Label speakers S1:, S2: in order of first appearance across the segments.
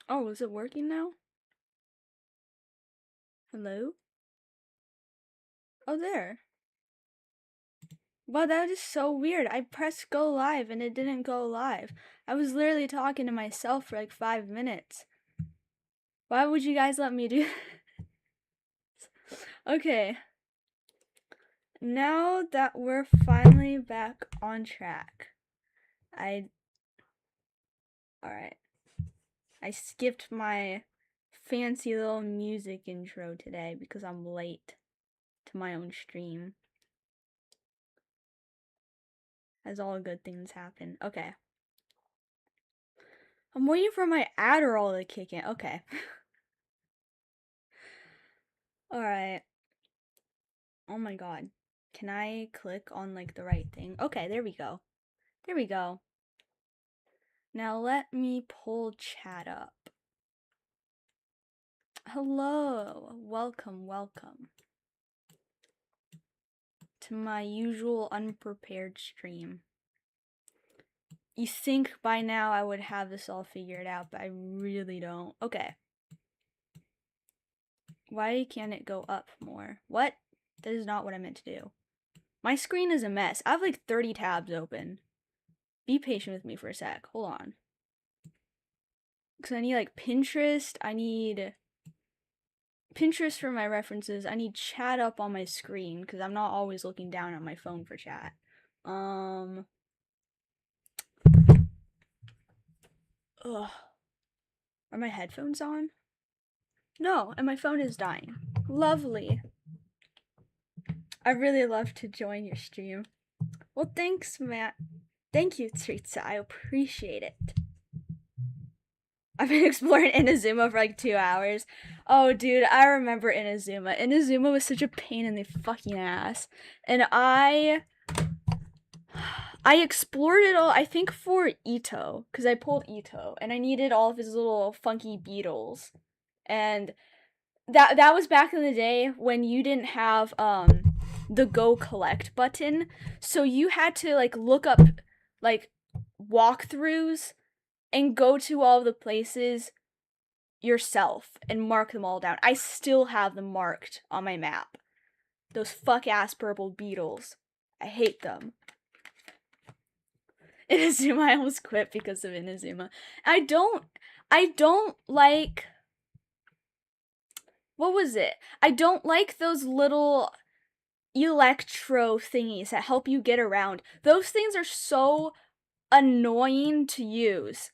S1: Oh, is it working now? Hello? Oh, there. Wow, that is so weird. I pressed go live and it didn't go live. I was literally talking to myself for like 5 minutes. Why would you guys let me do Okay. Now that we're finally back on track. Alright. I skipped my fancy little music intro today because I'm late to my own stream. As all good things happen. Okay. I'm waiting for my Adderall to kick in. Okay. Alright. Oh my god. Can I click on like the right thing? Okay, there we go. There we go. Now let me pull chat up. Hello. Welcome, welcome to my usual unprepared stream. You think by now I would have this all figured out, but I really don't. Okay. Why can't it go up more? What? That is not what I meant to do. My screen is a mess. I have like 30 tabs open. Be patient with me for a sec. Hold on. Because I need like Pinterest. I need Pinterest for my references. I need chat up on my screen because I'm not always looking down at my phone for chat. Ugh. Are my headphones on? No, and my phone is dying. Lovely. I really love to join your stream. Well, thanks, Matt. Thank you, Teresa. I appreciate it. I've been exploring Inazuma for like 2 hours. Oh, dude, I remember Inazuma. Inazuma was such a pain in the fucking ass. And I explored it all, I think, for Ito. Because I pulled Ito. And I needed all of his little funky beetles. And that was back in the day when you didn't have, the go collect button. So you had to, like, look up, like, walkthroughs and go to all the places yourself and mark them all down. I still have them marked on my map. Those fuck ass purple beetles. I hate them. Inazuma, I almost quit because of Inazuma. I don't like, what was it? I don't like those little electro thingies that help you get around. Those things are so annoying to use.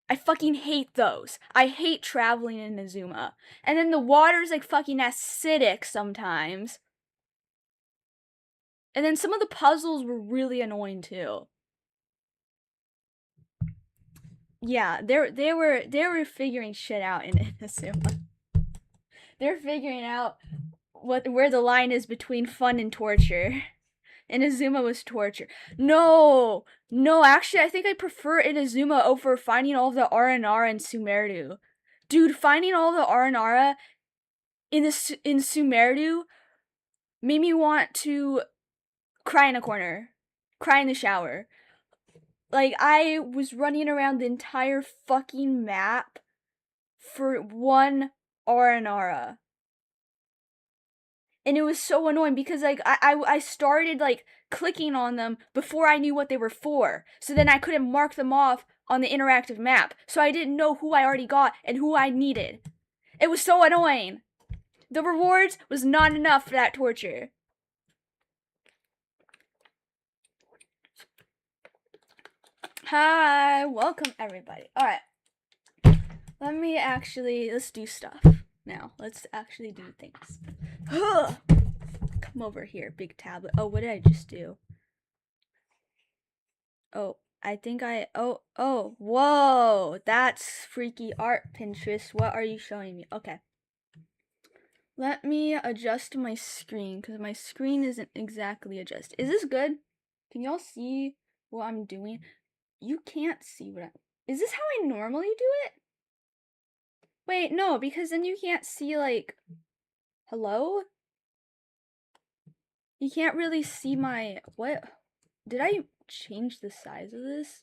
S1: I fucking hate those. I hate traveling in Inazuma. And then the water's like fucking acidic sometimes. And then some of the puzzles were really annoying too. Yeah, they were figuring shit out in Inazuma. They're figuring out where the line is between fun and torture. Inazuma was torture. No, actually, I think I prefer Inazuma over finding all of the Aranara in Sumeru. Dude, finding all the Aranara in Sumeru made me want to cry in a corner, cry in the shower. Like, I was running around the entire fucking map for one Aranara. And it was so annoying because, like, I started, like, clicking on them before I knew what they were for. So then I couldn't mark them off on the interactive map. So I didn't know who I already got and who I needed. It was so annoying. The rewards was not enough for that torture. Hi, welcome everybody. Alright. Let's do stuff now. Let's actually do things. Come over here, big tablet. Oh, what did I just do? Oh, whoa, that's freaky art, Pinterest. What are you showing me? Okay. Let me adjust my screen, because my screen isn't exactly adjusted. Is this good? Can y'all see what I'm doing? You can't see what is this how I normally do it? Wait, no, because then you can't see, like, hello? You can't really see my, what? Did I change the size of this?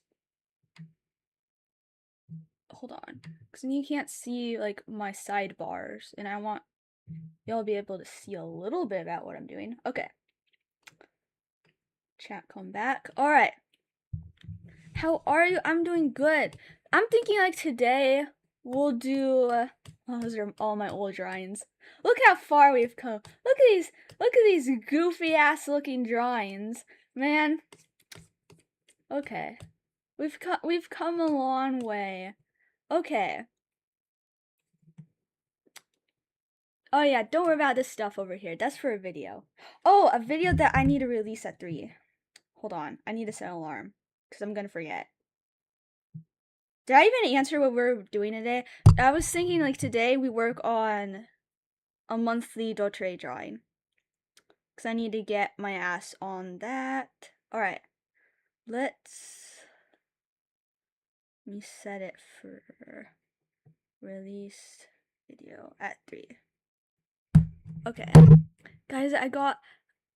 S1: hold on, because you can't see like my sidebars, and I want y'all to be able to see a little bit about what I'm doing. Okay. Chat, come back. All right. How are you? I'm doing good. I'm thinking like today we'll do. Oh, those are all my old drawings. Look how far we've come. Look at these goofy ass looking drawings, man. Okay, we've come a long way. Okay. Oh yeah, don't worry about this stuff over here. That's for a video. Oh, a video that I need to release at 3. Hold on, I need to set an alarm because I'm gonna forget. Did I even answer what we're doing today? I was thinking like today we work on a monthly Dotre drawing. Because I need to get my ass on that. Alright. Let me set it for release video at 3. Okay. Guys, I got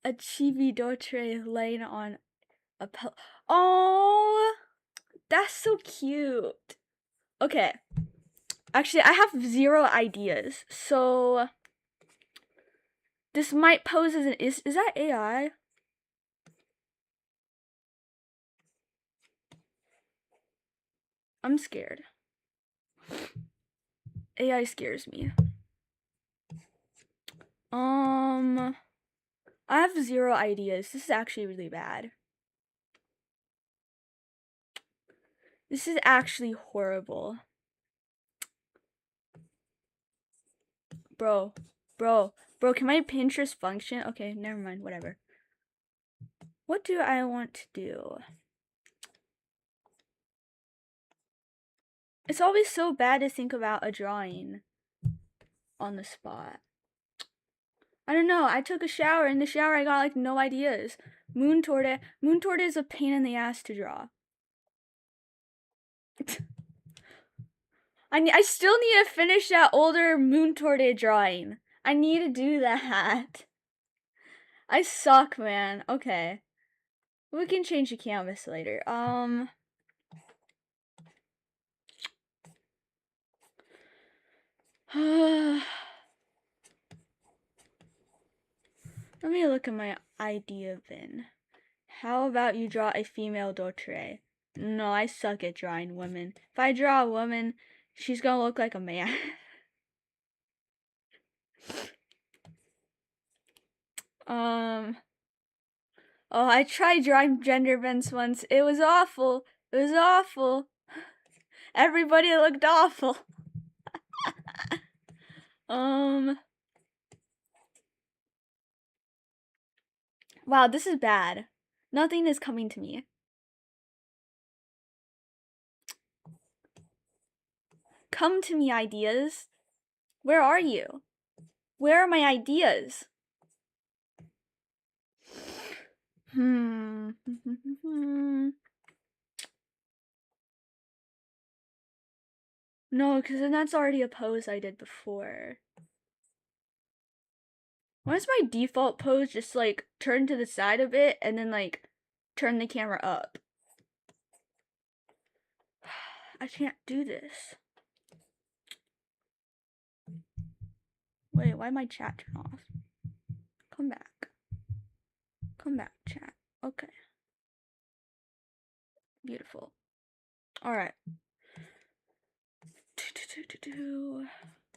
S1: a chibi Dotre laying on a pillow. Oh! That's so cute. Okay. Actually, I have 0 ideas. So this might pose as an is that AI? I'm scared. AI scares me. I have 0 ideas. This is actually really bad. This is actually horrible. Bro, can my Pinterest function? Okay, never mind, whatever. What do I want to do? It's always so bad to think about a drawing on the spot. I don't know, I took a shower. In the shower I got like no ideas. Moon Torte is a pain in the ass to draw. I still need to finish that older Moon Torte drawing. I need to do that. I suck, man. Okay. We can change the canvas later. Let me look at my idea bin. How about you draw a female Dotre? No, I suck at drawing women. If I draw a woman, she's gonna look like a man. Oh, I tried drawing gender bends once. It was awful. It was awful. Everybody looked awful. Wow, this is bad. Nothing is coming to me. Come to me, ideas. Where are you? Where are my ideas? No, because then that's already a pose I did before. Why is my default pose just like turn to the side a bit and then like turn the camera up? I can't do this. Wait, why my chat turn off? Come back. Come back, chat. Okay. Beautiful. Alright.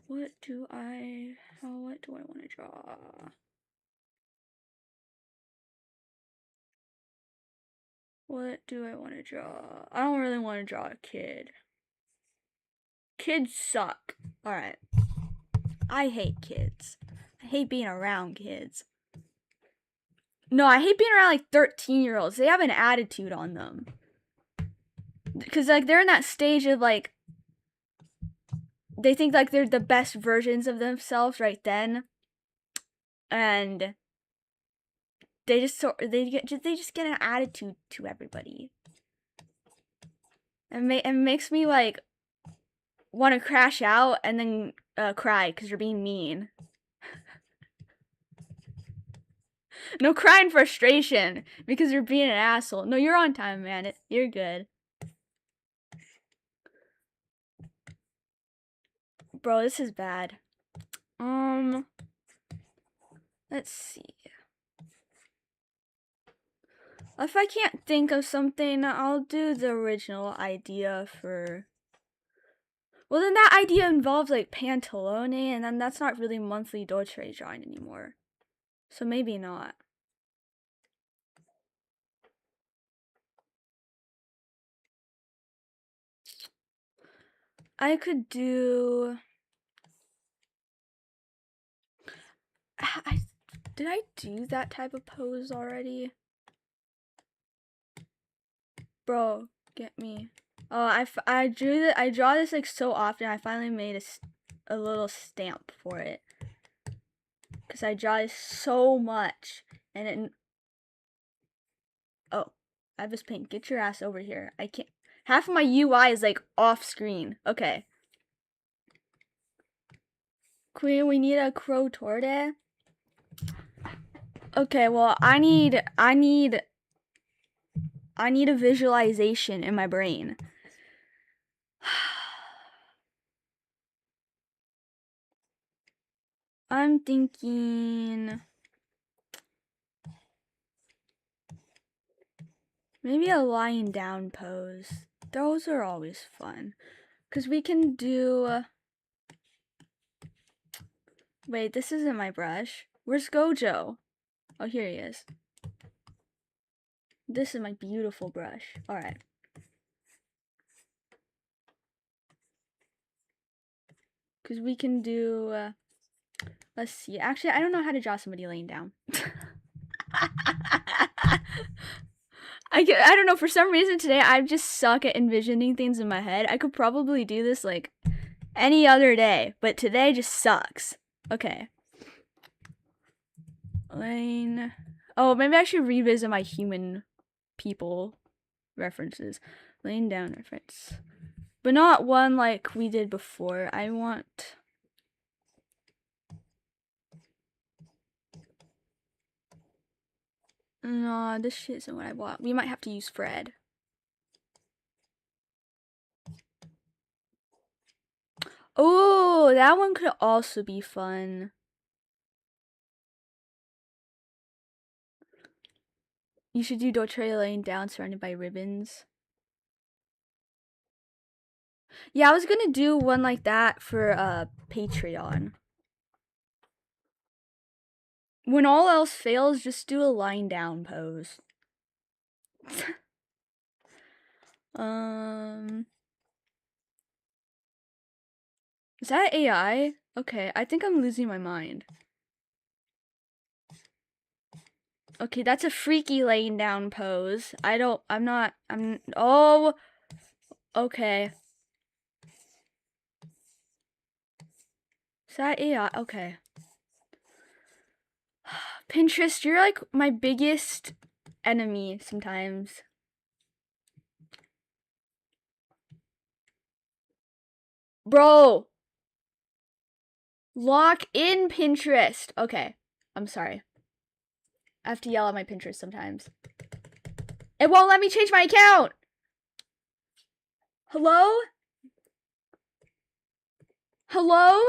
S1: What do I want to draw? What do I want to draw? I don't really want to draw a kid. Kids suck. Alright. I hate kids. I hate being around kids. No, I hate being around like 13-year-olds. They have an attitude on them. Because like they're in that stage of like they think like they're the best versions of themselves right then. And they just get an attitude to everybody. And it makes me like want to crash out and then cry because you're being mean. No, cry in frustration because you're being an asshole. No, you're on time, man. You're good. Bro, this is bad. Let's see. If I can't think of something, I'll do the original idea for... Well, then that idea involves like Pantalone, and then that's not really monthly Dolce drawing anymore. So maybe not. I could do... Did I do that type of pose already? Bro, get me. Oh, I draw this like so often. I finally made a little stamp for it. Cause I draw this so much, and it. Oh, I have this paint. Get your ass over here. I can't. Half of my UI is like off screen. Okay. Queen, we need a crow torte. Okay, well, I need a visualization in my brain. I'm thinking maybe a lying down pose. Those are always fun. Cause we can do... Wait, this isn't my brush. Where's Gojo? Oh, here he is. This is my beautiful brush. Alright. Because we can do... let's see. Actually, I don't know how to draw somebody laying down. I don't know. For some reason today, I just suck at envisioning things in my head. I could probably do this like any other day. But today just sucks. Okay. Lane. Oh, maybe I should revisit my human people references. Laying down reference. But not one like we did before. I want... No, this shit isn't what I want. We might have to use Fred. Oh, that one could also be fun. You should do Dolce laying down surrounded by ribbons. Yeah, I was gonna do one like that for Patreon. When all else fails, just do a lying down pose. Is that AI? Okay, I think I'm losing my mind. Okay, that's a freaky laying down pose. Oh, okay. Is that AI? Okay. Pinterest, you're like my biggest enemy sometimes. Bro! Lock in Pinterest. Okay, I'm sorry. I have to yell at my Pinterest sometimes. It won't let me change my account! Hello? Hello?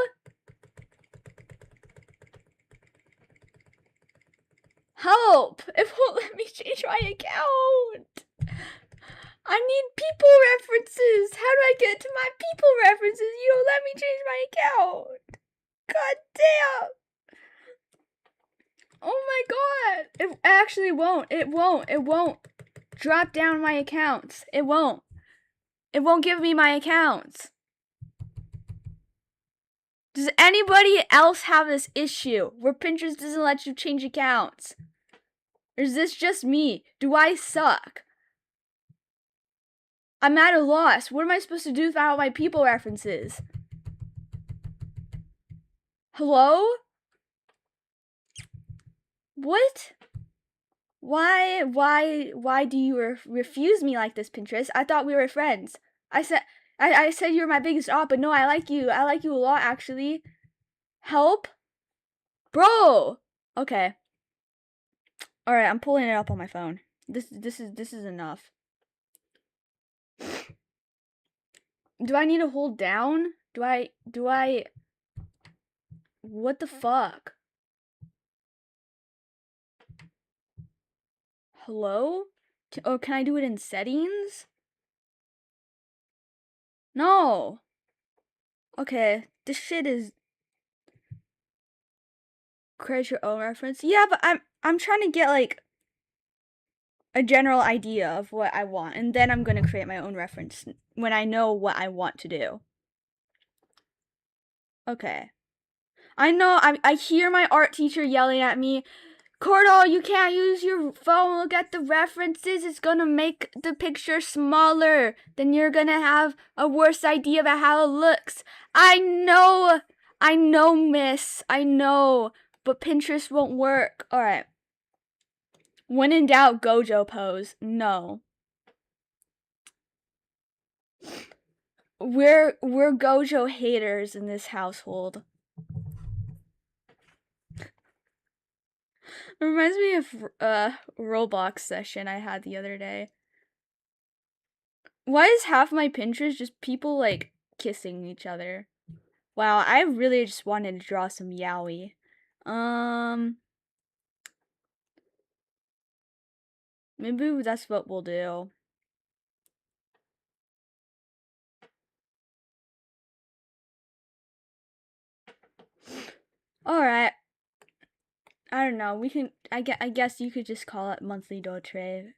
S1: Help! It won't let me change my account! I need people references! How do I get to my people references? You don't let me change my account! God damn! Oh my god! It actually won't. It won't drop down my accounts. It won't. It won't give me my accounts. Does anybody else have this issue where Pinterest doesn't let you change accounts? Or is this just me? Do I suck? I'm at a loss. What am I supposed to do without my people references? Hello? What? Why do you refuse me like this, Pinterest? I thought we were friends. I said you're my biggest op, but no, I like you. I like you a lot, actually. Help? Bro! Okay. Alright, I'm pulling it up on my phone. This is enough. Do I need to hold down? Do I what the fuck? Hello? Oh, can I do it in settings? No. Okay, this shit is create your own reference. Yeah, but I'm trying to get like a general idea of what I want, and then I'm gonna create my own reference when I know what I want to do. Okay. I know, I hear my art teacher yelling at me, Koro, you can't use your phone, look at the references, it's gonna make the picture smaller, then you're gonna have a worse idea about how it looks. I know, miss, I know, but Pinterest won't work. Alright. When in doubt, Gojo pose. No. We're Gojo haters in this household. It reminds me of Roblox session I had the other day. Why is half my Pinterest just people like kissing each other? Wow, I really just wanted to draw some yaoi. Maybe that's what we'll do. Alright. I don't know. We can. I guess you could just call it monthly dotre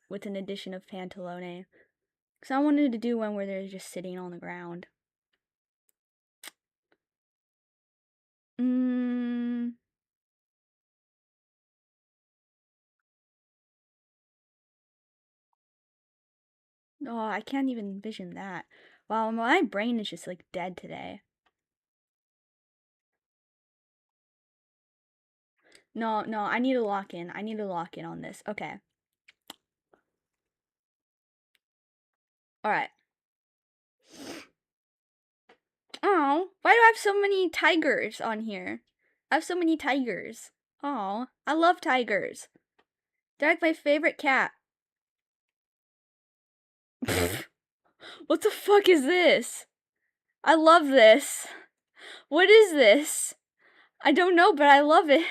S1: with an addition of pantalone. Because I wanted to do one where they're just sitting on the ground. Oh, I can't even envision that. Wow, my brain is just like dead today. No, I need to lock in. I need to lock in on this. Okay. Alright. Oh, why do I have so many tigers on here? I have so many tigers. Oh, I love tigers. They're like my favorite cat. What the fuck is this? I love this. What is this? I don't know, but I love it.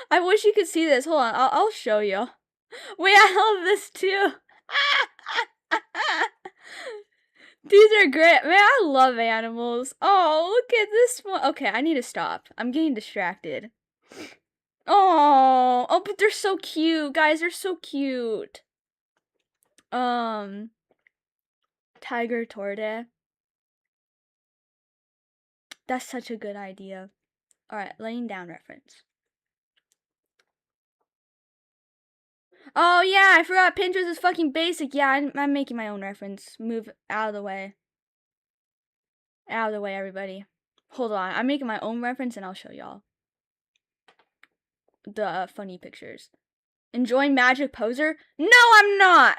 S1: I wish you could see this. Hold on, I'll show you. Wait, I love this too. These are great. Man, I love animals. Oh, look at this one. Okay, I need to stop. I'm getting distracted. Oh, but they're so cute. Guys, they're so cute. Tiger Torde. That's such a good idea. Alright, laying down reference. Oh yeah, I forgot Pinterest is fucking basic. Yeah, I'm making my own reference. Move out of the way. Out of the way, everybody. Hold on, I'm making my own reference and I'll show y'all the funny pictures. Enjoying Magic Poser? No, I'm not!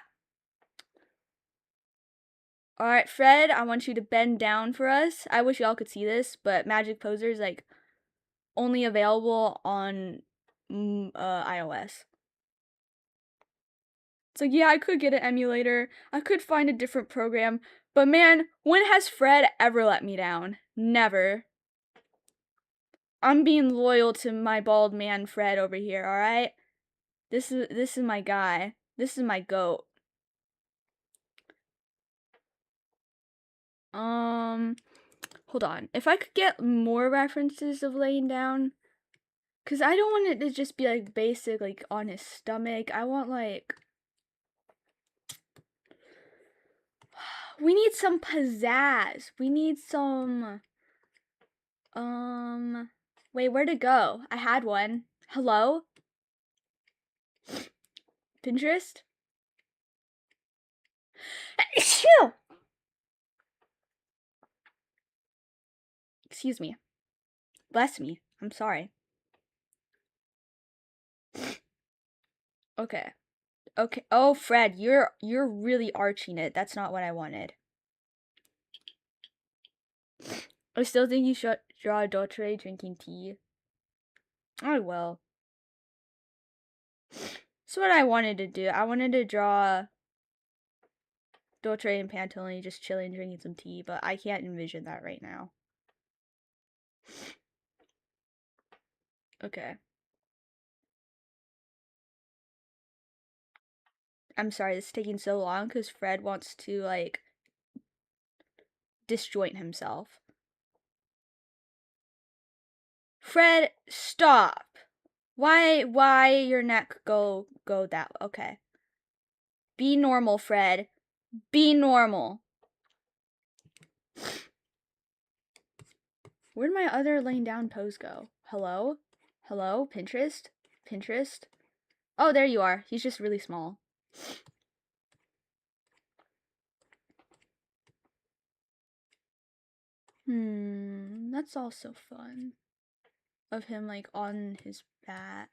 S1: Alright, Fred, I want you to bend down for us. I wish y'all could see this, but Magic Poser is like only available on iOS. It's like, yeah, I could get an emulator. I could find a different program. But man, when has Fred ever let me down? Never. I'm being loyal to my bald man Fred over here, alright? This is my guy. This is my goat. Hold on. If I could get more references of laying down, cause I don't want it to just be like basic, like on his stomach. I want like, we need some pizzazz. We need some, wait, where'd it go? I had one. Hello? Pinterest? Excuse me. Bless me. I'm sorry. Okay. Okay. Oh, Fred, you're really arching it. That's not what I wanted. I still think you should draw a Dotre drinking tea. I will. That's what I wanted to do. I wanted to draw Dolce and Pantone just chilling, drinking some tea, but I can't envision that right now. Okay. I'm sorry this is taking so long because Fred wants to, like, disjoint himself. Fred, stop! Why your neck go that way? Okay. Be normal, Fred. Be normal. Where'd my other laying down pose go? Hello? Hello? Pinterest? Pinterest? Oh, there you are. He's just really small. That's also fun. Of him, like, on his back.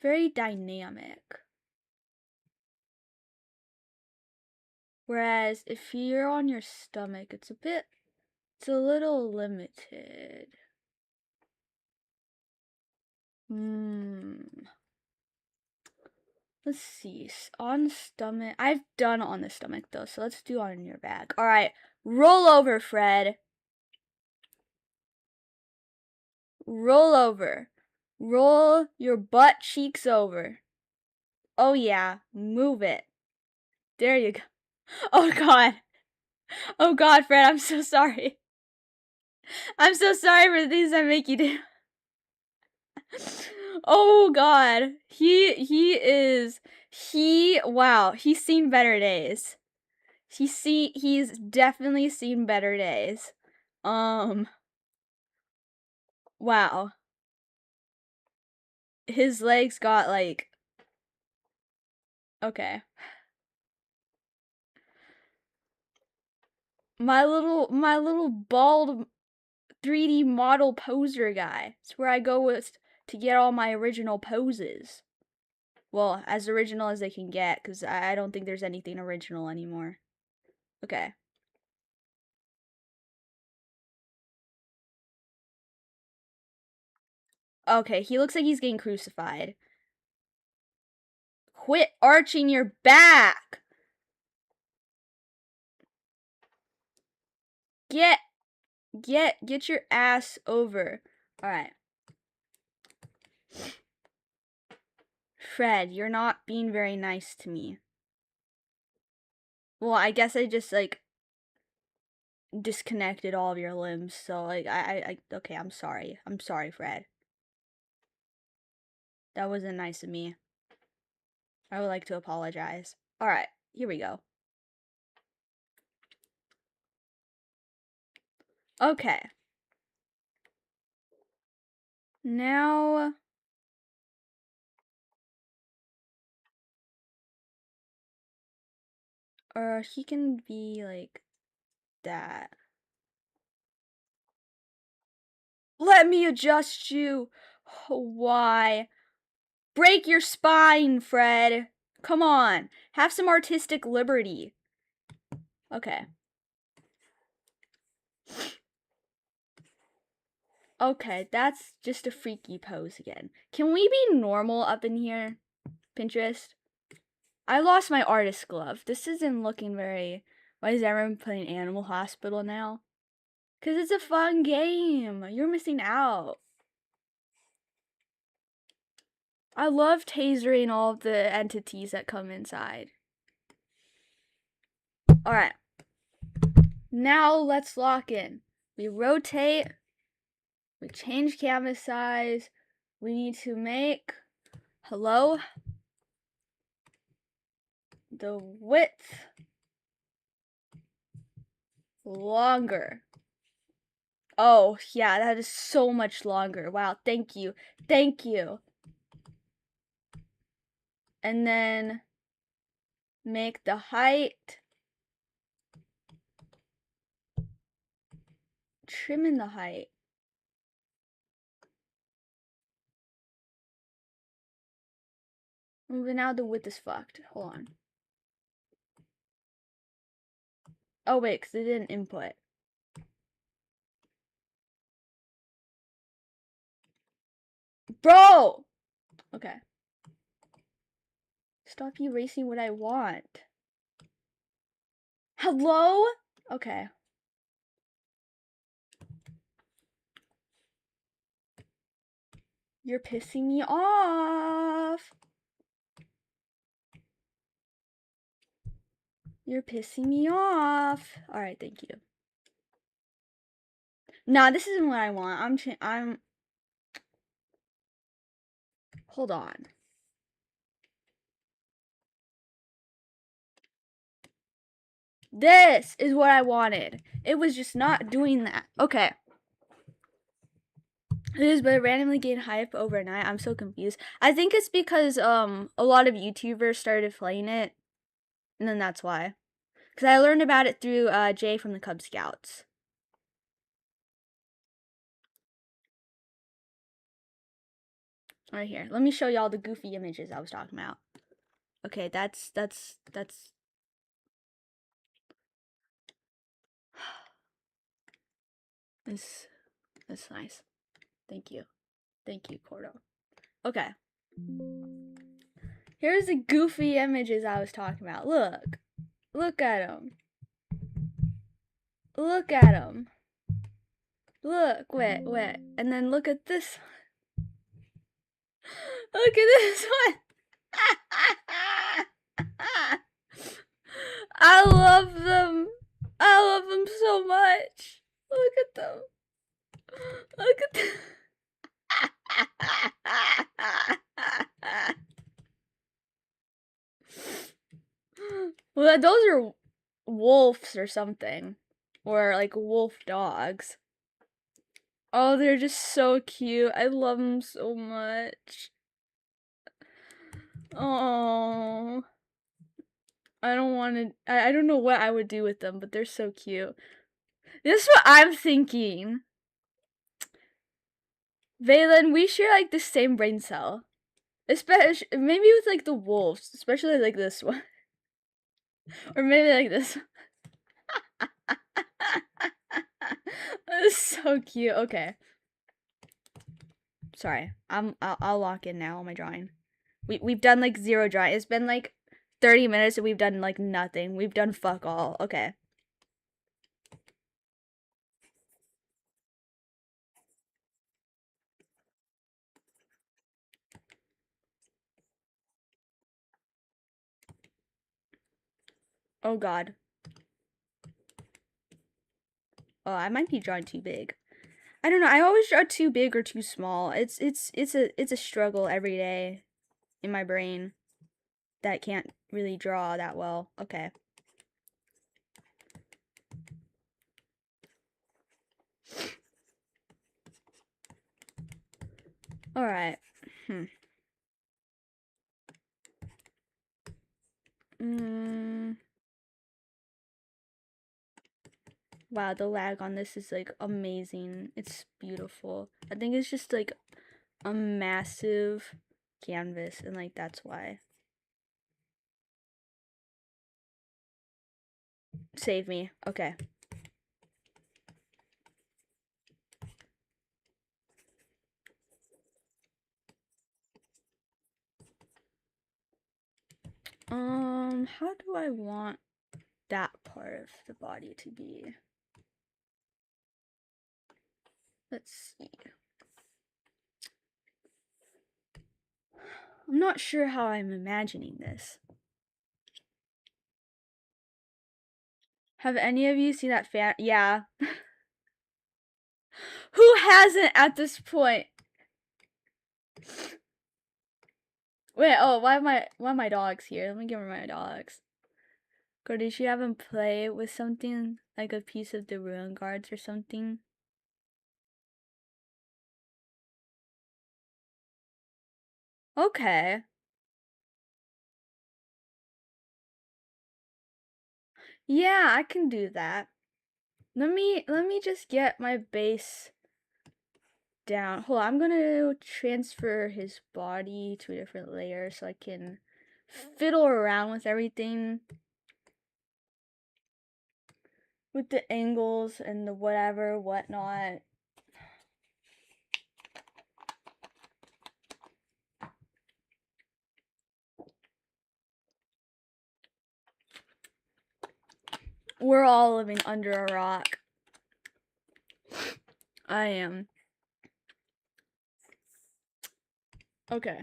S1: Very dynamic. Whereas if you're on your stomach, it's a little limited. Let's see. On stomach. I've done on the stomach though, so let's do on your back. Alright. Roll over, Fred. Roll over. Roll your butt cheeks over. Oh yeah. Move it. There you go. Oh god. Oh god, Fred, I'm so sorry. I'm so sorry for the things I make you do. Oh god. Wow, he's seen better days. He's definitely seen better days. Wow. His legs got like okay. My little bald 3D model poser guy. It's where I go with to get all my original poses. Well, as original as they can get, because I don't think there's anything original anymore. Okay. Okay, he looks like he's getting crucified. Quit arching your back! Get your ass over. Alright. Fred, you're not being very nice to me. Well, I guess I just, like, disconnected all of your limbs, so, like, okay, I'm sorry. I'm sorry, Fred. That wasn't nice of me. I would like to apologize. Alright, here we go. Okay. Now... Or he can be like that. Let me adjust you. Why? Break your spine, Fred. Come on. Have some artistic liberty. Okay. Okay, that's just a freaky pose again. Can we be normal up in here, Pinterest? I lost my artist glove. This isn't looking very... Why is everyone playing Animal Hospital now? Because it's a fun game. You're missing out. I love tasering all of the entities that come inside. Alright. Now let's lock in. We rotate. We change canvas size. We need to make, hello, the width longer. Oh, yeah, that is so much longer. Wow, thank you. Thank you. And then make the height, trim in the height. But now the width is fucked. Hold on. Oh, wait, because it didn't input. Bro! Okay. Stop erasing what I want. Hello? Okay. You're pissing me off. You're pissing me off. Alright, thank you. Nah, this isn't what I want. I'm... Hold on. This is what I wanted. It was just not doing that. Okay. It is, but randomly gain hype overnight. I'm so confused. I think it's because a lot of YouTubers started playing it, and then that's why. Because I learned about it through Jay from the Cub Scouts. Right here. Let me show y'all the goofy images I was talking about. Okay, that's that's nice. Thank you. Thank you, Koro. Okay. Here's the goofy images I was talking about. Look. Look at them. Look at them. Look, wait. And then look at this. Look at this one. I love them. I love them so much. Look at them. Look at them. Well, those are wolves or something. Or like wolf dogs. Oh, they're just so cute. I love them so much. Oh. I don't want to. I don't know what I would do with them, but they're so cute. This is what I'm thinking. Valen, we share like the same brain cell. Especially, maybe with like the wolves. Especially like this one. Or maybe like this. That's so cute. Okay. Sorry. I'll lock in now on my drawing. We've done like 0 drawing. It's been like 30 minutes and we've done like nothing. We've done fuck all. Okay. Oh god. Oh, I might be drawing too big. I don't know. I always draw too big or too small. It's a struggle every day in my brain that can't really draw that well. Okay. All right. Wow, the lag on this is like amazing. It's beautiful. I think it's just like a massive canvas and like that's why. Save me. Okay. How do I want that part of the body to be? Let's see. I'm not sure how I'm imagining this. Have any of you seen that fan? Yeah. Who hasn't at this point? Wait, oh, why are my dogs here? Let me give her my dogs. Or did she have him play with something? Like a piece of the ruin guards or something? Okay. Yeah, I can do that. Let me just get my base down. Hold on, I'm gonna transfer his body to a different layer so I can fiddle around with everything. With the angles and the whatever, whatnot. We're all living under a rock. I am. Okay.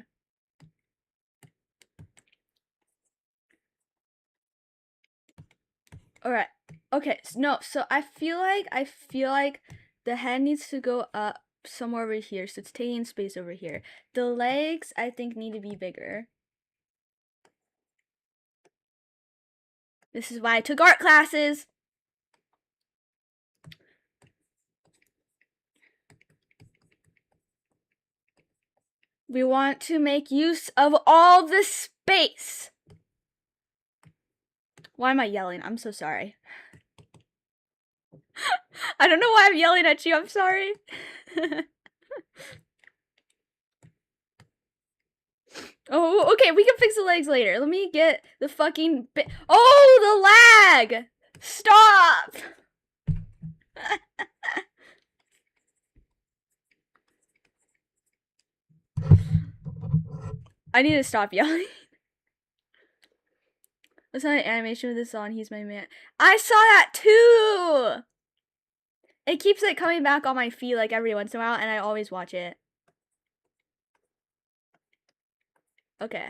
S1: All right. Okay. No. So I feel like the head needs to go up somewhere over here. So it's taking space over here. The legs, I think, need to be bigger. This is why I took art classes. We want to make use of all the space. Why am I yelling? I'm so sorry. I don't know why I'm yelling at you. I'm sorry. Oh, okay. We can fix the legs later. Let me get the fucking oh, the lag! Stop! I need to stop yelling. Let's not an animation with this on. He's my man. I saw that too! It keeps like coming back on my feed like every once in a while, and I always watch it. Okay.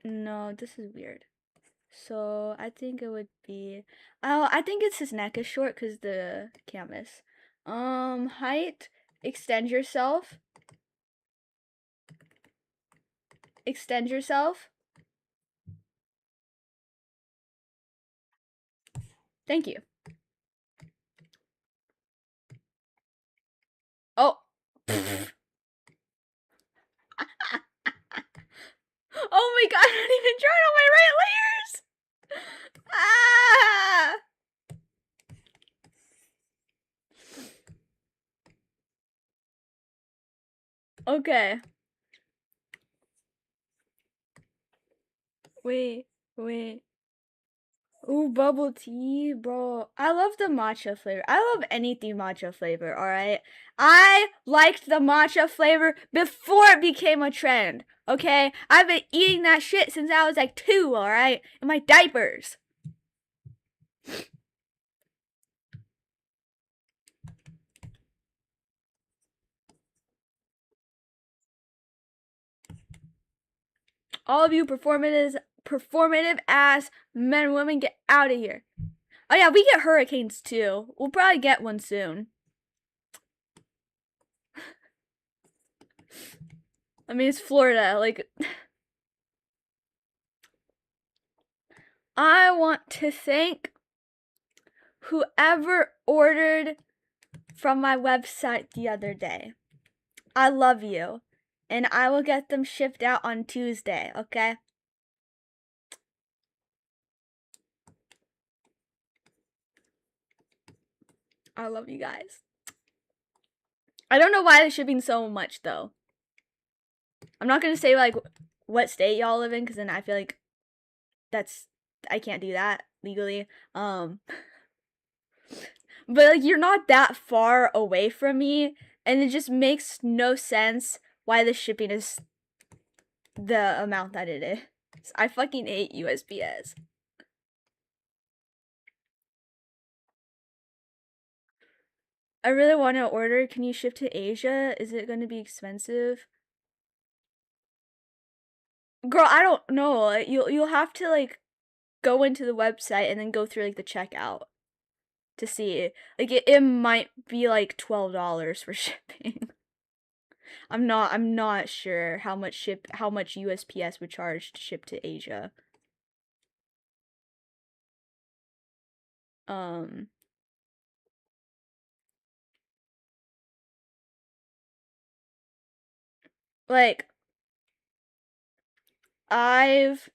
S1: No, this is weird. So I think it would be. Oh, I think it's his neck is short because the canvas. Height. Extend yourself. Extend yourself. Thank you. Oh. Oh my god, I'm not even drawing on my right layers! Ah! Okay. Wait. Ooh, bubble tea, bro. I love the matcha flavor. I love anything matcha flavor, alright? I liked the matcha flavor before it became a trend, okay? I've been eating that shit since I was like 2, alright? In my diapers. All of you performative ass men and women, get out of here. Oh yeah, we get hurricanes too. We'll probably get one soon. I mean, it's Florida, like... I want to thank whoever ordered from my website the other day. I love you. And I will get them shipped out on Tuesday, okay? I love you guys. I don't know why they're shipping so much, though. I'm not gonna say, like, what state y'all live in, because then I feel like I can't do that legally. But, like, you're not that far away from me, and it just makes no sense why the shipping is the amount that it is. I fucking hate USPS. I really want to order. Can you ship to Asia? Is it going to be expensive? Girl, I don't know. You'll have to like go into the website and then go through like the checkout to see. Like it might be like $12 for shipping. I'm not sure how much USPS would charge to ship to Asia. Like I've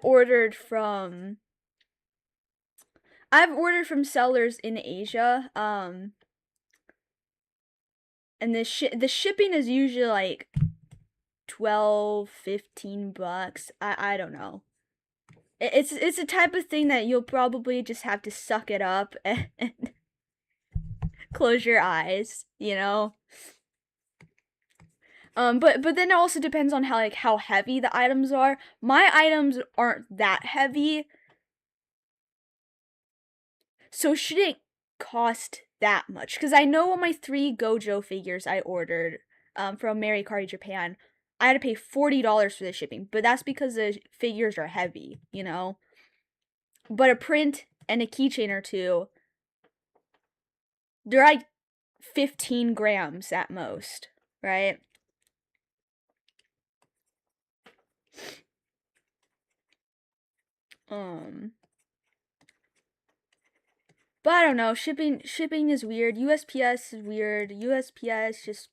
S1: ordered from sellers in Asia, and the shipping is usually like $12-15. I don't know. It's a type of thing that you'll probably just have to suck it up and close your eyes, you know? But then it also depends on how heavy the items are. My items aren't that heavy, so shouldn't cost that much. Because I know on my 3 Gojo figures I ordered from Merikari Japan, I had to pay $40 for the shipping, but that's because the figures are heavy, you know? But a print and a keychain or two, they're like 15 grams at most, right? But I don't know, shipping is weird. USPS is weird. USPS just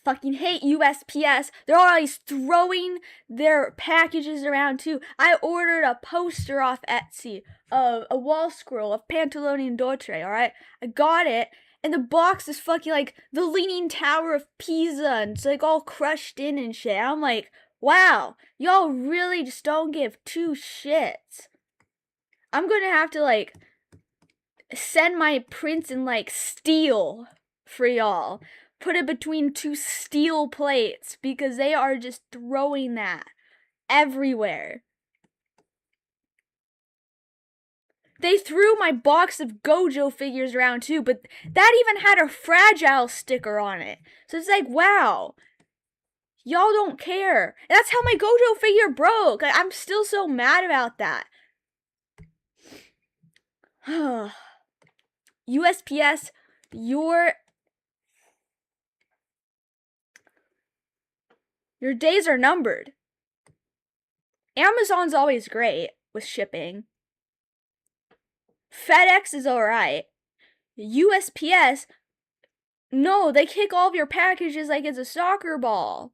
S1: fucking hate USPS. They're always throwing their packages around too. I ordered a poster off Etsy of a wall scroll of Pantalone and Dotre, alright? I got it, and the box is fucking like the Leaning Tower of Pisa, and it's like all crushed in and shit. I'm like, wow, y'all really just don't give two shits. I'm gonna have to like send my prints in like steel for y'all. Put it between 2 steel plates because they are just throwing that everywhere. They threw my box of Gojo figures around too, but that even had a fragile sticker on it. So it's like, wow, y'all don't care. And that's how my Gojo figure broke. I'm still so mad about that. USPS, your days are numbered. Amazon's always great with shipping. FedEx is alright. USPS, no, they kick all of your packages like it's a soccer ball.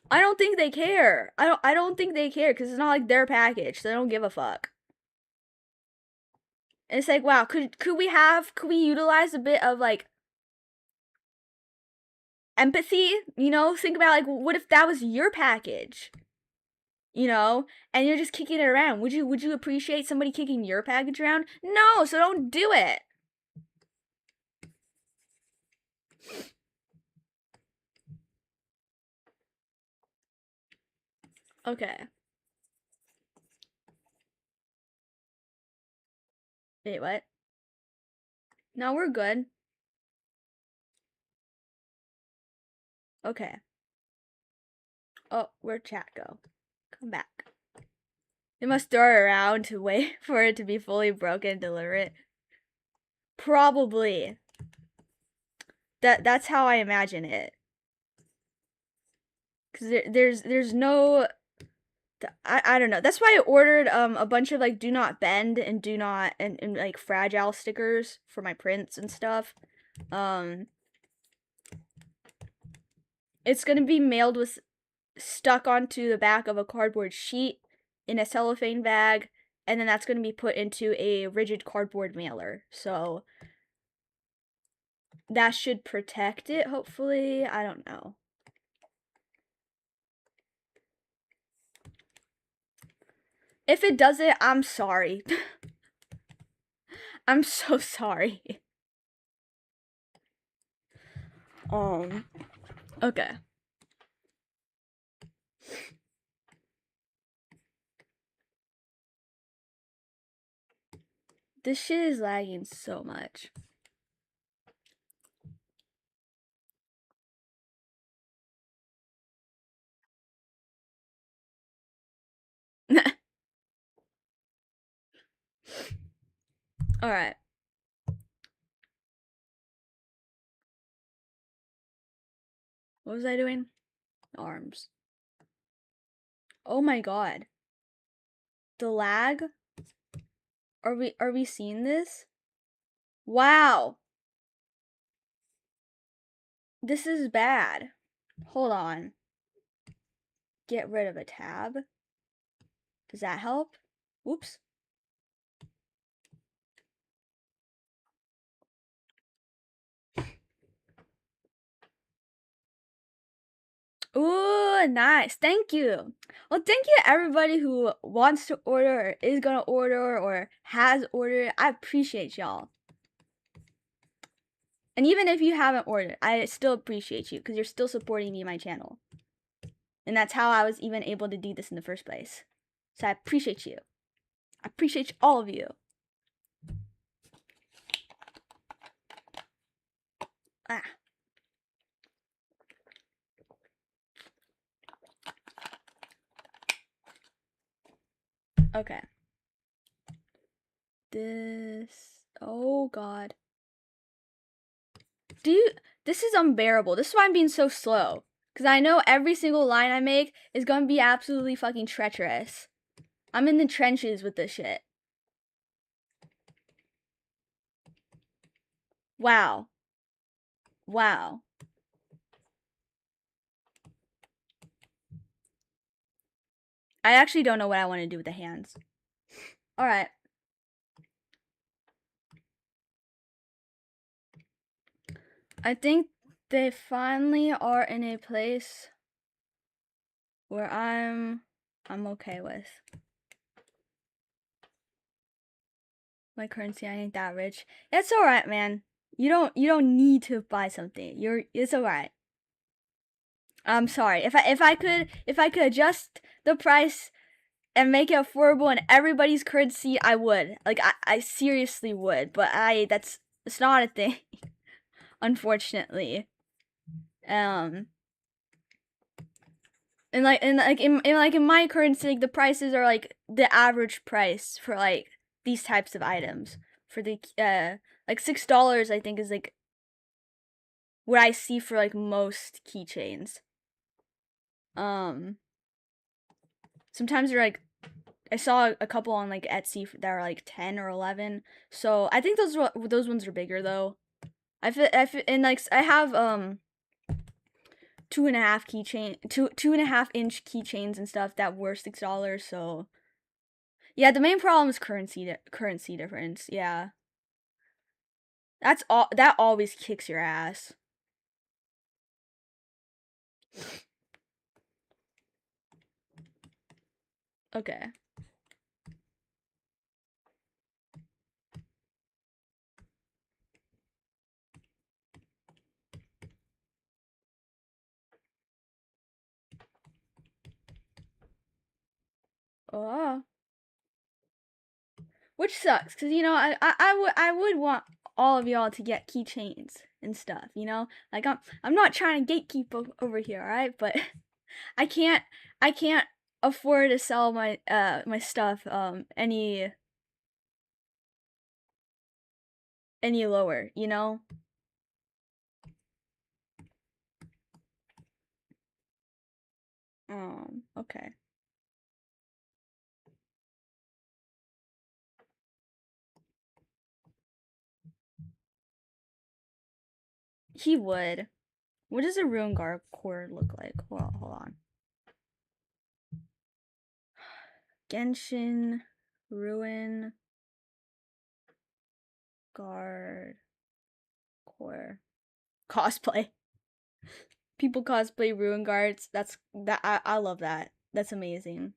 S1: I don't think they care. I don't think they care because it's not like their package. So they don't give a fuck. And it's like, wow, could we utilize a bit of like empathy? You know, think about like, what if that was your package? You know, and you're just kicking it around. Would you appreciate somebody kicking your package around? No, so don't do it. Okay. Wait, what? No, we're good. Okay. Oh, where'd chat go? Come back. They must throw it around to wait for it to be fully broken and deliver it. Probably. That's how I imagine it. Cause there's no, I don't know. That's why I ordered a bunch of like do not bend and do not and like fragile stickers for my prints and stuff. It's gonna be mailed with stuck onto the back of a cardboard sheet in a cellophane bag, and then that's gonna be put into a rigid cardboard mailer. So that should protect it, hopefully. I don't know. If it doesn't, I'm sorry. I'm so sorry. Okay. This shit is lagging so much. Alright. What was I doing? Arms. Oh my god. The lag? Are we seeing this? Wow. This is bad. Hold on. Get rid of a tab. Does that help? Whoops. Ooh, nice. Thank you. Well, thank you to everybody who wants to order or is gonna order or has ordered. I appreciate y'all. And even if you haven't ordered, I still appreciate you because you're still supporting me and my channel. And that's how I was even able to do this in the first place. So I appreciate you. I appreciate all of you. Ah. Okay. Oh God. This is unbearable. This is why I'm being so slow. Because I know every single line I make is going to be absolutely fucking treacherous. I'm in the trenches with this shit. Wow. Wow. I actually don't know what I want to do with the hands. Alright. I think they finally are in a place where I'm okay with. My currency, I ain't that rich. It's alright, man. You don't need to buy something. It's alright. I'm sorry. If I could adjust the price and make it affordable in everybody's currency, I would. Like I seriously would, but it's not a thing. Unfortunately. And in my currency, like, the prices are like the average price for like these types of items. For the like $6 I think is like what I see for like most keychains. Sometimes they're like, I saw a couple on like Etsy that are like 10 or 11. So I think those ones are bigger though. I feel and like I have 2.5 inch keychains and stuff that were $6. So yeah, the main problem is currency difference. Yeah, that's all. That always kicks your ass. Okay. Oh. Which sucks, cause I would want all of y'all to get keychains and stuff. Like I'm not trying to gatekeep over here, alright? But I can't afford to sell my stuff any lower. Okay. He would. What does a ruin guard cord look like? Hold on. Genshin ruin guard core cosplay. People cosplay ruin guards. I love that. That's amazing.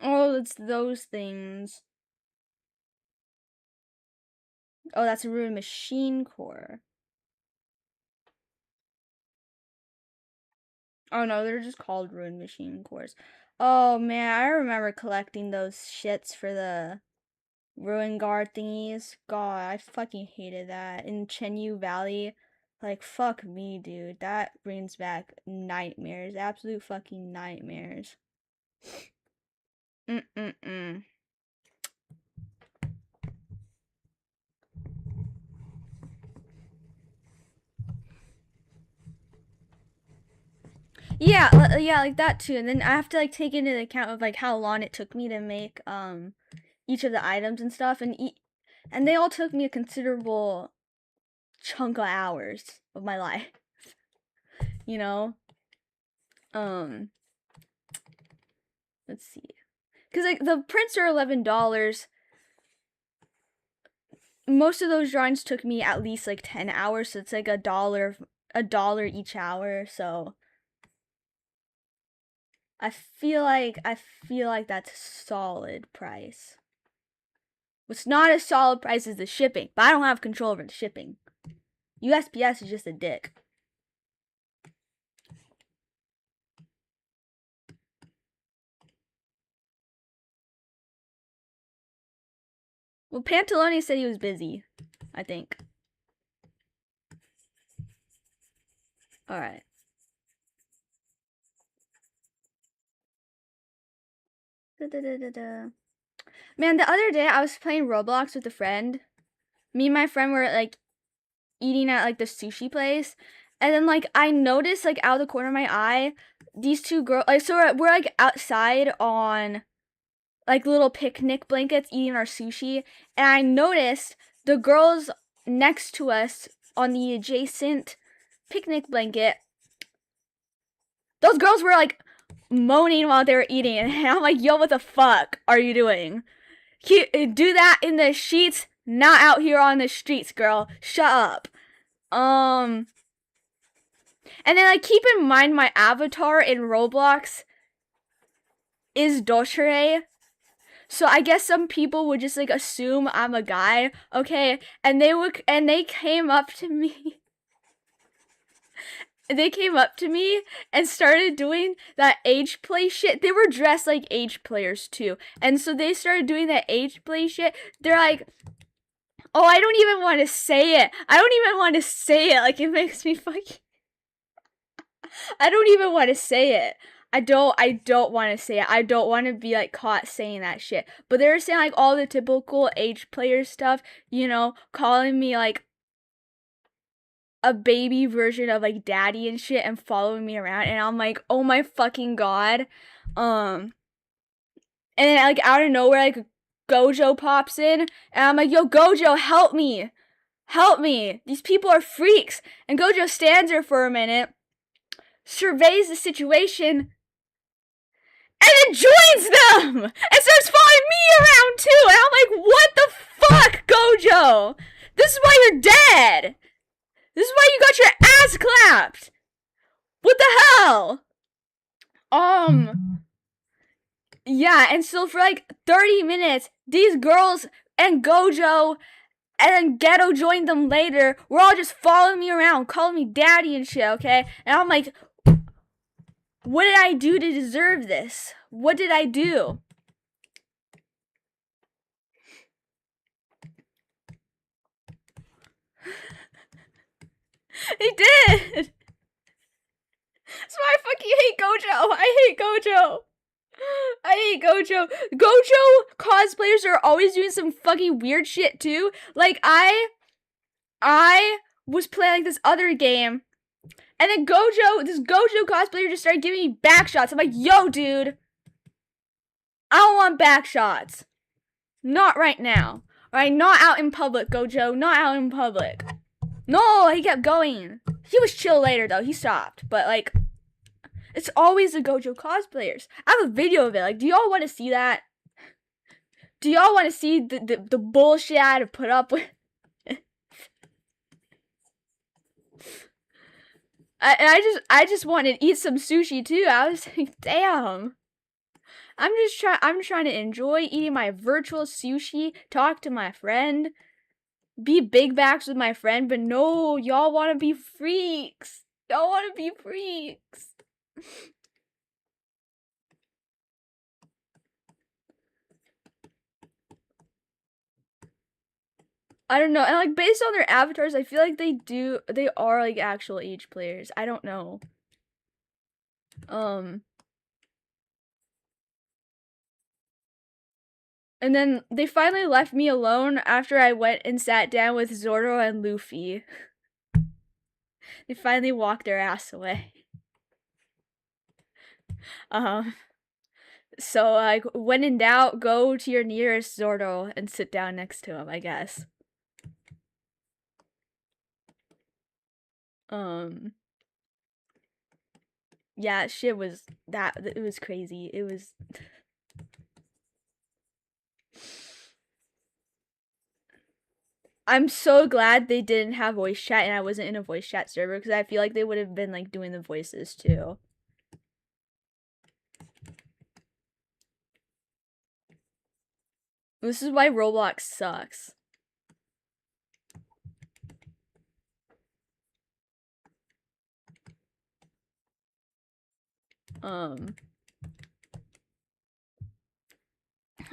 S1: Oh, it's those things. Oh, that's a ruin machine core. Oh no, they're just called ruin machine cores. Oh man, I remember collecting those shits for the ruin guard thingies. God, I fucking hated that. In Chenyu Valley, like, fuck me, dude. That brings back nightmares. Absolute fucking nightmares. Mm-mm-mm. Yeah, like that too. And then I have to like take into account of like how long it took me to make each of the items and stuff, and they all took me a considerable chunk of hours of my life. You know? Let's see. Cuz like the prints are $11. Most of those drawings took me at least like 10 hours, so it's like a dollar each hour, so I feel like that's a solid price. What's not a solid price is the shipping, but I don't have control over the shipping. USPS is just a dick. Well, Pantalone said he was busy, I think. Alright. Man, the other day I was playing Roblox with a friend. Me and my friend were like eating at like the sushi place, and then like I noticed like out of the corner of my eye, these two girls. Like, so we're like outside on like little picnic blankets eating our sushi, and I noticed the girls next to us on the adjacent picnic blanket. Those girls were like moaning while they were eating, and I'm like, yo, what the fuck are you doing? Do that in the sheets, not out here on the streets, girl. Shut up. And then like keep in mind my avatar in Roblox is Doshere. So I guess some people would just like assume I'm a guy, okay? And they came up to me. They came up to me and started doing that age play shit. They were dressed like age players too. And so they started doing that age play shit. They're like, oh, I don't even want to say it. I don't even want to say it. Like, it makes me fucking... I don't even want to say it. I don't want to say it. I don't want to be, like, caught saying that shit. But they were saying, like, all the typical age player stuff. You know, calling me, like, a baby version of, like, daddy and shit and following me around. And I'm like, oh my fucking god. And then, like, out of nowhere, like, Gojo pops in. And I'm like, yo, Gojo, help me. Help me. These people are freaks. And Gojo stands there for a minute, surveys the situation, and then joins them! And starts following me around too! And I'm like, what the fuck, Gojo? This is why you're dead! This is why you got your ass clapped! What the hell? Yeah, and so for like 30 minutes, these girls and Gojo and then Ghetto joined them later. We're all just following me around, calling me daddy and shit, okay? And I'm like, what did I do to deserve this? What did I do? He did! That's why I fucking hate Gojo. I hate Gojo. I hate Gojo. Gojo cosplayers are always doing some fucking weird shit too. Like I was playing like this other game, and then this Gojo cosplayer just started giving me back shots. I'm like, yo, dude, I don't want back shots. Not right now. Alright, not out in public, Gojo. Not out in public. No, he kept going. He was chill later though. He stopped. But like, it's always the Gojo cosplayers. I have a video of it. Like, do y'all want to see that? Do y'all want to see the bullshit I had to put up with? I just wanted to eat some sushi too. I was like, damn. I'm trying to enjoy eating my virtual sushi, talk to my friend, be big backs with my friend, but no, y'all want to be freaks. Y'all want to be freaks. I don't know. And like based on their avatars, I feel like they are like actual age players. I don't know. And then they finally left me alone after I went and sat down with Zoro and Luffy. They finally walked their ass away. So like when in doubt, go to your nearest Zoro and sit down next to him, I guess. Yeah, shit was it was crazy. It was I'm so glad they didn't have voice chat and I wasn't in a voice chat server because I feel like they would have been like doing the voices too. This is why Roblox sucks.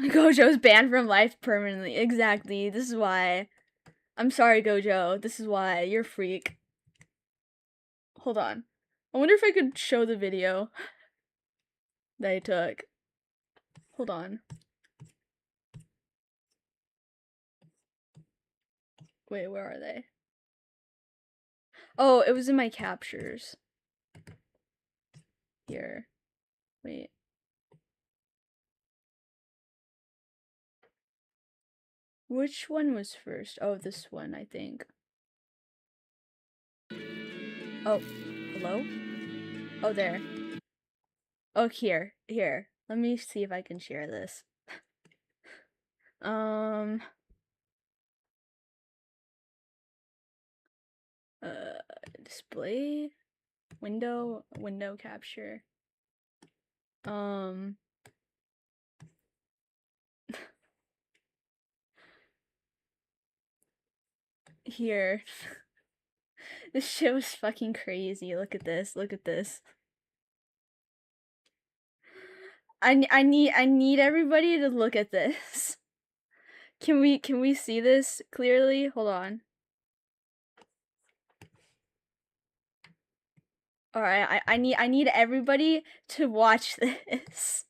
S1: Gojo's banned from life permanently. Exactly. This is why. I'm sorry, Gojo. This is why. You're a freak. Hold on. I wonder if I could show the video that I took. Hold on. Wait, where are they? Oh, it was in my captures. Here. Wait. Which one was first? Oh, this one, I think. Oh, hello? Oh, there. Oh, here. Here. Let me see if I can share this. Display? Window capture. Here. This shit was fucking crazy. Look at this. Look at this. I need everybody to look at this. Can we see this clearly? Hold on. All right, I need everybody to watch this.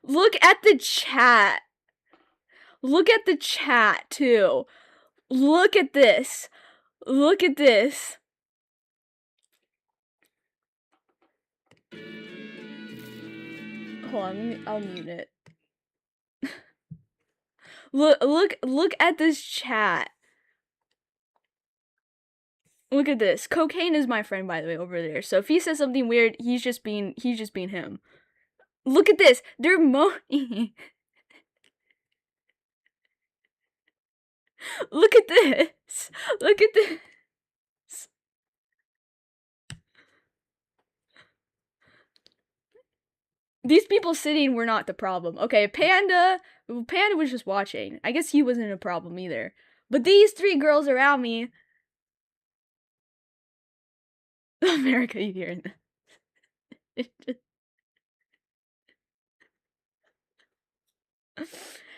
S1: Look at the chat. Look at the chat too. Look at this. Look at this. Hold on, I'll mute it. Look at this chat. Look at this. Cocaine is my friend, by the way, over there. So if he says something weird, he's just being him. Look at this. They're moaning. Look at this. Look at this. These people sitting were not the problem. Okay, Panda was just watching. I guess he wasn't a problem either. But these three girls around me. America, you hearing that?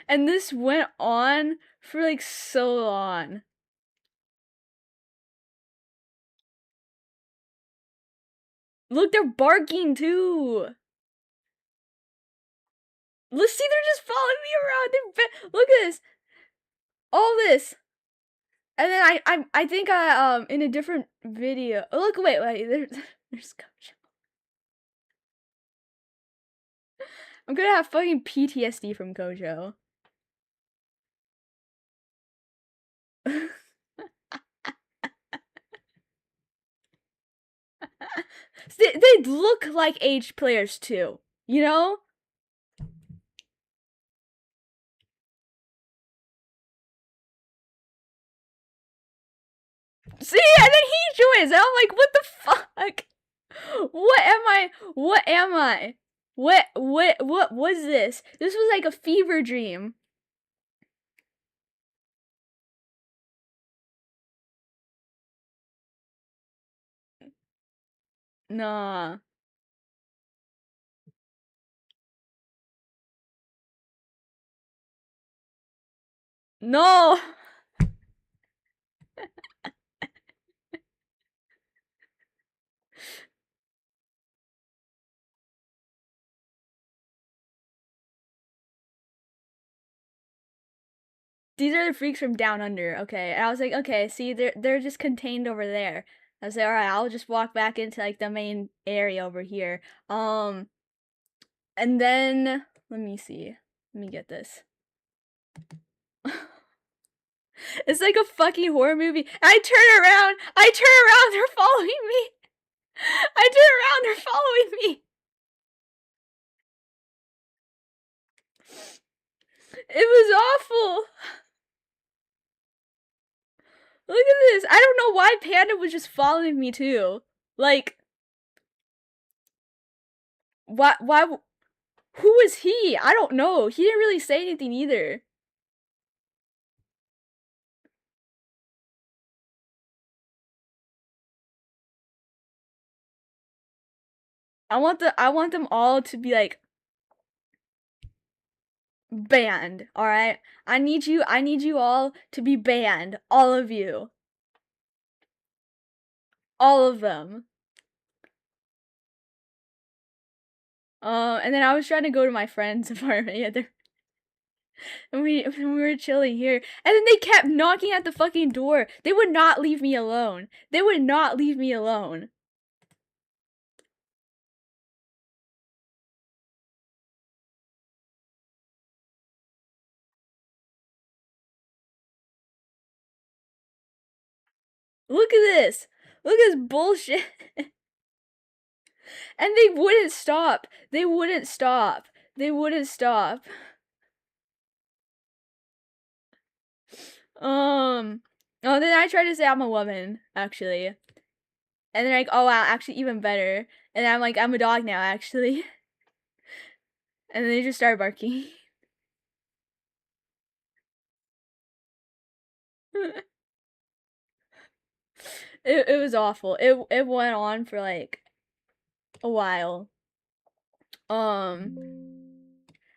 S1: And this went on for like so long. Look, they're barking too. Let's see, they're just following me around. Look at this. All this. And then I think I in a different video. Oh, look, wait, there's Gojo. I'm gonna have fucking PTSD from Gojo. they look like aged players too, you know? See, and then he joins, and I'm like, what the fuck? What am I? What am I? What was this? This was like a fever dream. Nah. No. These are the freaks from down under, okay? And I was like, okay, see, they're just contained over there. I was like, all right, I'll just walk back into like the main area over here. And then let me see. Let me get this. It's like a fucking horror movie. I turn around, they're following me. I turn around, they're following me. It was awful. Look at this. I don't know why Panda was just following me too. Like, why, who was he? I don't know. He didn't really say anything either. I want them all to be like banned, all right? I need you all to be banned, all of you. All of them. And then I was trying to go to my friend's apartment, and we were chilling here, and then they kept knocking at the fucking door. They would not leave me alone. They would not leave me alone. Look at this. Look at this bullshit. And they wouldn't stop. They wouldn't stop. They wouldn't stop. Oh, then I tried to say I'm a woman, actually. And they're like, oh wow, actually even better. And I'm like, I'm a dog now, actually. And then they just started barking. It was awful. It went on for like a while. And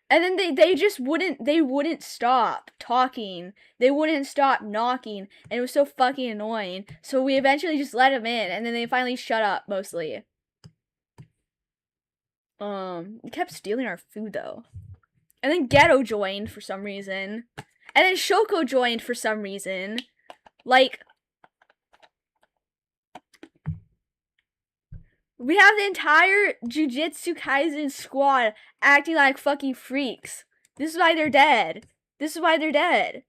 S1: then they just wouldn't stop talking. They wouldn't stop knocking, and it was so fucking annoying. So we eventually just let them in, and then they finally shut up mostly. They kept stealing our food though. And then Ghetto joined for some reason. And then Shoko joined for some reason. Like, we have the entire Jujutsu Kaisen squad acting like fucking freaks. This is why they're dead. This is why they're dead.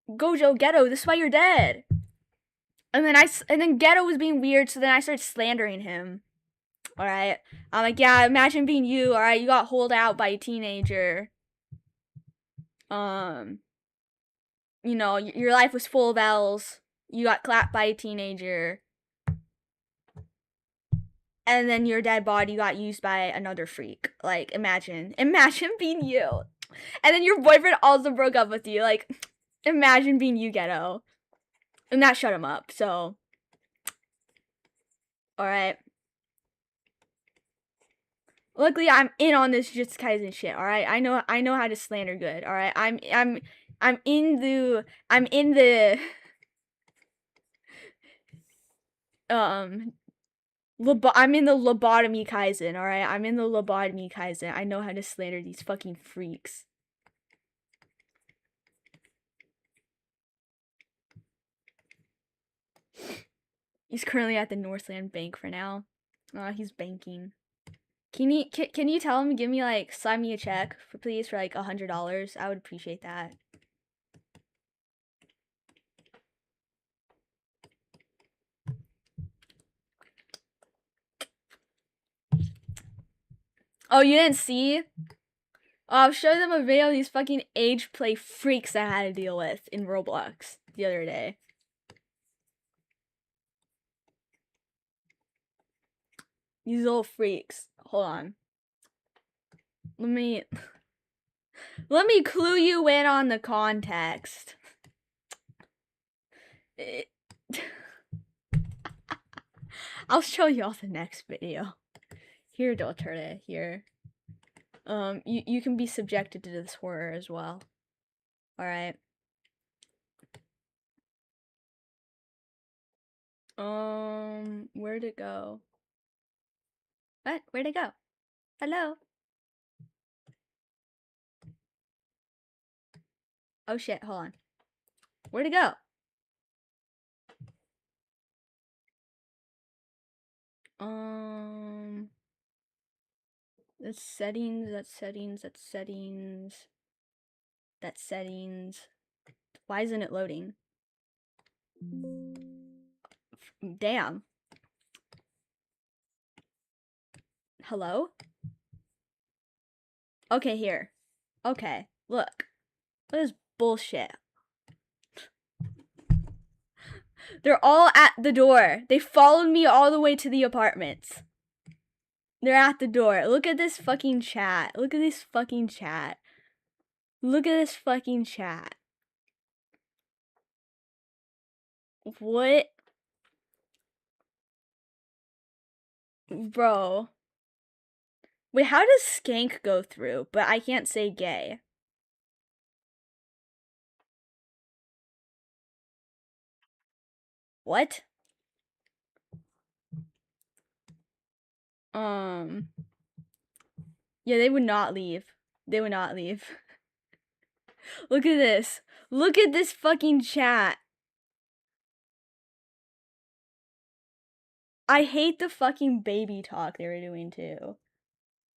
S1: Gojo, Ghetto, this is why you're dead. And then Ghetto was being weird, so then I started slandering him. Alright? I'm like, yeah, imagine being you, alright? You got holed out by a teenager. You know, your life was full of L's. You got clapped by a teenager. And then your dead body got used by another freak. Like, imagine being you. And then your boyfriend also broke up with you. Like, imagine being you, Ghetto. And that shut him up, so. Alright. Luckily, I'm in on this Jujutsu Kaisen shit, alright? I know how to slander good, alright? I'm in the I'm in the lobotomy Kaizen, alright? I'm in the lobotomy Kaizen. I know how to slander these fucking freaks. He's currently at the Northland Bank for now. He's banking. Can you tell him to give me like sign me a check for please for like $100? I would appreciate that. Oh, you didn't see? I'll show them a video of these fucking age play freaks I had to deal with in Roblox the other day. These little freaks. Hold on. Let me clue you in on the context. I'll show you all the next video. Here, Dotere, here. You can be subjected to this horror as well. Alright. Where'd it go? What? Where'd it go? Hello? Oh shit, hold on. Where'd it go? That's settings, that's settings, that's settings. That's settings. Why isn't it loading? Damn. Hello? Okay, here. Okay, look. What is bullshit? They're all at the door. They followed me all the way to the apartments. They're at the door. Look at this fucking chat. Look at this fucking chat. Look at this fucking chat. What? Bro. Wait, how does skank go through? But I can't say gay. What? Yeah, they would not leave. They would not leave. Look at this. Look at this fucking chat. I hate the fucking baby talk they were doing too.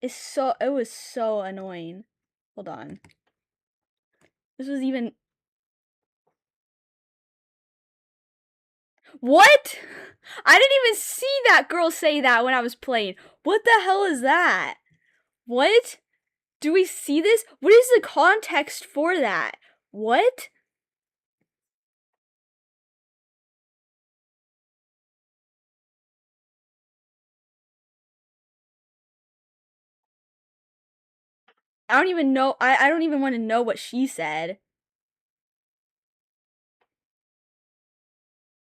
S1: It was so annoying. Hold on. This was even. What? I didn't even see that girl say that when I was playing. What the hell is that? What? Do we see this? What is the context for that? What? I don't even know. I don't even want to know what she said.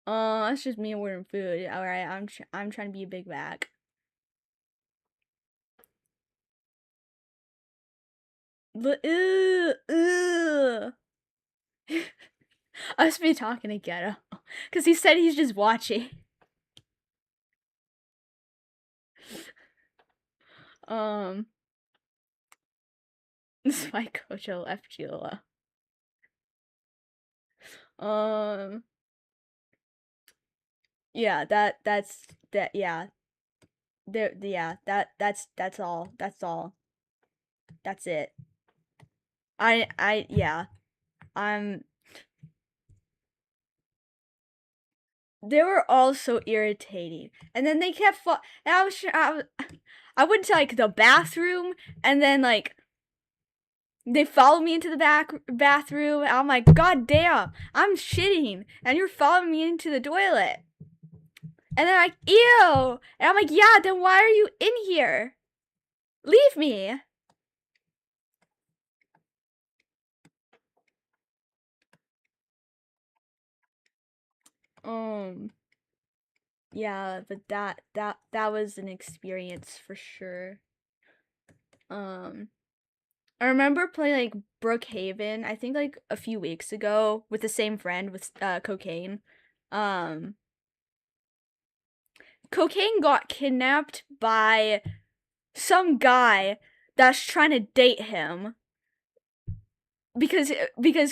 S1: That's just me ordering food. All right, I'm trying to be a big back. I must be talking to Ghetto, cause he said he's just watching. This is my Kojo F Gila. Yeah, that's that. Yeah, there. Yeah, that's all. That's all. That's it. Yeah. I'm. They were all so irritating, and then they kept. I went to like the bathroom, and then like they followed me into the bathroom. I'm like, God damn, I'm shitting, and you're following me into the toilet. And they're like, ew. And I'm like, yeah, then why are you in here? Leave me. Yeah, but that was an experience for sure. I remember playing like Brookhaven, I think like a few weeks ago with the same friend with cocaine. Um Cocaine got kidnapped by some guy that's trying to date him because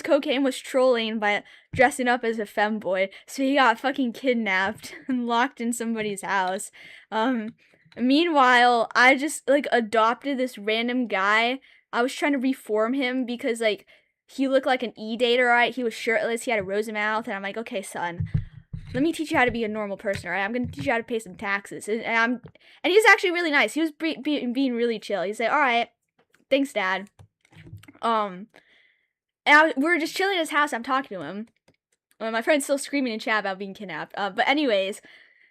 S1: Cocaine was trolling by dressing up as a femboy, so he got fucking kidnapped and locked in somebody's house. Meanwhile, I just like adopted this random guy. I was trying to reform him because like he looked like an e-dater, right? He was shirtless, he had a rosy mouth, and I'm like, okay, son, let me teach you how to be a normal person, right? I'm gonna teach you how to pay some taxes, and he's actually really nice. He was being really chill. He said, all right, thanks, dad. And we were just chilling at his house. I'm talking to him. My friend's still screaming in chat about being kidnapped. But anyways,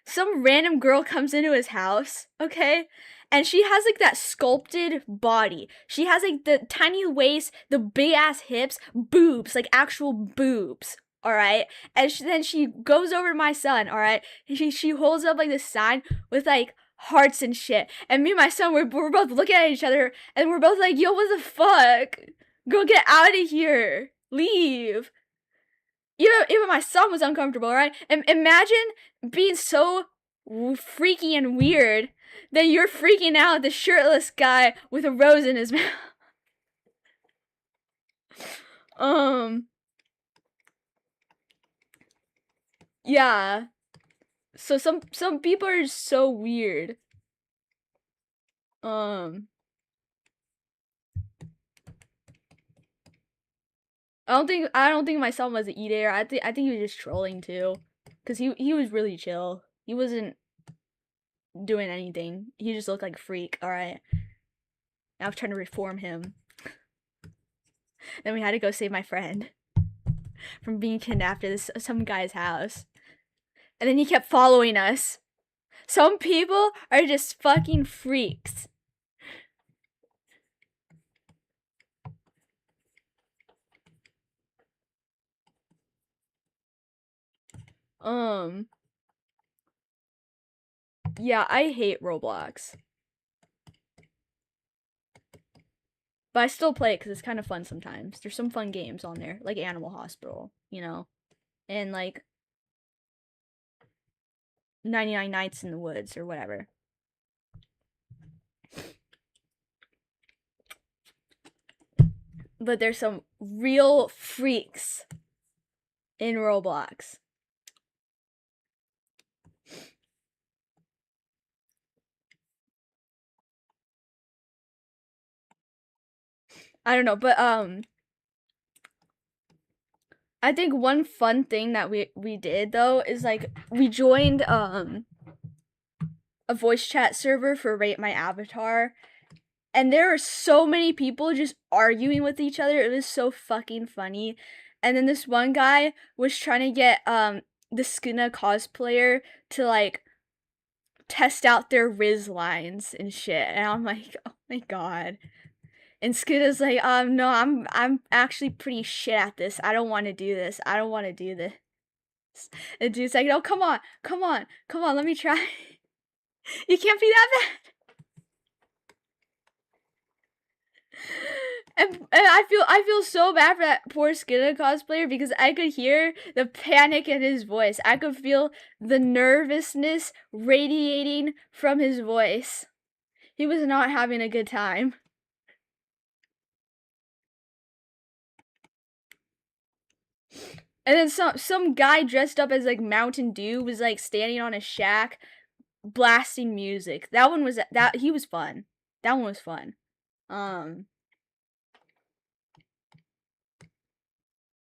S1: some random girl comes into his house, okay? And she has like that sculpted body. She has like the tiny waist, the big ass hips, boobs, like actual boobs. All right, and then she goes over to my son. All right, she holds up like this sign with like hearts and shit. And me and my son, we're both looking at each other, and we're both like, "Yo, what the fuck? Go get out of here! Leave!" Even my son was uncomfortable, right? And imagine being so freaky and weird that you're freaking out at the shirtless guy with a rose in his mouth. Yeah. So some people are so weird. I don't think my son was an eater. I think he was just trolling too, cause he was really chill. He wasn't doing anything. He just looked like a freak. All right. I was trying to reform him. Then we had to go save my friend from being kidnapped at some guy's house. And then he kept following us. Some people are just fucking freaks. Yeah, I hate Roblox. But I still play it because it's kind of fun sometimes. There's some fun games on there, like Animal Hospital, and like 99 Nights in the Woods or whatever. But there's some real freaks in Roblox. I don't know, but I think one fun thing that we did though is like we joined a voice chat server for Rate My Avatar, and there are so many people just arguing with each other. It was so fucking funny. And then this one guy was trying to get the Skuna cosplayer to like test out their Riz lines and shit. And I'm like, oh my god. And Skuna's like, no, I'm actually pretty shit at this. I don't want to do this. I don't want to do this. And dude's like, no, come on, let me try. You can't be that bad. And I feel so bad for that poor Skina cosplayer because I could hear the panic in his voice. I could feel the nervousness radiating from his voice. He was not having a good time. And then some guy dressed up as like Mountain Dew was like standing on a shack blasting music. He was fun. That one was fun.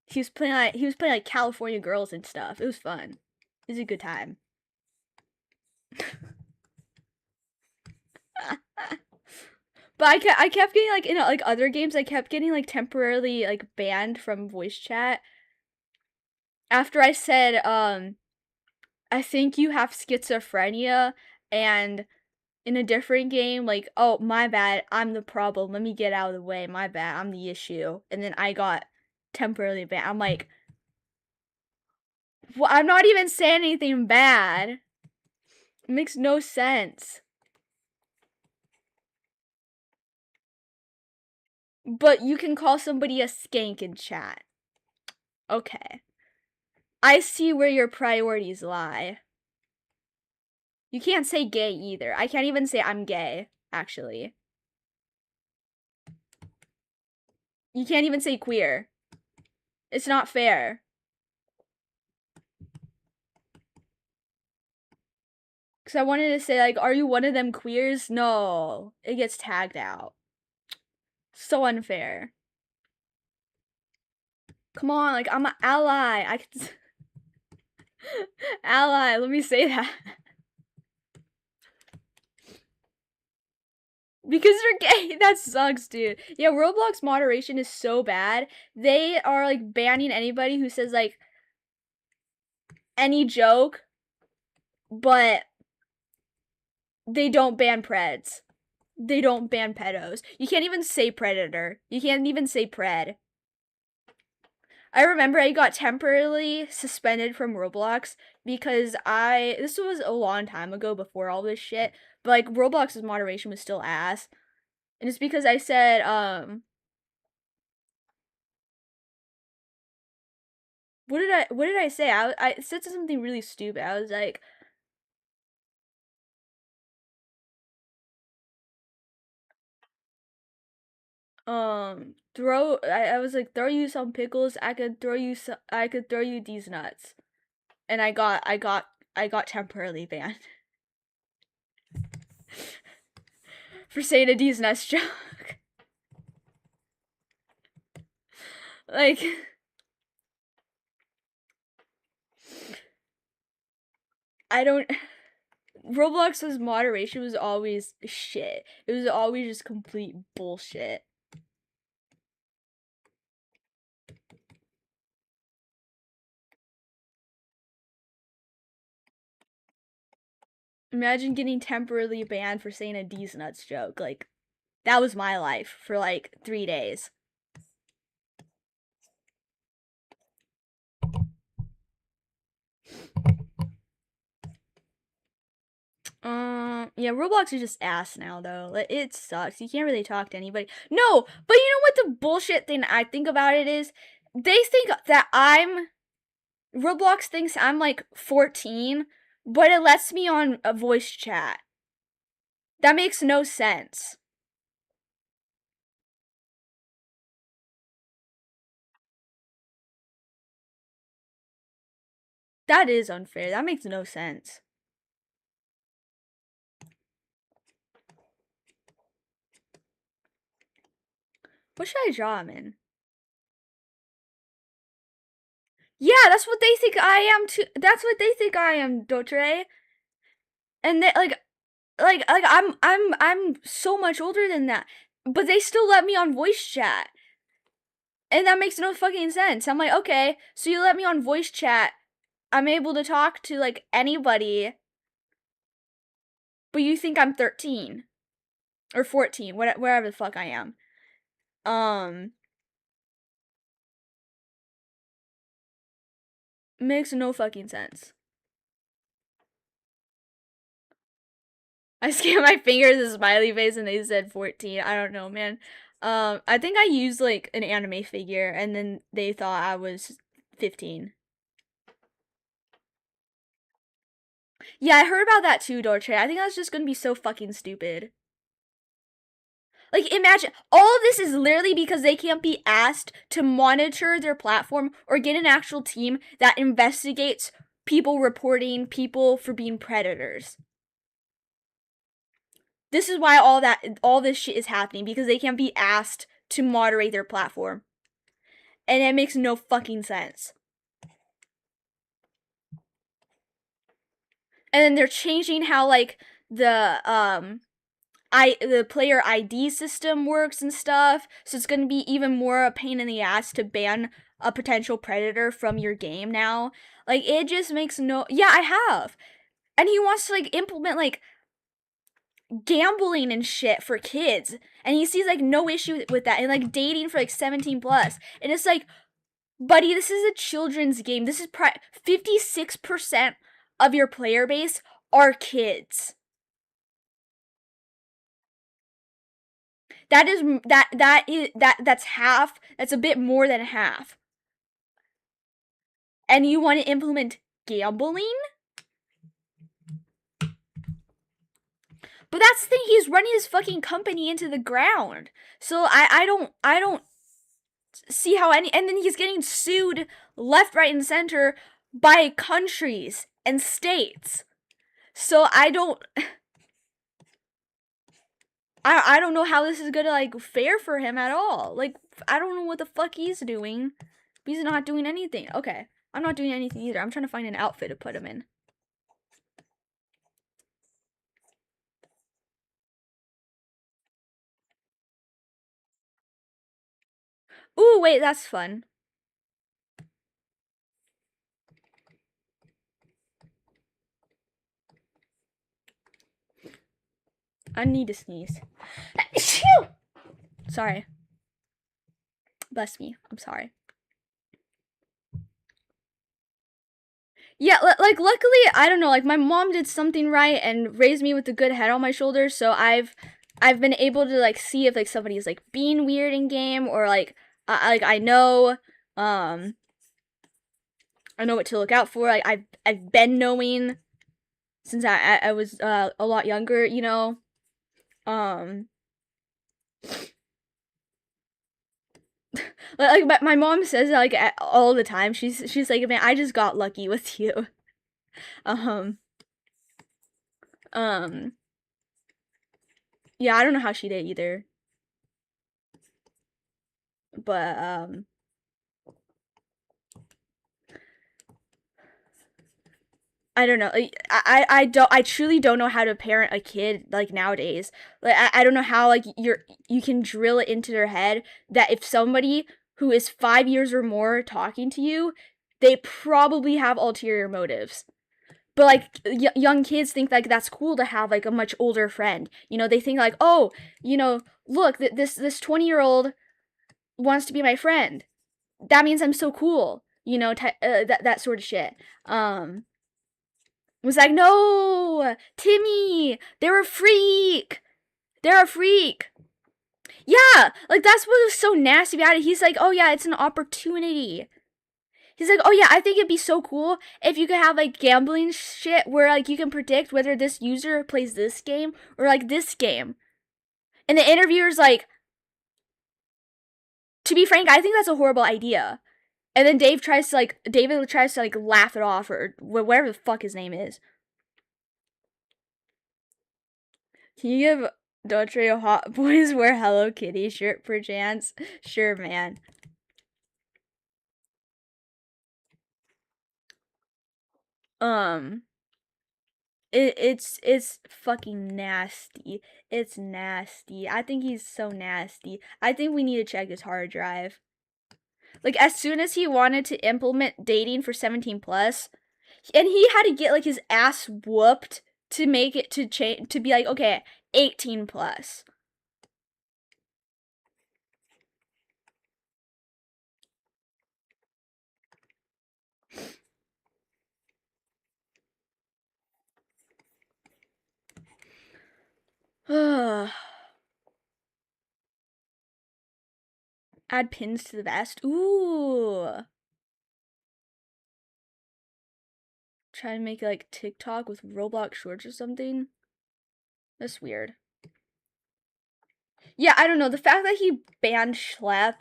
S1: He was playing like California Girls and stuff. It was fun. It was a good time. But I kept getting like in like other games I kept getting like temporarily like banned from voice chat after I said I think you have schizophrenia, and in a different game like, oh my bad, I'm the problem, let me get out of the way, my bad, I'm the issue. And then I got temporarily banned. I'm like, well, I'm not even saying anything bad. It makes no sense. But you can call somebody a skank in chat. Okay. I see where your priorities lie. You can't say gay either. I can't even say I'm gay, actually. You can't even say queer. It's not fair. Because I wanted to say, like, are you one of them queers? No. It gets tagged out. So unfair. Come on, like, I'm an ally. I can. Ally, let me say that. Because they're gay. That sucks, dude. Yeah, Roblox moderation is so bad. They are, like, banning anybody who says, like, any joke, but they don't ban preds. They don't ban pedos. You can't even say predator. You can't even say pred. I remember I got temporarily suspended from Roblox because this was a long time ago before all this shit, but like Roblox's moderation was still ass. And it's because I said, what did I say? I said something really stupid. I was like, I was like, throw you some pickles, I could throw you these nuts. And I got temporarily banned for saying a these nuts joke. Like, I don't. Roblox's moderation was always shit. It was always just complete bullshit. Imagine getting temporarily banned for saying a D's nuts joke. Like, that was my life for like 3 days. Yeah, Roblox is just ass now, though. Like, it sucks. You can't really talk to anybody. No, but you know what the bullshit thing I think about it is? They think that Roblox thinks I'm like 14, but it lets me on a voice chat. That makes no sense. That is unfair. That makes no sense. What should I draw him in? Yeah, that's what they think I am too. That's what they think I am, Dotre. And they I'm so much older than that. But they still let me on voice chat. And that makes no fucking sense. I'm like, okay, so you let me on voice chat. I'm able to talk to like anybody. But you think I'm 13 or 14, wherever the fuck I am. Makes no fucking sense. I scanned my fingers a smiley face and they said 14. I don't know, man. I think I used like an anime figure and then they thought I was 15. Yeah, I heard about that too, Dorche. I think that's just gonna be so fucking stupid. Like, imagine all of this is literally because they can't be asked to monitor their platform or get an actual team that investigates people reporting people for being predators. This is why all this shit is happening because they can't be asked to moderate their platform. And it makes no fucking sense. And then they're changing how like the player ID system works and stuff. So it's gonna be even more a pain in the ass to ban a potential predator from your game now. Like it just makes no yeah, I have. And he wants to like implement like gambling and shit for kids. And he sees like no issue with that and like dating for like 17 plus. And it's like, buddy, this is a children's game. This is 56% of your player base are kids. That's half. That's a bit more than half. And you want to implement gambling? But that's the thing, he's running his fucking company into the ground. So I don't see how any and then he's getting sued left, right, and center by countries and states. So I don't know how this is gonna like fair for him at all. Like I don't know what the fuck he's doing. He's not doing anything. Okay. I'm not doing anything either. I'm trying to find an outfit to put him in. Ooh, wait, that's fun. I need to sneeze. Sorry. Bless me. I'm sorry. Yeah, like luckily, I don't know, like my mom did something right and raised me with a good head on my shoulders, so I've been able to like see if like somebody's like being weird in game or like I know I know what to look out for. Like I've been knowing since I was a lot younger, you know. Like my mom says like all the time. She's like, man, I just got lucky with you. Um, um, yeah, I don't know how she did either, but I don't know. I truly don't know how to parent a kid like nowadays. Like I don't know how like you can drill it into their head that if somebody who is 5 years or more talking to you, they probably have ulterior motives. But like young kids think like that's cool to have like a much older friend. You know, they think like, oh, you know, look, this 20-year-old wants to be my friend. That means I'm so cool. You know, that sort of shit. was like, no, Timmy, they're a freak. They're a freak. Yeah, like that's what was so nasty about it. He's like, oh yeah, it's an opportunity. He's like, oh yeah, I think it'd be so cool if you could have like gambling shit where like you can predict whether this user plays this game or like this game. And the interviewer's like, to be frank, I think that's a horrible idea. And then David tries to like laugh it off or whatever the fuck his name is. Can you give Dotre a Hot Boys wear Hello Kitty shirt perchance? Sure, man. Um, it's fucking nasty. It's nasty. I think he's so nasty. I think we need to check his hard drive. Like as soon as he wanted to implement dating for 17 plus, and he had to get like his ass whooped to make it to change to be like, okay, 18 plus. Add pins to the vest. Ooh. Try to make like TikTok with Roblox shorts or something. That's weird. Yeah, I don't know. The fact that he banned Schlepp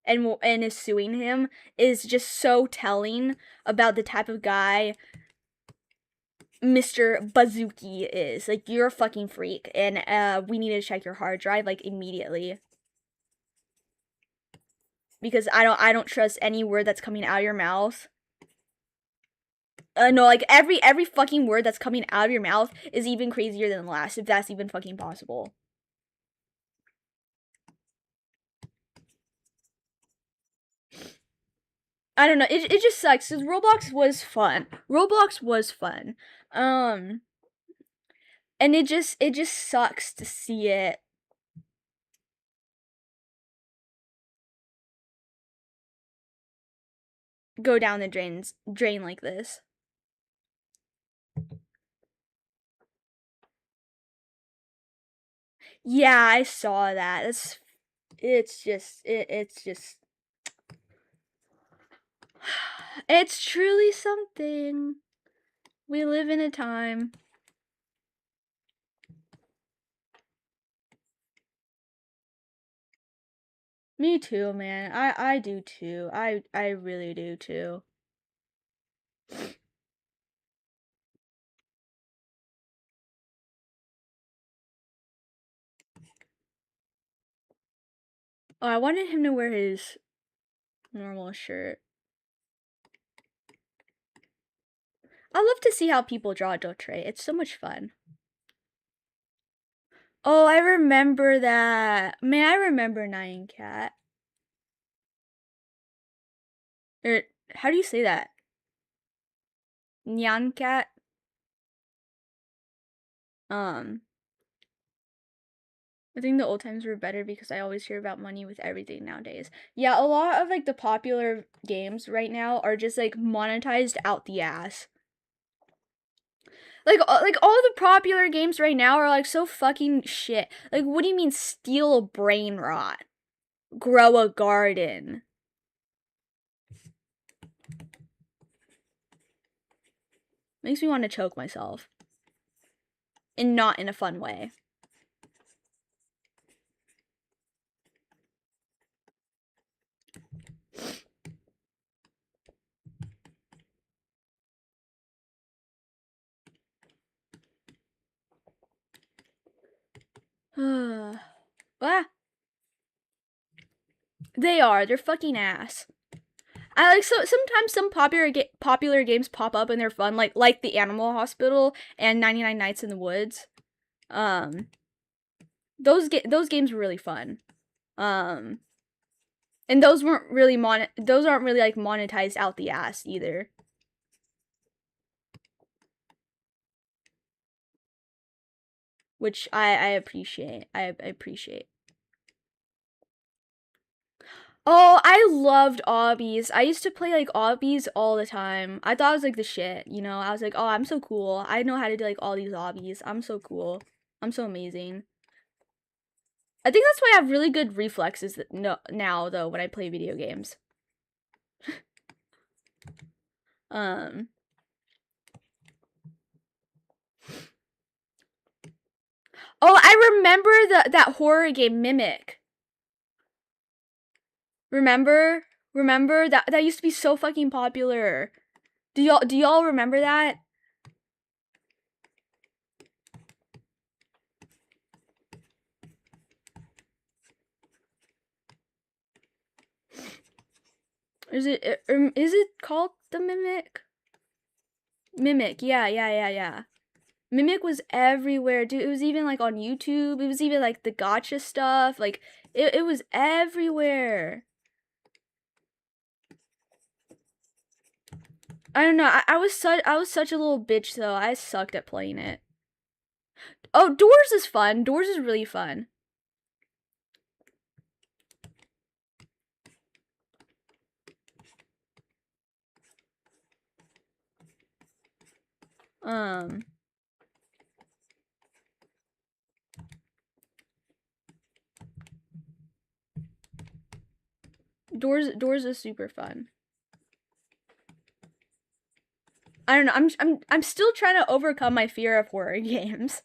S1: and is suing him is just so telling about the type of guy Mr. Bazooki is. Like, you're a fucking freak, and we need to check your hard drive like immediately. Because I don't trust any word that's coming out of your mouth. No, like every fucking word that's coming out of your mouth is even crazier than the last, if that's even fucking possible. I don't know. It just sucks because Roblox was fun. Roblox was fun. And it just sucks to see it go down the drain like this. Yeah, I saw that. It's just it's truly something. We live in a time. Me too, man. I do too. I really do too. Oh, I wanted him to wear his normal shirt. I love to see how people draw Dotre. It's so much fun. Oh, I remember that. Man, I remember Nyan Cat. Or how do you say that? Nyan Cat. I think the old times were better because I always hear about money with everything nowadays. Yeah, a lot of like the popular games right now are just like monetized out the ass. Like all the popular games right now are like so fucking shit. Like what do you mean steal a brain rot? Grow a garden. Makes me want to choke myself. And not in a fun way. Ah. They are. They're fucking ass. I like so sometimes some popular games pop up and they're fun, like the Animal Hospital and 99 Nights in the Woods. Those games were really fun. And those weren't really those aren't really like monetized out the ass either. Which I appreciate. I appreciate. Oh, I loved obbies. I used to play like obbies all the time. I thought it was like the shit, you know? I was like, oh, I'm so cool. I know how to do like all these obbies. I'm so cool. I'm so amazing. I think that's why I have really good reflexes now though when I play video games. Um Oh, I remember that horror game Mimic. Remember? Remember that used to be so fucking popular. Do y'all remember that? Is it called the Mimic? Mimic, yeah. Mimic was everywhere, dude. It was even like on YouTube. It was even like the gotcha stuff. Like it was everywhere. I don't know. I was such a little bitch though. I sucked at playing it. Oh, Doors is fun. Doors is really fun. Um, Doors is super fun. I don't know. I'm still trying to overcome my fear of horror games.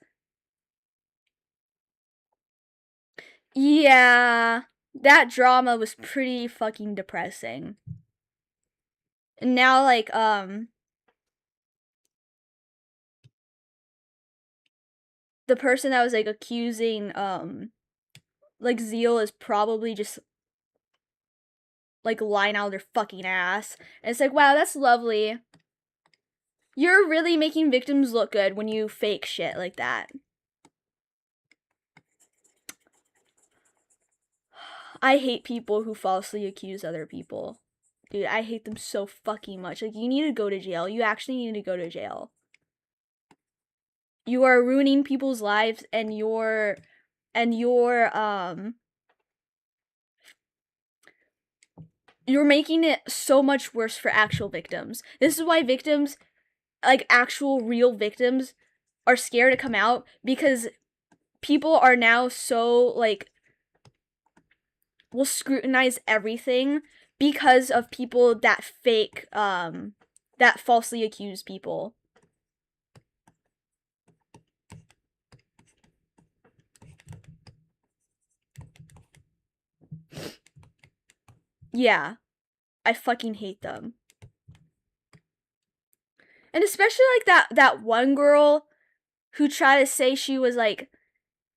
S1: Yeah, that drama was pretty fucking depressing. And now like the person that was like accusing like Zeal is probably just like lying out of their fucking ass. And it's like, wow, that's lovely. You're really making victims look good when you fake shit like that. I hate people who falsely accuse other people. Dude, I hate them so fucking much. Like, you need to go to jail. You actually need to go to jail. You are ruining people's lives and you're making it so much worse for actual victims. This is why victims, like actual real victims, are scared to come out because people are now so like will scrutinize everything because of people that fake that falsely accuse people. Yeah, I fucking hate them. And especially like that one girl who tried to say she was like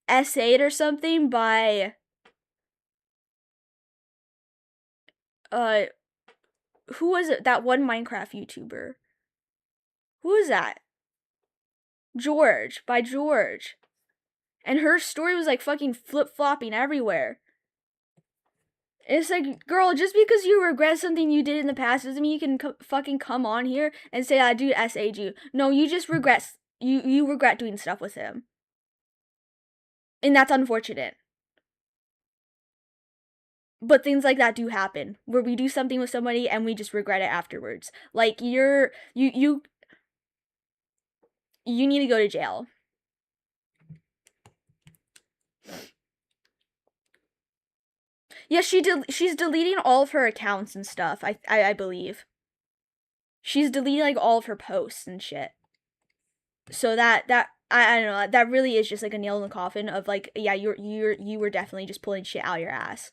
S1: S8 or something by uh who was it? That one Minecraft YouTuber. Who is that? George, by George. And her story was like fucking flip-flopping everywhere. It's like, girl, just because you regret something you did in the past doesn't mean you can fucking come on here and say that dude SA'd you. No, you just regret you regret doing stuff with him. And that's unfortunate. But things like that do happen where we do something with somebody and we just regret it afterwards. Like you need to go to jail. Yeah, she's deleting all of her accounts and stuff. I believe. She's deleting like all of her posts and shit. So that I don't know, that really is just like a nail in the coffin of like, yeah, you were definitely just pulling shit out your ass.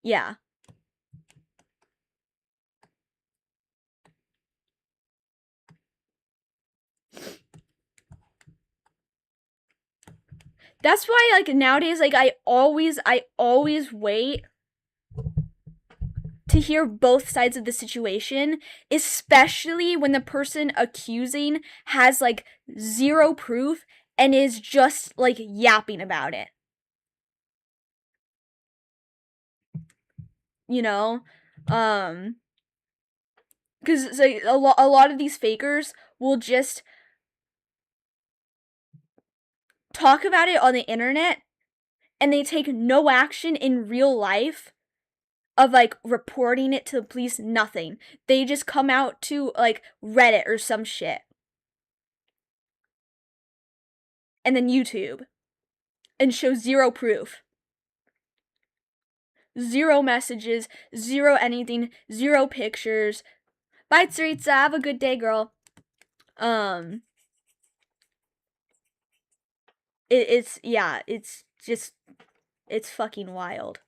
S1: Yeah. That's why like nowadays like I always wait to hear both sides of the situation, especially when the person accusing has like zero proof and is just like yapping about it. You know? Because like, a lot of these fakers will just talk about it on the internet and they take no action in real life of like reporting it to the police. Nothing. They just come out to like Reddit or some shit, and then YouTube, and show zero proof, zero messages, zero anything, zero pictures. Bye, Tsaritsa. Have a good day, girl. It's yeah, it's just, it's fucking wild.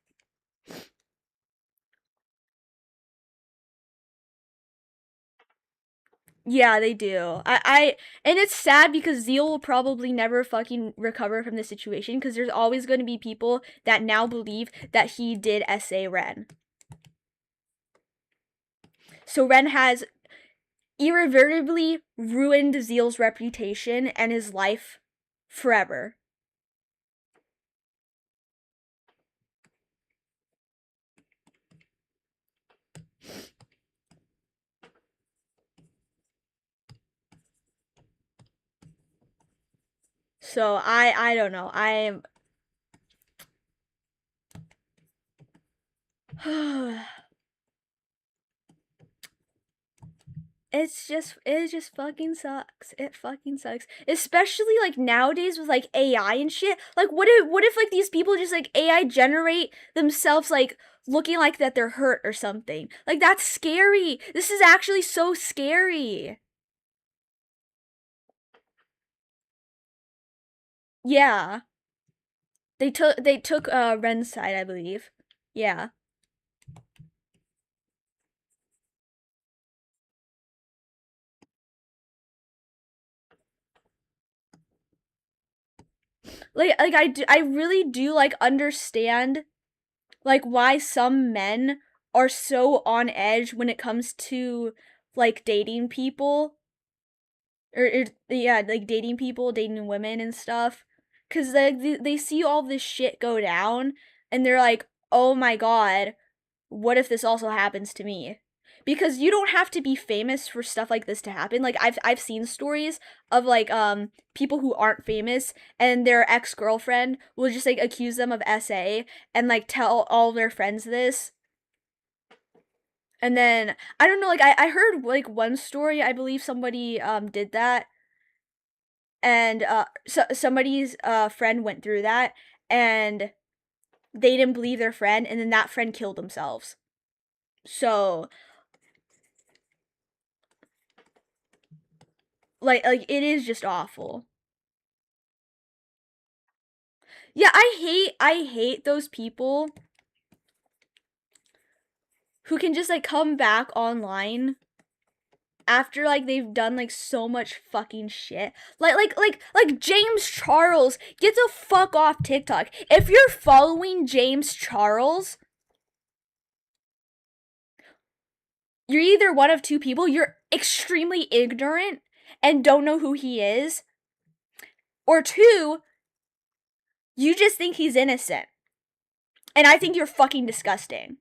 S1: Yeah, they do. And it's sad because Zeal will probably never fucking recover from this situation because there's always going to be people that now believe that he did SA Ren. So Ren has irreversibly ruined Zeal's reputation and his life forever. So I don't know. I'm it just fucking sucks. It fucking sucks. Especially like nowadays with like AI and shit. Like what if like these people just like AI generate themselves like looking like that they're hurt or something. Like that's scary. This is actually so scary. Yeah. They took Ren's side, I believe. Yeah. Like I really do like understand like why some men are so on edge when it comes to like dating people, or yeah, like dating people, dating women and stuff, because they see all this shit go down and they're like, oh my god, what if this also happens to me? Because you don't have to be famous for stuff like this to happen. Like I've seen stories of like people who aren't famous and their ex-girlfriend will just like accuse them of SA and like tell all their friends this. And then I don't know, like I heard like one story, I believe somebody did that, and somebody's friend went through that, and they didn't believe their friend, and then that friend killed themselves. So like it is just awful. Yeah, I hate those people who can just like come back online after like they've done like so much fucking shit. Like James Charles, get the fuck off TikTok. If you're following James Charles, you're either one of two people. You're extremely ignorant and don't know who he is, or two, you just think he's innocent. And I think you're fucking disgusting.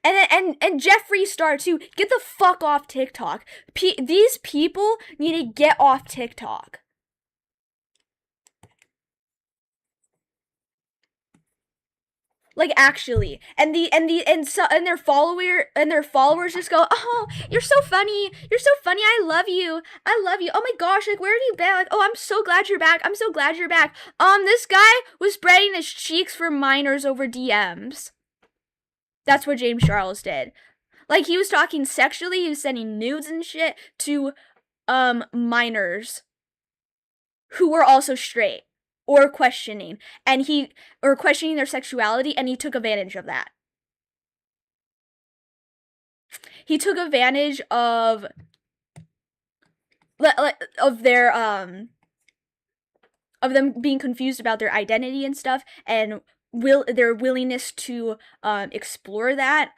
S1: And Jeffree Star too. Get the fuck off TikTok. These people need to get off TikTok. Like actually, and their followers just go, oh, you're so funny, I love you, oh my gosh, like where have you been? Like, oh, I'm so glad you're back, this guy was spreading his cheeks for minors over DMs. That's what James Charles did. Like he was talking sexually, he was sending nudes and shit to minors who were also straight or questioning their sexuality, and he took advantage of that. He took advantage of their of them being confused about their identity and stuff, and their willingness to explore that,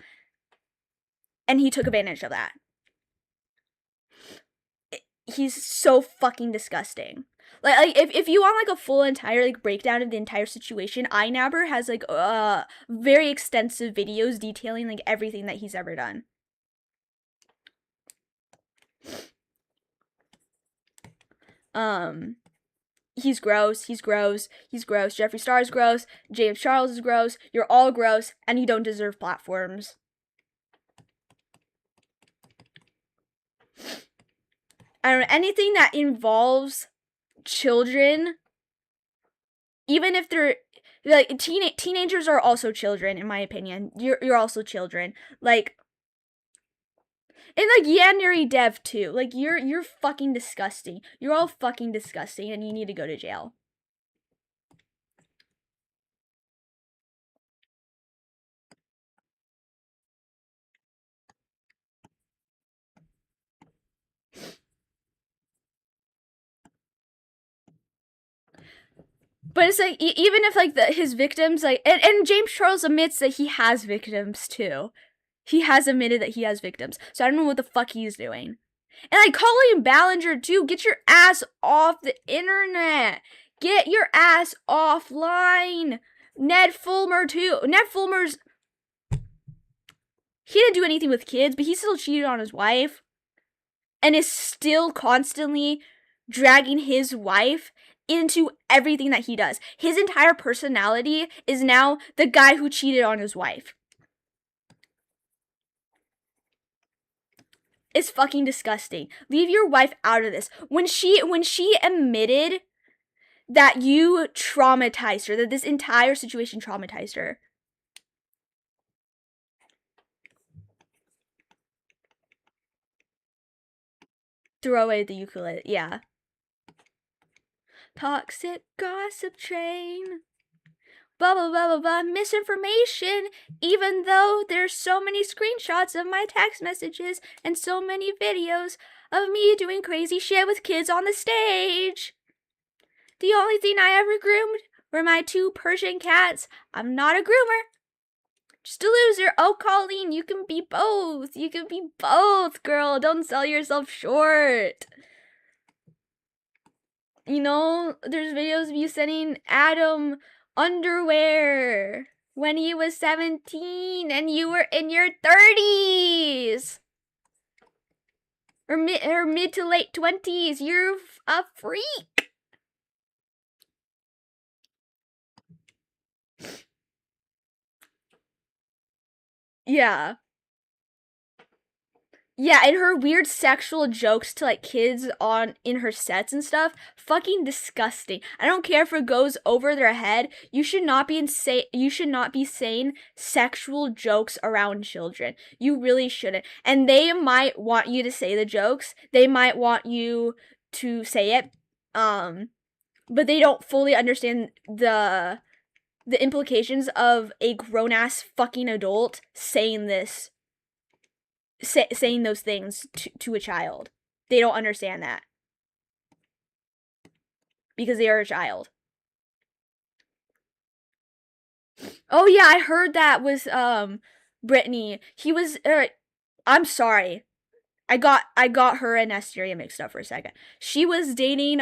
S1: and he took advantage of that. He's so fucking disgusting. Like if you want like a full entire like breakdown of the entire situation, iNabber has like very extensive videos detailing like everything that he's ever done. Um he's gross, he's gross, he's gross. Jeffree Star is gross, James Charles is gross, you're all gross, and you don't deserve platforms. I don't know, anything that involves children, even if they're like teenagers are also children, in my opinion. You're also children. Like, and like Yandere Dev too. Like you're fucking disgusting. You're all fucking disgusting, and you need to go to jail. But it's like even if like his victims like and James Charles admits that he has victims too. He has admitted that he has victims. So I don't know what the fuck he's doing. And like Colleen Ballinger too, get your ass off the internet. Get your ass offline. Ned Fulmer too. Ned Fulmer's he didn't do anything with kids, but he still cheated on his wife. And is still constantly dragging his wife into everything that he does. His entire personality is now the guy who cheated on his wife. It's fucking disgusting. Leave your wife out of this. When she admitted that you traumatized her, that this entire situation traumatized her. Throw away the ukulele, yeah. Toxic gossip train. Blah, blah, blah, blah, blah, misinformation, even though there's so many screenshots of my text messages and so many videos of me doing crazy shit with kids on the stage. The only thing I ever groomed were my 2 Persian cats. I'm not a groomer. Just a loser. Oh, Colleen, you can be both. You can be both, girl. Don't sell yourself short. You know, there's videos of you sending Adam underwear when he was 17 and you were in your 30s. Or mid to late 20s. You're a freak. Yeah. Yeah, and her weird sexual jokes to like kids in her sets and stuff, fucking disgusting. I don't care if it goes over their head. You should not be saying sexual jokes around children. You really shouldn't. And they might want you to say the jokes. They might want you to say it. But they don't fully understand the implications of a grown ass fucking adult saying this. Saying those things to a child. They don't understand that. Because they are a child. Oh yeah, I heard that with Brittany. He was I'm sorry. I got her and Asteria mixed up for a second. She was dating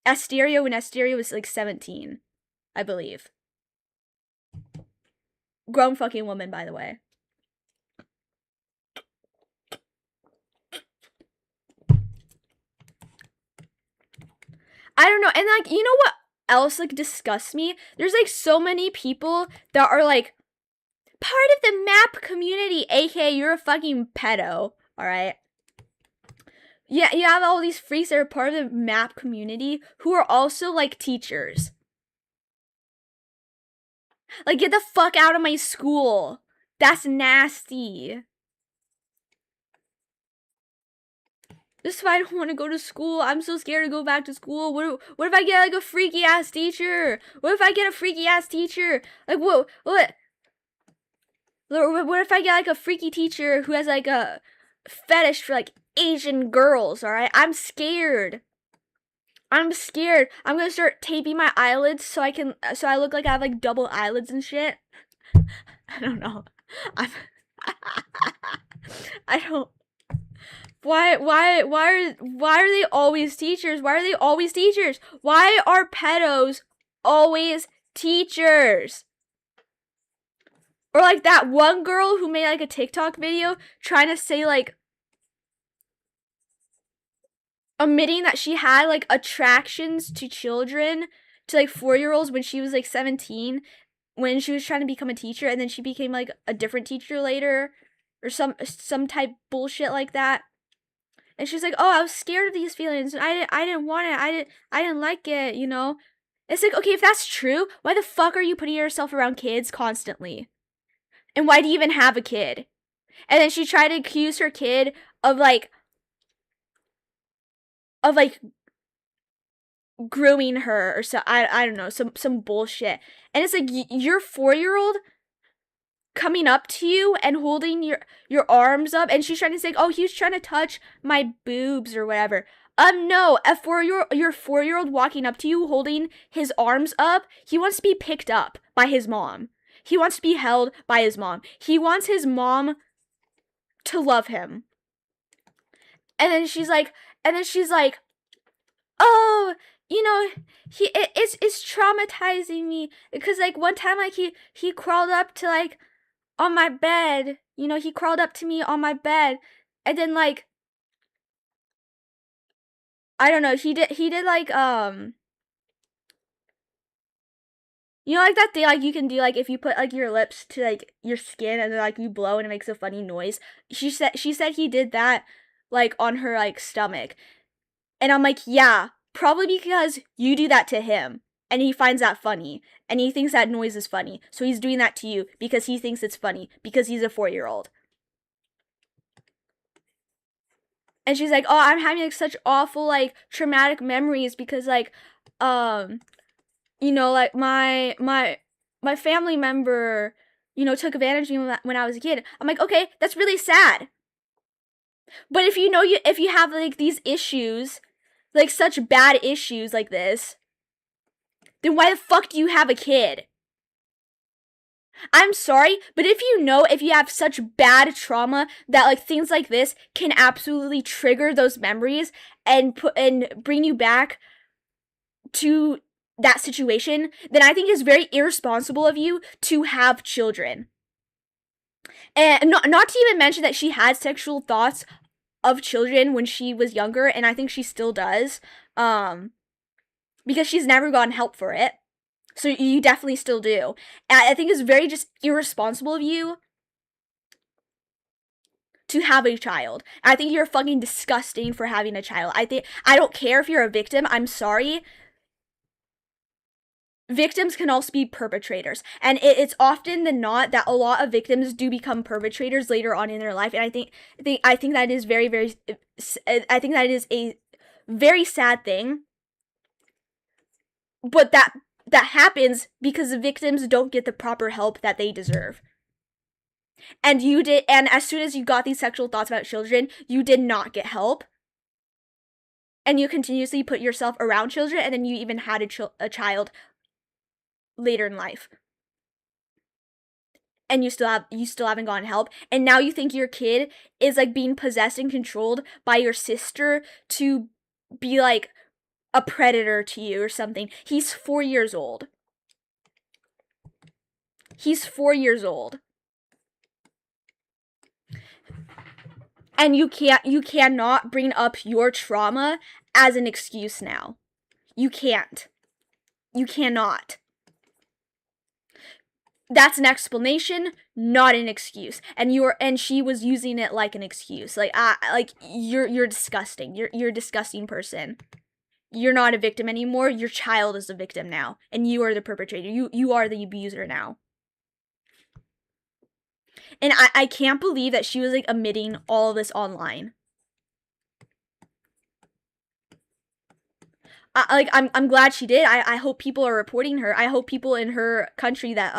S1: Asteria when Asteria was like 17, I believe. Grown fucking woman, by the way. I don't know. And like, you know what else like disgusts me? There's like so many people that are like part of the map community, aka you're a fucking pedo, alright? Yeah, you have all these freaks that are part of the map community who are also like teachers. Like, get the fuck out of my school. That's nasty. This is why I don't want to go to school. I'm so scared to go back to school. What if I get like a freaky ass teacher? What if I get a freaky ass teacher? Like what? What if I get like a freaky teacher who has like a fetish for like Asian girls? All right, I'm scared. I'm scared. I'm gonna start taping my eyelids so I look like I have like double eyelids and shit. I don't know. I don't. Why are they always teachers? Why are they always teachers? Why are pedos always teachers? Or like that one girl who made like a TikTok video trying to say like admitting that she had like attractions to children, to like 4-year-olds when she was like 17, when she was trying to become a teacher, and then she became like a different teacher later, or some type bullshit like that. And she's like, "Oh, I was scared of these feelings. I didn't want it. I didn't like it. You know." It's like, okay, if that's true, why the fuck are you putting yourself around kids constantly? And why do you even have a kid? And then she tried to accuse her kid of like grooming her, or so. I don't know, some bullshit. And it's like, your 4-year-old coming up to you and holding your arms up, and she's trying to say, "Oh, he's trying to touch my boobs," or whatever. No, your 4-year-old walking up to you holding his arms up, he wants to be picked up by his mom. He wants to be held by his mom. He wants his mom to love him. And then she's like, "Oh, you know, it's traumatizing me, because like one time, like he crawled up to like on my bed. You know, he crawled up to me on my bed, and then like, I don't know, he did like, you know, like that thing like you can do, like if you put like your lips to like your skin, and then like you blow and it makes a funny noise. She said he did that like on her like stomach. And I'm like, yeah, probably because you do that to him, and he finds that funny, and he thinks that noise is funny. So he's doing that to you because he thinks it's funny, because he's a 4-year-old. And she's like, "Oh, I'm having like such awful like traumatic memories, because like, you know, like my family member, you know, took advantage of me when I was a kid." I'm like, okay, that's really sad. But if you have like these issues, like such bad issues like this, then why the fuck do you have a kid? I'm sorry, but if you have such bad trauma that like things like this can absolutely trigger those memories and bring you back to that situation, then I think it's very irresponsible of you to have children. And not to even mention that she had sexual thoughts of children when she was younger, and I think she still does, because she's never gotten help for it. So you definitely still do. And I think it's very just irresponsible of you to have a child. I think you're fucking disgusting for having a child. I don't care if you're a victim. I'm sorry. Victims can also be perpetrators, and it's often than not that a lot of victims do become perpetrators later on in their life. And I think that is very, very. I think that is a very sad thing. But that happens because the victims don't get the proper help that they deserve. And you did, and as soon as you got these sexual thoughts about children, you did not get help. And you continuously put yourself around children, and then you even had a child later in life. And you still haven't gotten help. And now you think your kid is like being possessed and controlled by your sister to be like a predator to you or something. He's 4 years old. He's 4 years old. And you cannot bring up your trauma as an excuse now. You can't. You cannot. That's an explanation, not an excuse. And she was using it like an excuse. Like you're disgusting. You're a disgusting person. You're not a victim anymore. Your child is the victim now, and you are the perpetrator. You are the abuser now. And I can't believe that she was like admitting all of this online. I'm glad she did. I hope people are reporting her. I hope people in her country that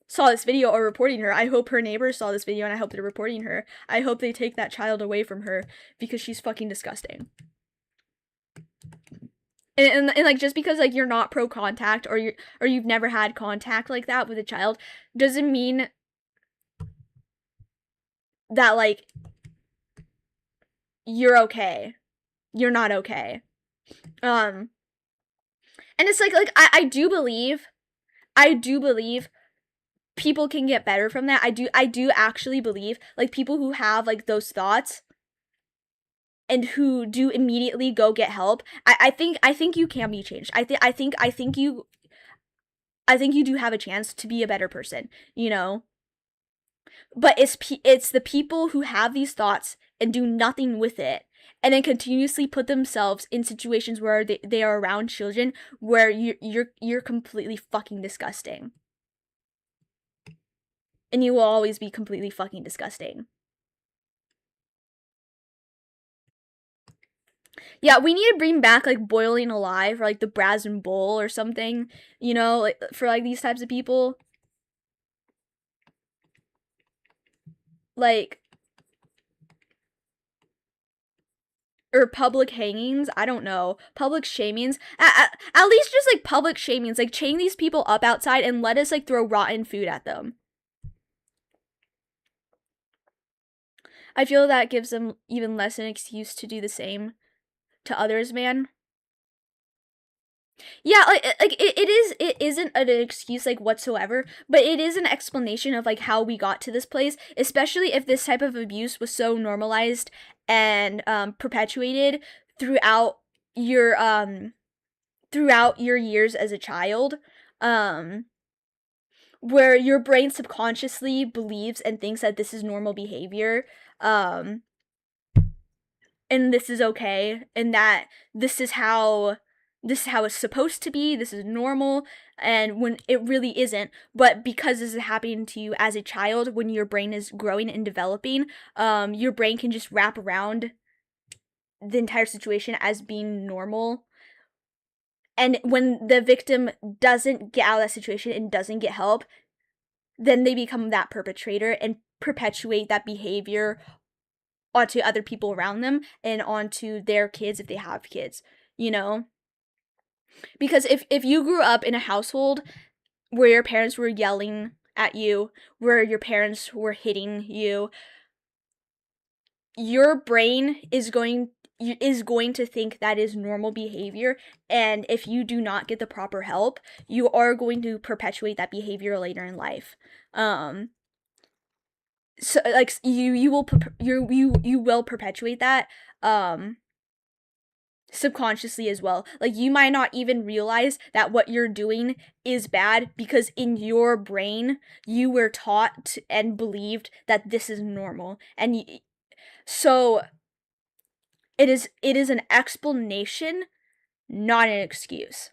S1: saw this video are reporting her. I hope her neighbors saw this video, and I hope they're reporting her. I hope they take that child away from her, because she's fucking disgusting. And like, just because like you're not pro contact, or you've never had contact like that with a child, doesn't mean that like you're okay. You're not okay. And it's like I do believe people can get better from that. I do actually believe like people who have like those thoughts and who do immediately go get help, I think you can be changed. I think you do have a chance to be a better person, you know. But it's the people who have these thoughts and do nothing with it, and then continuously put themselves in situations where they are around children where you're completely fucking disgusting, and you will always be completely fucking disgusting. Yeah, we need to bring back like boiling alive or like the brazen bowl or something, you know, like for like these types of people. Like, or public hangings, I don't know, public shamings, at least just like public shamings, like chain these people up outside and let us like throw rotten food at them. I feel that gives them even less an excuse to do the same to others, man. Yeah, it isn't an excuse like whatsoever, but it is an explanation of like how we got to this place, especially if this type of abuse was so normalized and perpetuated throughout your throughout your years as a child, um where your brain subconsciously believes and thinks that this is normal behavior, um and this is okay, and that this is how it's supposed to be, this is normal, and when it really isn't. But because this is happening to you as a child, when your brain is growing and developing, your brain can just wrap around the entire situation as being normal. And when the victim doesn't get out of that situation and doesn't get help, then they become that perpetrator and perpetuate that behavior onto other people around them and onto their kids if they have kids, you know? Because if you grew up in a household where your parents were yelling at you, where your parents were hitting you, your brain is going to think that is normal behavior, and if you do not get the proper help, you are going to perpetuate that behavior later in life. So like you will perpetuate that subconsciously as well. Like you might not even realize that what you're doing is bad because in your brain you were taught and believed that this is normal. And so it is an explanation, not an excuse.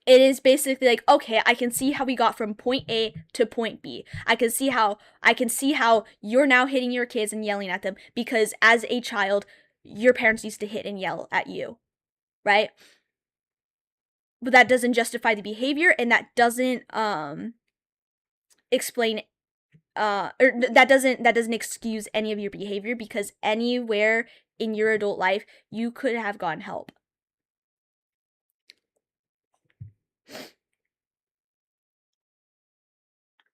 S1: It is basically like, okay, I can see how we got from point A to point B. I can see how you're now hitting your kids and yelling at them because as a child, your parents used to hit and yell at you, right? But that doesn't justify the behavior, and that doesn't explain or that doesn't excuse any of your behavior, because anywhere in your adult life you could have gotten help.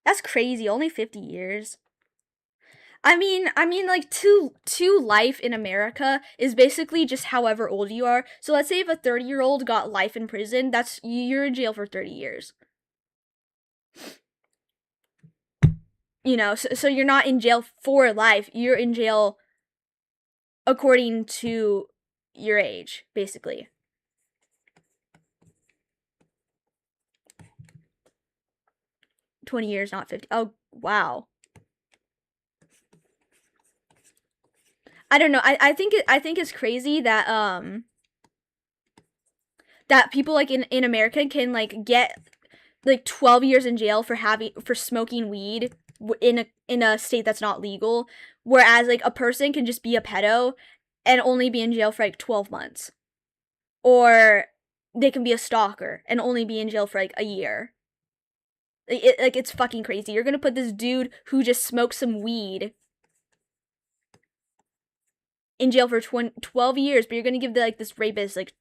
S1: That's crazy. Only 50 years. I mean, like to life in America is basically just however old you are. So let's say if a 30-year-old got life in prison, that's you're in jail for 30 years. You know, so you're not in jail for life. You're in jail according to your age, basically. 20 years, not 50. Oh, wow. I don't know. I think it's crazy that that people like in America can like get like 12 years in jail for smoking weed in a state that's not legal, whereas like a person can just be a pedo and only be in jail for like 12 months, or they can be a stalker and only be in jail for like a year. It's fucking crazy. You're gonna put this dude who just smoked some weed in jail for 12 years, but you're gonna give like this rapist like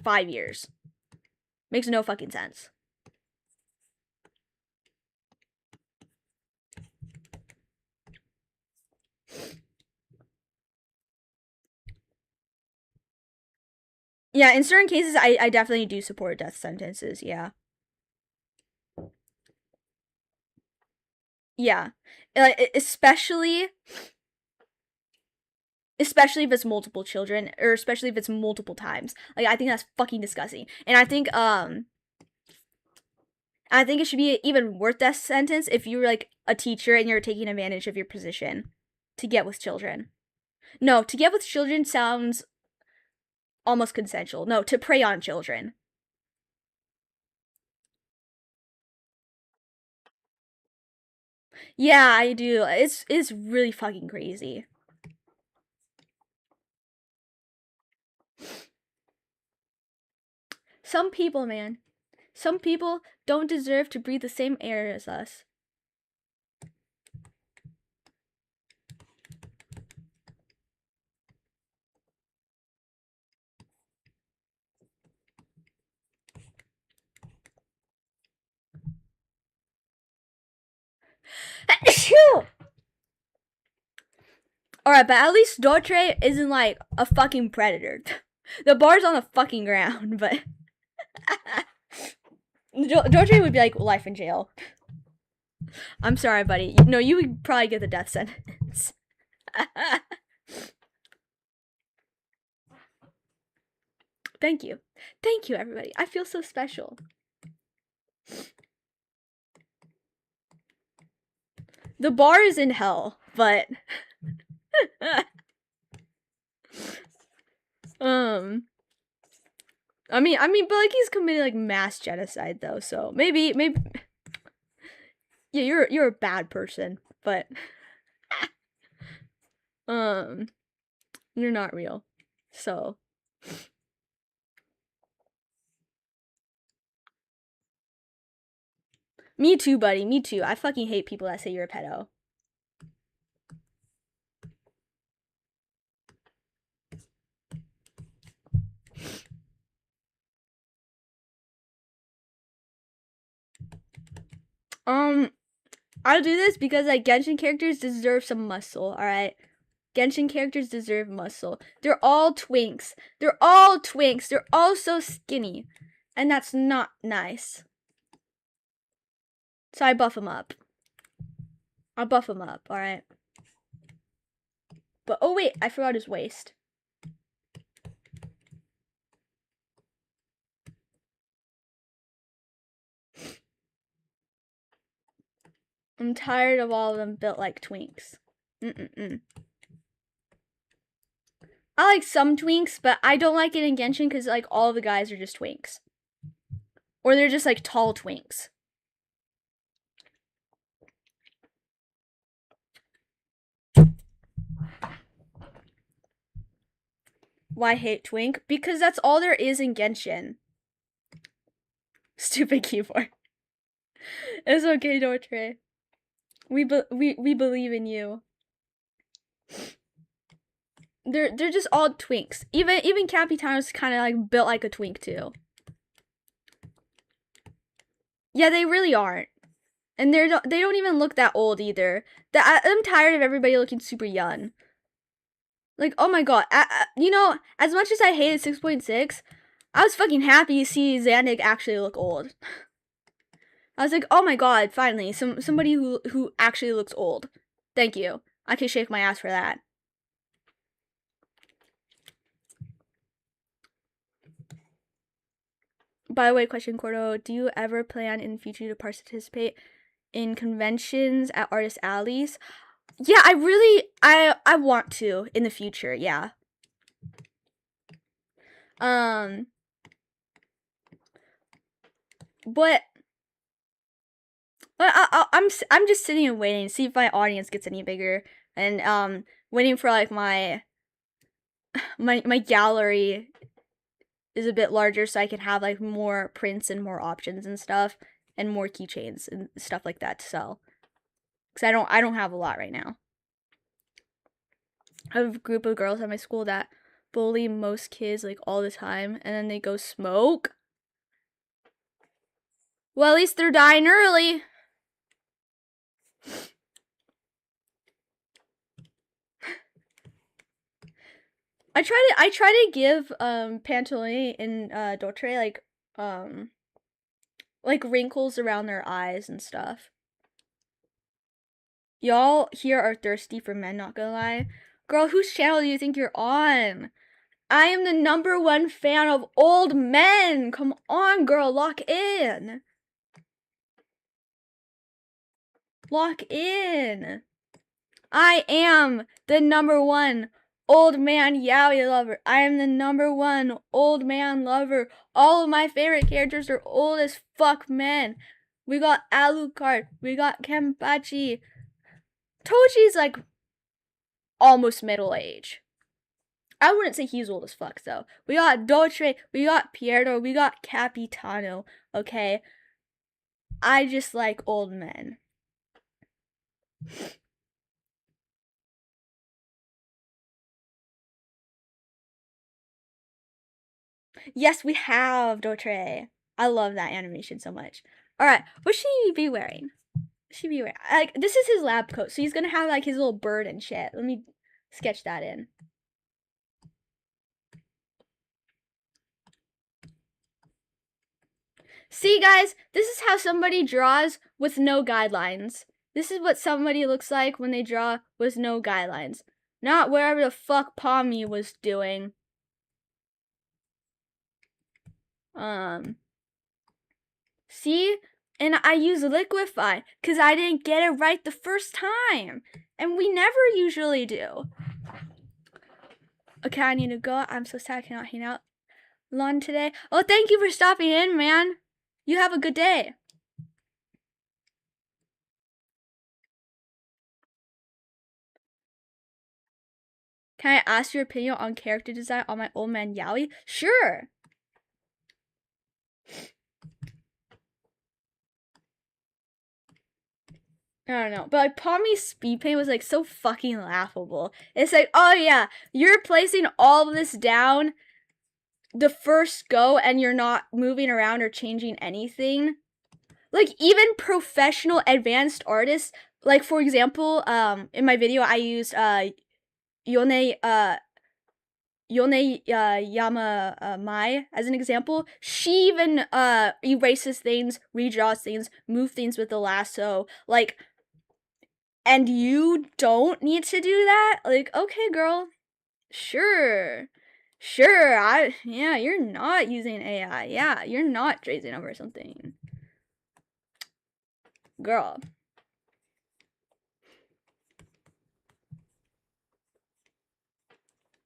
S1: 5 years. Makes no fucking sense. Yeah, in certain cases, I definitely do support death sentences. Yeah, yeah, especially especially if it's multiple children, or especially if it's multiple times. Like, I think that's fucking disgusting. And I think it should be even worth that sentence if you're like a teacher and you're taking advantage of your position to get with children. No, to get with children sounds almost consensual. No, to prey on children. Yeah, I do. It's really fucking crazy. Some people, man. Some people don't deserve to breathe the same air as us. Alright, but at least Dotre isn't like a fucking predator. The bar's on the fucking ground, but Dotre would be like life in jail. I'm sorry, buddy. No, you would probably get the death sentence. Thank you. Thank you, everybody. I feel so special. The bar is in hell, but I mean, but like he's committed like mass genocide though, so maybe, yeah, you're a bad person, but you're not real, so. Me too, buddy. Me too. I fucking hate people that say you're a pedo. I'll do this because like Genshin characters deserve some muscle, alright? Genshin characters deserve muscle. They're all twinks. They're all twinks. They're all so skinny. And that's not nice. So I buff them up. I'll buff them up, alright? But, oh wait, I forgot his waist. I'm tired of all of them built like twinks. I like some twinks, but I don't like it in Genshin because like all the guys are just twinks. Or they're just like tall twinks. Why hate twink? Because that's all there is in Genshin. Stupid keyboard. It's okay, Dortre. We believe in you. They're just all twinks. Even Capitano's kind of like built like a twink too. Yeah, they really aren't, and they don't even look that old either. I'm tired of everybody looking super young. Like, oh my god, you know, as much as I hated 6.6, I was fucking happy to see Xandig actually look old. I was like, oh my god, finally, somebody who actually looks old. Thank you. I can shake my ass for that. By the way, question, Koro, do you ever plan in the future to participate in conventions at artist alleys? Yeah, I want to in the future, yeah. But I'm just sitting and waiting to see if my audience gets any bigger, and waiting for like my gallery is a bit larger so I can have like more prints and more options and stuff, and more keychains and stuff like that to sell. Cause I don't have a lot right now. I have a group of girls at my school that bully most kids like all the time, and then they go smoke. Well, at least they're dying early. I try to give Pantone and Dotre like wrinkles around their eyes and stuff. Y'all here are thirsty for men, not gonna lie. Girl, whose channel do you think you're on? I am the #1 fan of old men. Come on, girl, lock in. Lock in. I am the #1 old man yaoi lover. I am the #1 old man lover. All of my favorite characters are old as fuck men. We got Alucard. We got Kenpachi. Toji's like almost middle age. I wouldn't say he's old as fuck though. We got Dolce, we got Piero, we got Capitano. Okay, I just like old men. Yes, we have Dolce. I love that animation so much. All right, what should he be wearing? Should be wearing like this is his lab coat, so he's gonna have like his little bird and shit. Let me sketch that in. See, guys, this is how somebody draws with no guidelines. This is what somebody looks like when they draw with no guidelines. Not wherever the fuck Pommy was doing. See? And I use Liquify because I didn't get it right the first time. And we never usually do. Okay, I need to go. I'm so sad I cannot hang out alone today. Oh, thank you for stopping in, man. You have a good day. Can I ask your opinion on character design on my old man yaoi? Sure. I don't know, but like Pommy's speed paint was like so fucking laughable. It's like, oh yeah, you're placing all of this down the first go and you're not moving around or changing anything. Like even professional advanced artists, like for example, in my video I used Yone Yama Mai as an example. She even erases things, redraws things, move things with the lasso, like. And you don't need to do that? Like, okay, girl. Sure. Yeah, you're not using AI. Yeah, you're not tracing over something. Girl.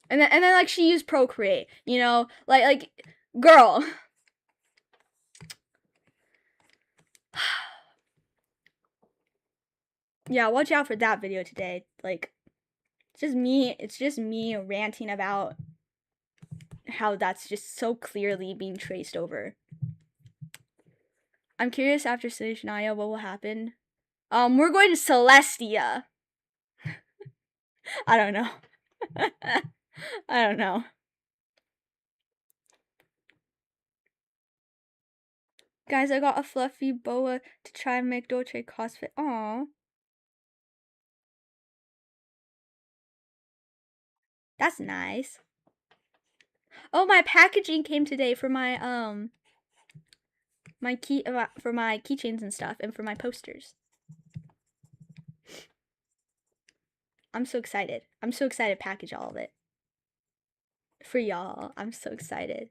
S1: And then like she used Procreate, you know? Like girl. Yeah, watch out for that video today. Like it's just me ranting about how that's just so clearly being traced over. I'm curious after Naya what will happen. We're going to Celestia. I don't know. I don't know. Guys, I got a fluffy boa to try and make Dolce cosplay. Aww. That's nice. Oh, my packaging came today for my for my keychains and stuff and for my posters. I'm so excited. I'm so excited to package all of it. For y'all. I'm so excited.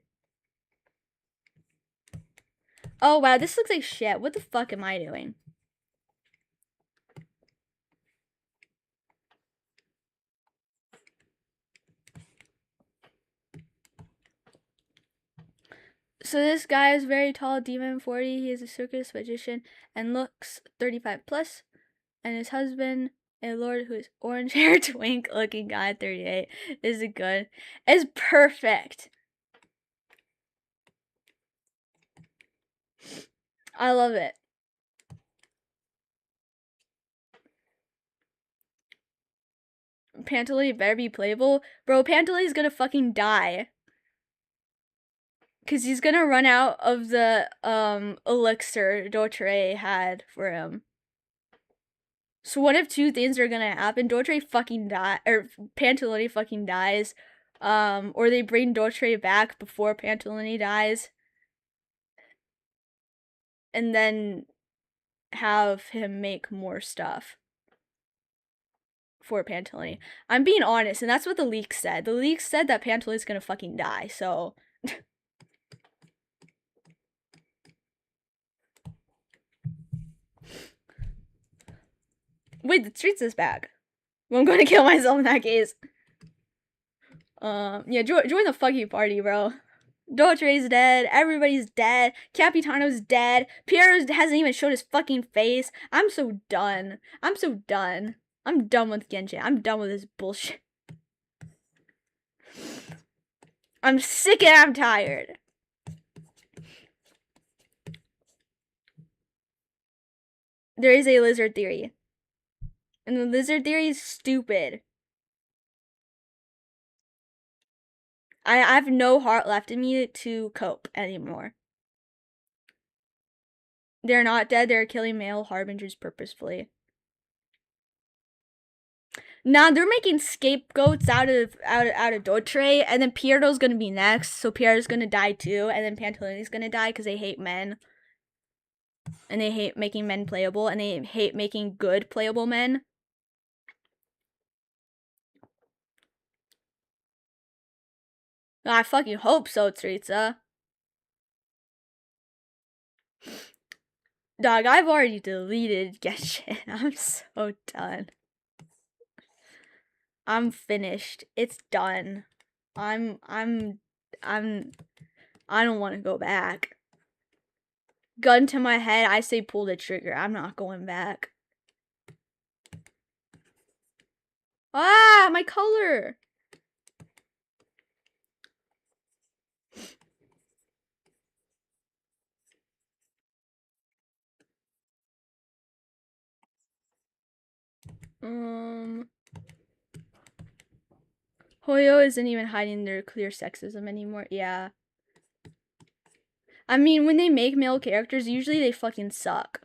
S1: Oh wow, this looks like shit. What the fuck am I doing? So this guy is very tall, demon 40. He is a circus magician and looks 35 plus. And his husband, a lord who is orange hair twink looking guy, 38. Is it good? It's perfect. I love it. Pantaloon better be playable. Bro, Pantaloon's gonna fucking die. Cause he's gonna run out of the elixir Dotre had for him. So one of two things are gonna happen. Dotre fucking die, or Pantaloni fucking dies. Or they bring Dotre back before Pantaloni dies. And then have him make more stuff. for Pantone. I'm being honest, and that's what the leak said. The leak said that Pantone's gonna fucking die, so. Wait, the streets is back. Well, I'm gonna kill myself in that case. Yeah, join the fucking party, bro. Dolce's dead. Everybody's dead. Capitano's dead. Piero hasn't even showed his fucking face. I'm so done. I'm so done. I'm done with Genshin. I'm done with this bullshit. I'm sick and I'm tired. There is a lizard theory. And the lizard theory is stupid. I have no heart left in me to cope anymore. They're not dead. They're killing male harbingers purposefully. Nah, they're making scapegoats out of Dotre, and then Piero's gonna be next. So Piero's gonna die too, and then Pantaleone's gonna die because they hate men, and they hate making men playable, and they hate making good playable men. I fucking hope so, Tritza. Dog, I've already deleted Genshin. I'm so done. I'm finished. It's done. I don't want to go back. Gun to my head, I say pull the trigger. I'm not going back. Ah, my color. Hoyo isn't even hiding their clear sexism anymore. Yeah. I mean, when they make male characters, usually they fucking suck.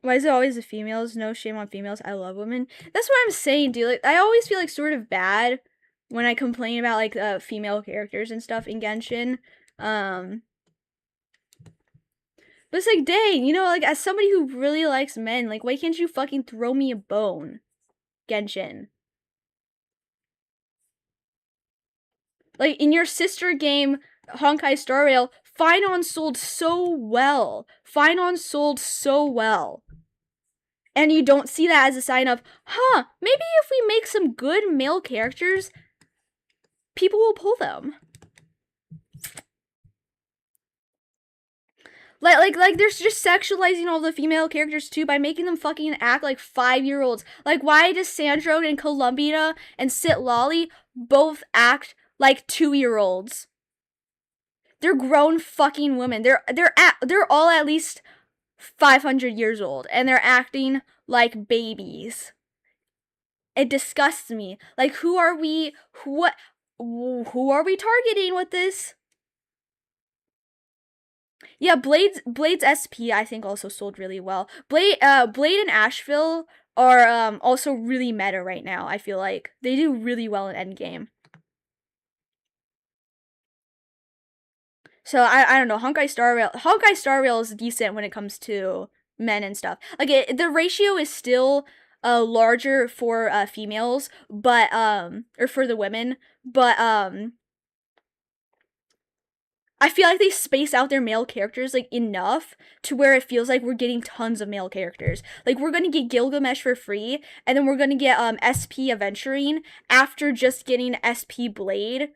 S1: Why is it always the females? No shame on females. I love women. That's what I'm saying, dude. Like, I always feel like sort of bad when I complain about like female characters and stuff in Genshin. But it's like, dang, you know, like as somebody who really likes men, like why can't you fucking throw me a bone, Genshin? Like in your sister game, Honkai Star Rail, Finon sold so well. Finon sold so well. And you don't see that as a sign of, huh, maybe if we make some good male characters, people will pull them. Like, there's just sexualizing all the female characters too by making them fucking act like 5-year-olds. Like, why does Sandro and Columbia and Citlali both act like 2-year-olds? They're grown fucking women. They're all at least 500 years old, and they're acting like babies. It disgusts me. Like, who are we targeting with this? Yeah, Blade's SP I think also sold really well. Blade and Asheville are also really meta right now. I feel like they do really well in endgame. So I don't know. Honkai Star Rail is decent when it comes to men and stuff. Like the ratio is still larger for females, but or for the women, but I feel like they space out their male characters like enough to where it feels like we're getting tons of male characters. Like we're gonna get Gilgamesh for free, and then we're gonna get SP Aventurine after just getting SP Blade,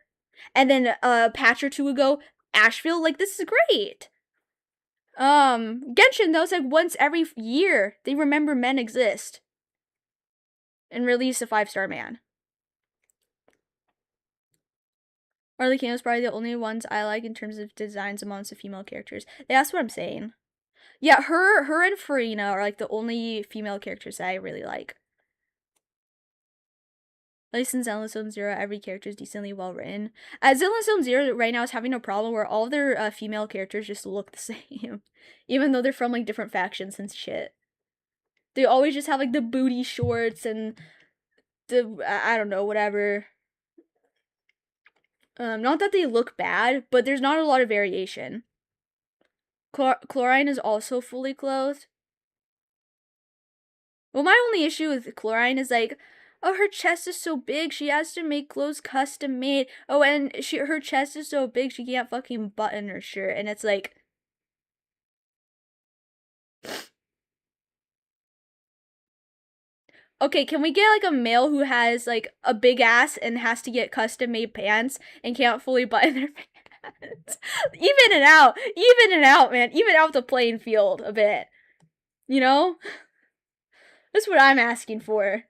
S1: and then patch or two ago Asheville. Like this is great. Genshin though, it's like once every year they remember men exist and release a 5-star man. Arlecchino's probably the only ones I like in terms of designs amongst the female characters. That's what I'm saying. Yeah, her and Farina are like the only female characters that I really like. At least in Zenless Zone Zero, every character is decently well written. Zenless Zone Zero right now is having a problem where all their female characters just look the same, even though they're from like different factions and shit. They always just have like the booty shorts and the I don't know, whatever. Not that they look bad, but there's not a lot of variation. Chlorine is also fully clothed. Well, my only issue with Chlorine is like, oh, her chest is so big, she has to make clothes custom made. Oh, and her chest is so big, she can't fucking button her shirt. And it's like, okay, can we get like a male who has like a big ass and has to get custom made pants and can't fully button their pants? Even it out, man. Even out the playing field a bit. You know? That's what I'm asking for.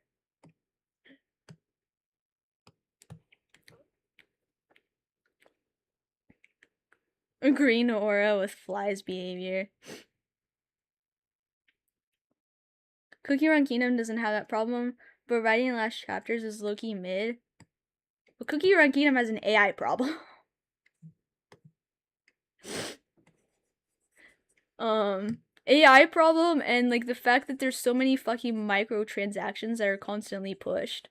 S1: A green aura with flies behavior. Cookie Run Kingdom doesn't have that problem, but writing last chapters is low-key mid. But Cookie Run Kingdom has an AI problem. AI problem and like the fact that there's so many fucking microtransactions that are constantly pushed.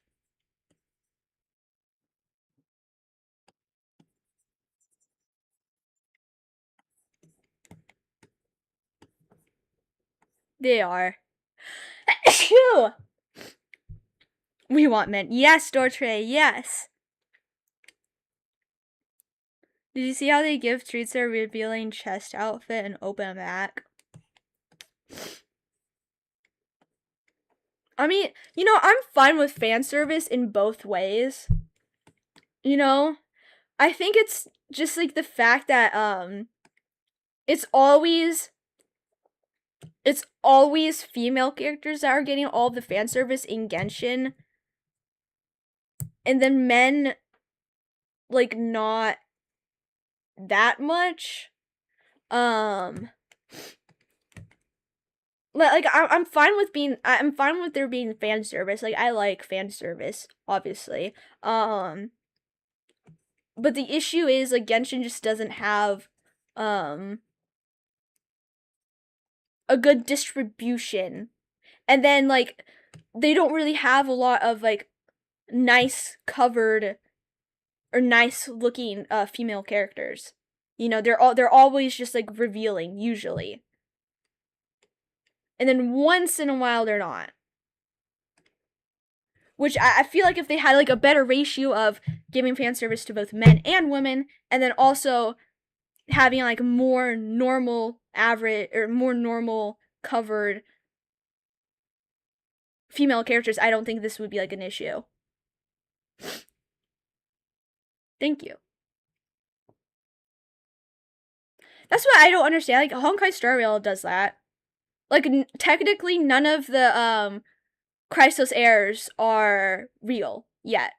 S1: They are. We want men. Yes, Dortray, yes. Did you see how they give treats their revealing chest outfit and open back? I mean, you know, I'm fine with fan service in both ways. You know? I think it's just like the fact that it's always female characters that are getting all the fan service in Genshin. And then men like not that much. Like I'm fine with there being fan service. Like I like fan service, obviously. But the issue is like Genshin just doesn't have a good distribution. And then like they don't really have a lot of like nice covered or nice looking female characters. You know, they're always just like revealing usually. And then once in a while they're not. Which I feel like if they had like a better ratio of giving fan service to both men and women, and then also having like more normal average or more normal covered female characters, I don't think this would be like an issue. Thank you. That's what I don't understand. Like Honkai Star Rail does that. Like technically none of the Christos heirs are real yet.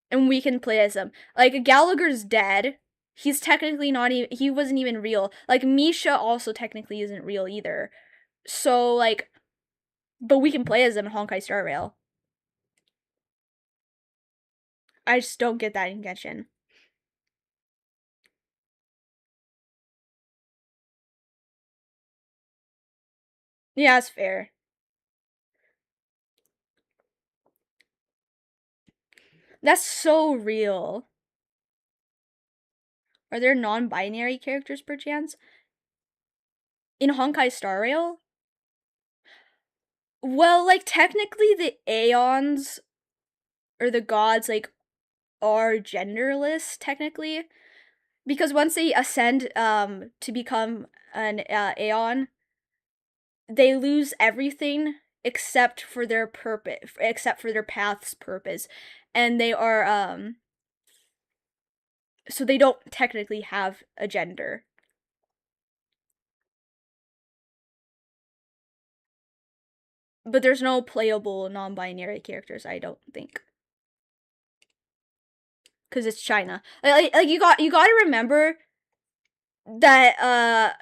S1: And we can play as them. Like Gallagher's dead. He's technically not even he wasn't even real. Like Misha also technically isn't real either. So like but we can play as them in Honkai Star Rail. I just don't get that in Genshin. Yeah, it's fair. That's so real. Are there non-binary characters perchance? In Honkai Star Rail? Well, like technically the Aeons or the gods like are genderless technically because once they ascend to become an Aeon, they lose everything except for their purpose, except for their path's purpose, and they are so they don't technically have a gender. But there's no playable non-binary characters, I don't think. Cuz it's China. Like you got to remember that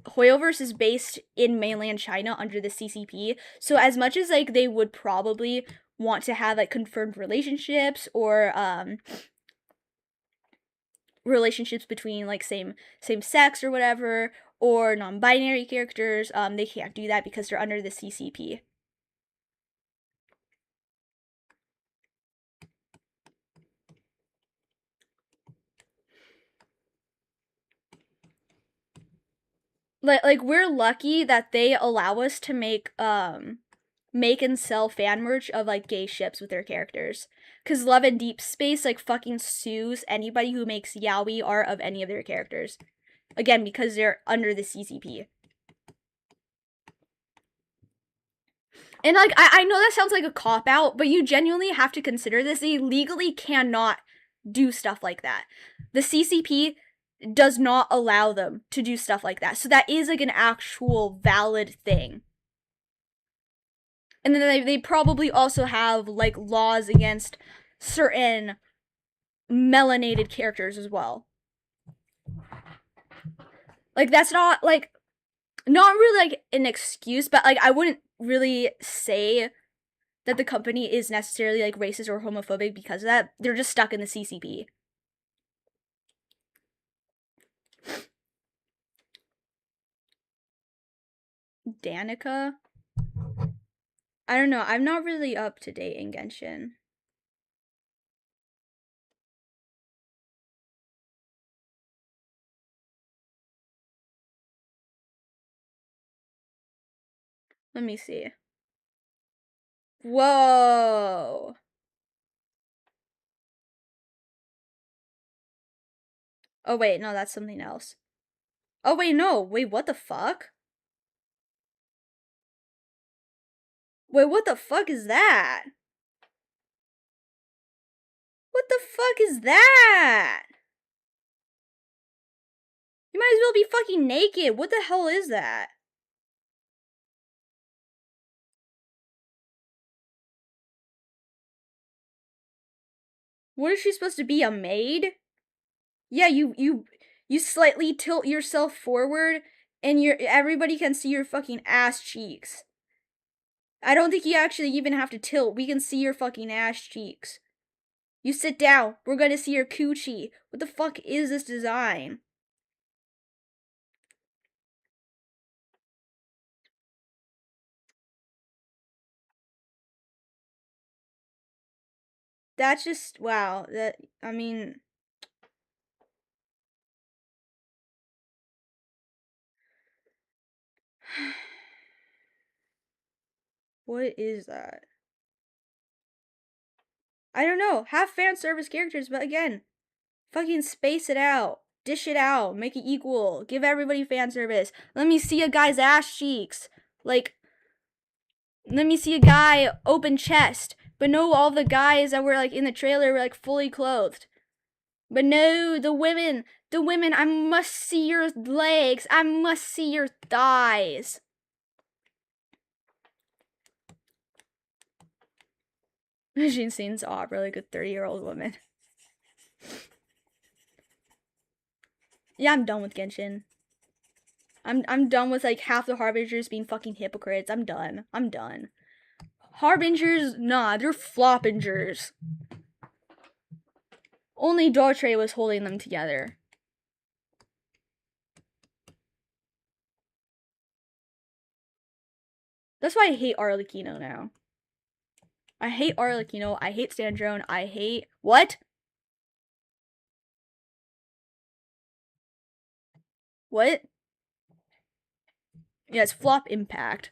S1: Hoyoverse is based in mainland China under the CCP. So as much as like they would probably want to have like confirmed relationships or relationships between like same sex or whatever or non-binary characters, they can't do that because they're under the CCP. like we're lucky that they allow us to make and sell fan merch of like gay ships with their characters. Cause Love and Deep Space like fucking sues anybody who makes yaoi art of any of their characters. Again, because they're under the CCP. And like I know that sounds like a cop out, but you genuinely have to consider this. They legally cannot do stuff like that. The CCP does not allow them to do stuff like that. So that is like an actual valid thing. And then they probably also have like laws against certain melanated characters as well. Like that's not like not really like an excuse, but like I wouldn't really say that the company is necessarily like racist or homophobic because of that. They're just stuck in the CCP. Danica? I don't know. I'm not really up to date in Genshin. Let me see. Whoa. Oh, wait. No, that's something else. Oh, wait. No. Wait, what the fuck? Wait, what the fuck is that? What the fuck is that? You might as well be fucking naked. What the hell is that? What is she supposed to be, a maid? Yeah, you slightly tilt yourself forward and everybody can see your fucking ass cheeks. I don't think you actually even have to tilt. We can see your fucking ass cheeks. You sit down. We're gonna see your coochie. What the fuck is this design? That's just, wow. I mean... What is that? I don't know. Have fan service characters, but again, fucking space it out. Dish it out. Make it equal. Give everybody fan service. Let me see a guy's ass cheeks. Like, let me see a guy open chest. But no, all the guys that were like in the trailer were like fully clothed. But no, the women, I must see your legs. I must see your thighs. Machine scenes opera like a 30-year-old woman. Yeah, I'm done with Genshin. I'm done with like half the Harbingers being fucking hypocrites. I'm done. Harbingers, nah, they're floppingers. Only Dortre was holding them together. That's why I hate Arlecchino now. I hate Arlecchino. I hate Sandrone. I hate... What? What? Yeah, it's flop impact.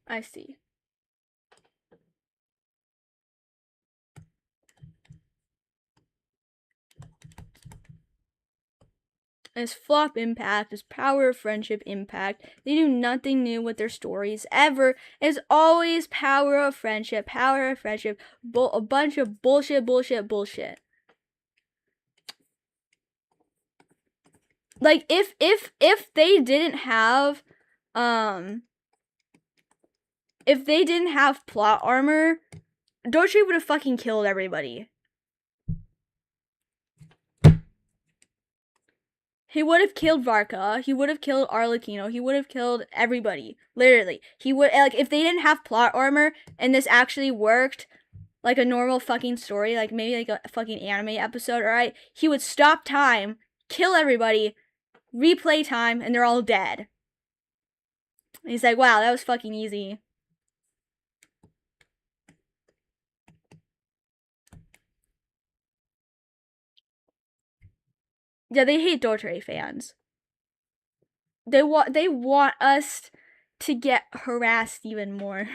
S1: I see. As flop impact, as power of friendship impact, they do nothing new with their stories ever. It's always power of friendship, a bunch of bullshit. Like if they didn't have plot armor, Doshi would have fucking killed everybody. He would have killed Varka. He would have killed Arlecchino. He would have killed everybody. Literally. He would, like, if they didn't have plot armor and this actually worked like a normal fucking story, like maybe like a fucking anime episode, alright? He would stop time, kill everybody, replay time, and they're all dead. And he's like, wow, that was fucking easy. Yeah, they hate Dortre fans. They want us to get harassed even more.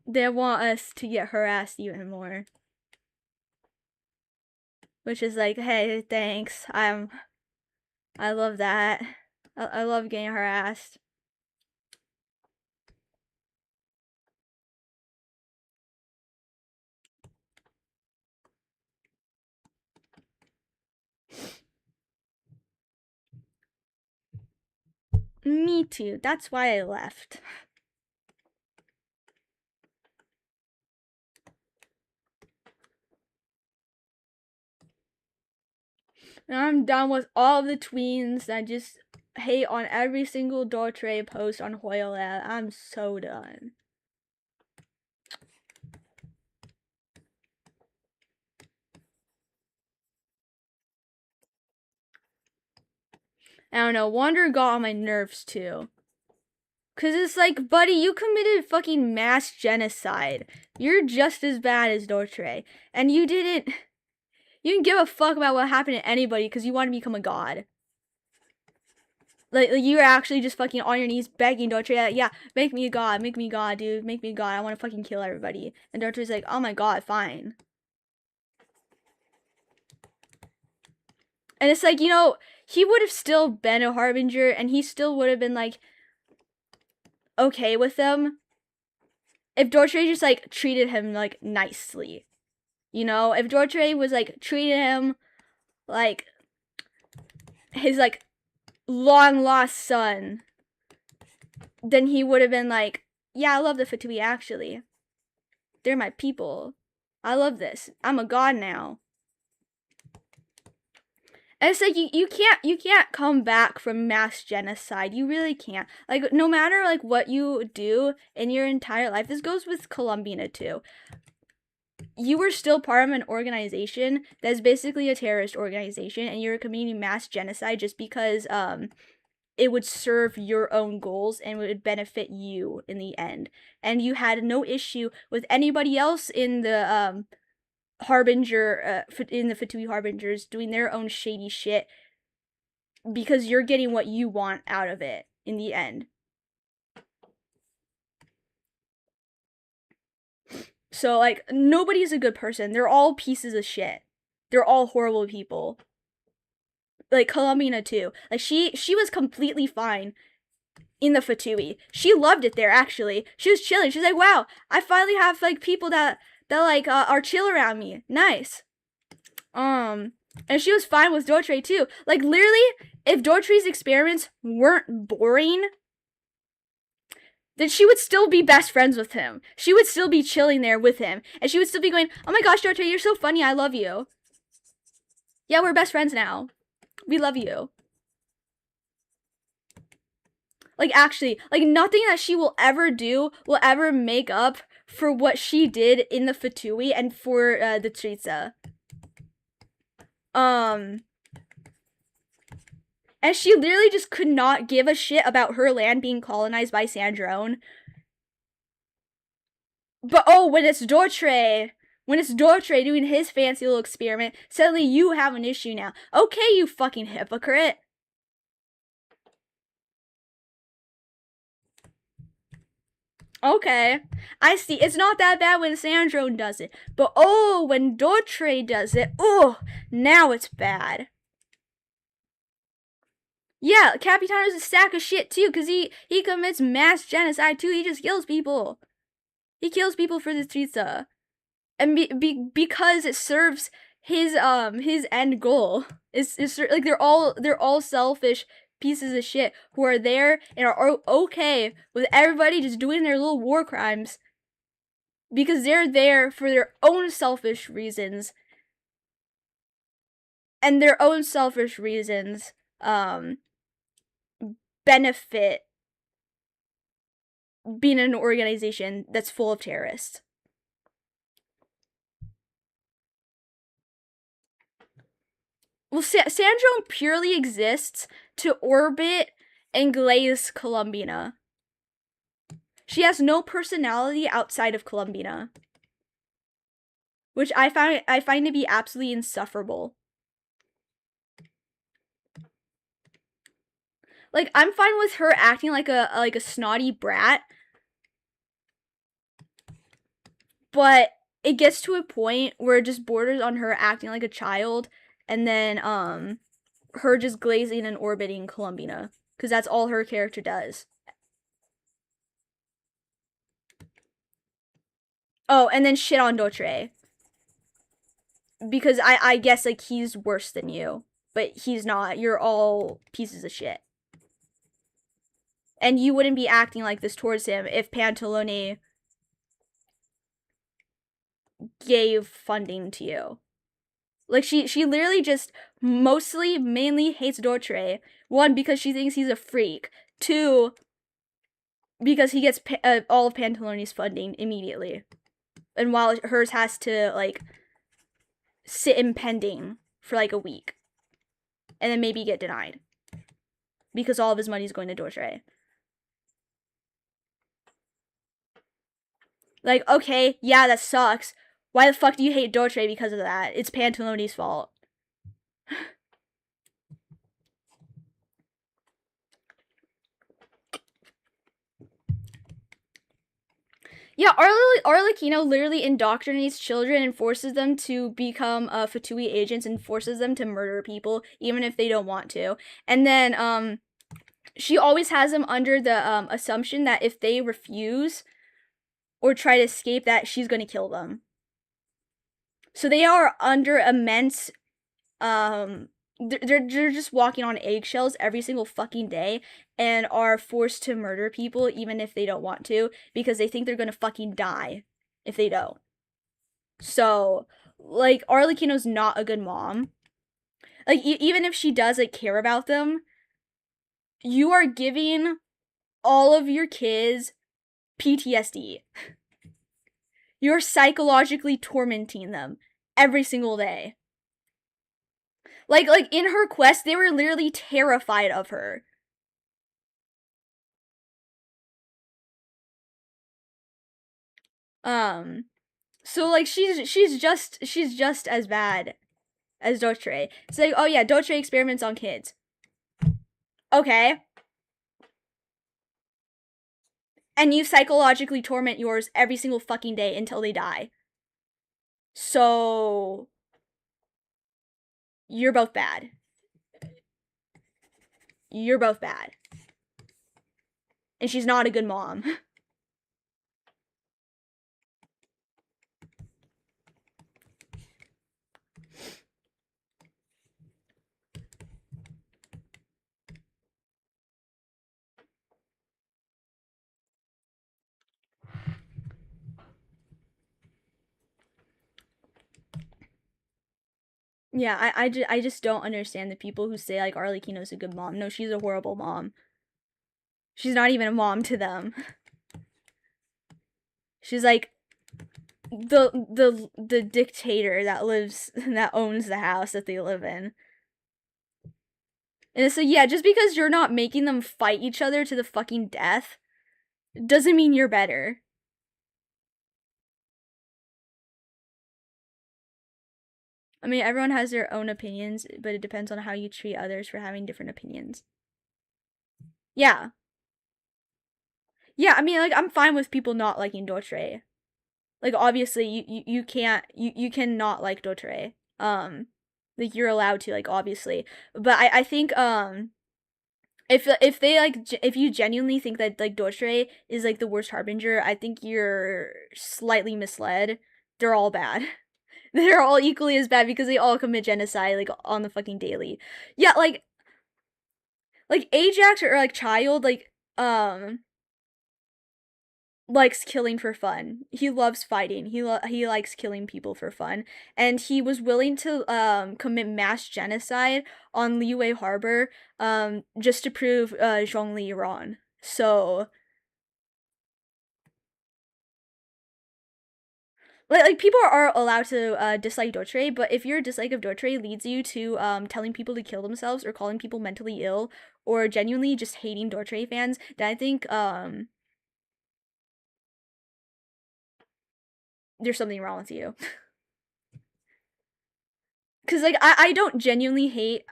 S1: They want us to get harassed even more. Which is like, hey, thanks. I love that. I love getting harassed. Me too. That's why I left. And I'm done with all of the tweens that just hate on every single Dortre post on Hoyle. I'm so done. I don't know. Wonder got on my nerves too. Cause it's like, buddy, you committed fucking mass genocide. You're just as bad as Dortre. And you didn't give a fuck about what happened to anybody because you want to become a god. Like you were actually just fucking on your knees begging Dortre, yeah, make me a god, dude, make me a god. I want to fucking kill everybody. And Dortre's like, oh my god, fine. And it's like, you know, he would have still been a harbinger, and he still would have been like okay with them if Dortre just like treated him like nicely. You know, if Dortre was like treating him like his like long lost son, then he would have been like, yeah, I love the Fatui actually. They're my people. I love this. I'm a god now. And it's like you can't come back from mass genocide. You really can't. Like no matter like what you do in your entire life, this goes with Columbina too. You were still part of an organization that's basically a terrorist organization, and you're committing mass genocide just because it would serve your own goals and would benefit you in the end. And you had no issue with anybody else in the Harbinger, in the Fatui Harbingers doing their own shady shit because you're getting what you want out of it in the end. So, like, nobody's a good person. They're all pieces of shit. They're all horrible people. Like, Columbina, too. Like, she was completely fine in the Fatui. She loved it there, actually. She was chilling. She's like, wow, I finally have, like, people that like, are chill around me. Nice. And she was fine with Dortre, too. Like, literally, if Dortre's experiments weren't boring, then she would still be best friends with him. She would still be chilling there with him. And she would still be going, oh my gosh, Dortre, you're so funny. I love you. Yeah, we're best friends now. We love you. Like, actually, like, nothing that she will ever do will ever make up for what she did in the Fatui and for the Tritza. And she literally just could not give a shit about her land being colonized by Sandrone. But oh, when it's Dortre doing his fancy little experiment, suddenly you have an issue now. Okay, you fucking hypocrite. Okay, I see. It's not that bad when Sandrone does it. But oh, when Dortre does it, oh, now it's bad. Yeah, Capitano's a sack of shit too, because he commits mass genocide too. He just kills people. He kills people for the Tritza. And because it serves his end goal. It's like they're all selfish pieces of shit who are there and are okay with everybody just doing their little war crimes because they're there for their own selfish reasons. And their own selfish reasons benefit being in an organization that's full of terrorists. Well, Sandrone purely exists to orbit and glaze Columbina. She has no personality outside of Columbina, which I find to be absolutely insufferable. Like, I'm fine with her acting like a snotty brat, but it gets to a point where it just borders on her acting like a child, and then her just glazing and orbiting Columbina, because that's all her character does. Oh, and then shit on Dotre, because I guess like he's worse than you, but he's not. You're all pieces of shit. And you wouldn't be acting like this towards him if Pantalone gave funding to you. Like, she literally just mainly hates Dotre. One, because she thinks he's a freak. Two, because he gets all of Pantalone's funding immediately. And while hers has to, like, sit in pending for, like, a week. And then maybe get denied. Because all of his money's going to Dotre. Like, okay, yeah, that sucks. Why the fuck do you hate Dotre because of that? It's Pantalone's fault. Yeah, Arlecchino literally indoctrinates children and forces them to become Fatui agents and forces them to murder people even if they don't want to. And then she always has them under the assumption that if they refuse or try to escape, that she's going to kill them. So they are under immense they're just walking on eggshells every single fucking day and are forced to murder people even if they don't want to because they think they're gonna fucking die if they don't. So, like, Arlecchino's not a good mom. Like, even if she does, like, care about them, you are giving all of your kids PTSD. You're psychologically tormenting them every single day. Like in her quest, they were literally terrified of her. So like she's just as bad as Dotre. It's like, oh yeah, Dotre experiments on kids. Okay. And you psychologically torment yours every single fucking day until they die. So you're both bad. You're both bad. And she's not a good mom. Yeah, I just don't understand the people who say like Arlecchino's a good mom. No, she's a horrible mom. She's not even a mom to them. She's like the dictator that owns the house that they live in. And so yeah, just because you're not making them fight each other to the fucking death doesn't mean you're better. I mean, everyone has their own opinions, but it depends on how you treat others for having different opinions. Yeah. Yeah, I mean, like, I'm fine with people not liking Dotre. Like, obviously, you can't, you cannot like Dotre. Like, you're allowed to, like, obviously. But I think, if they, like, if you genuinely think that, like, Dotre is, like, the worst harbinger, I think you're slightly misled. They're all bad. They're all equally as bad because they all commit genocide, like, on the fucking daily. Yeah, like Ajax or, like, Child, like, likes killing for fun. He loves fighting. He likes killing people for fun. And he was willing to commit mass genocide on Liyue Harbor just to prove Zhongli wrong. So like people are allowed to dislike Dotre, but if your dislike of Dotre leads you to telling people to kill themselves or calling people mentally ill or genuinely just hating Dotre fans, then I think there's something wrong with you. Cause like I don't genuinely hate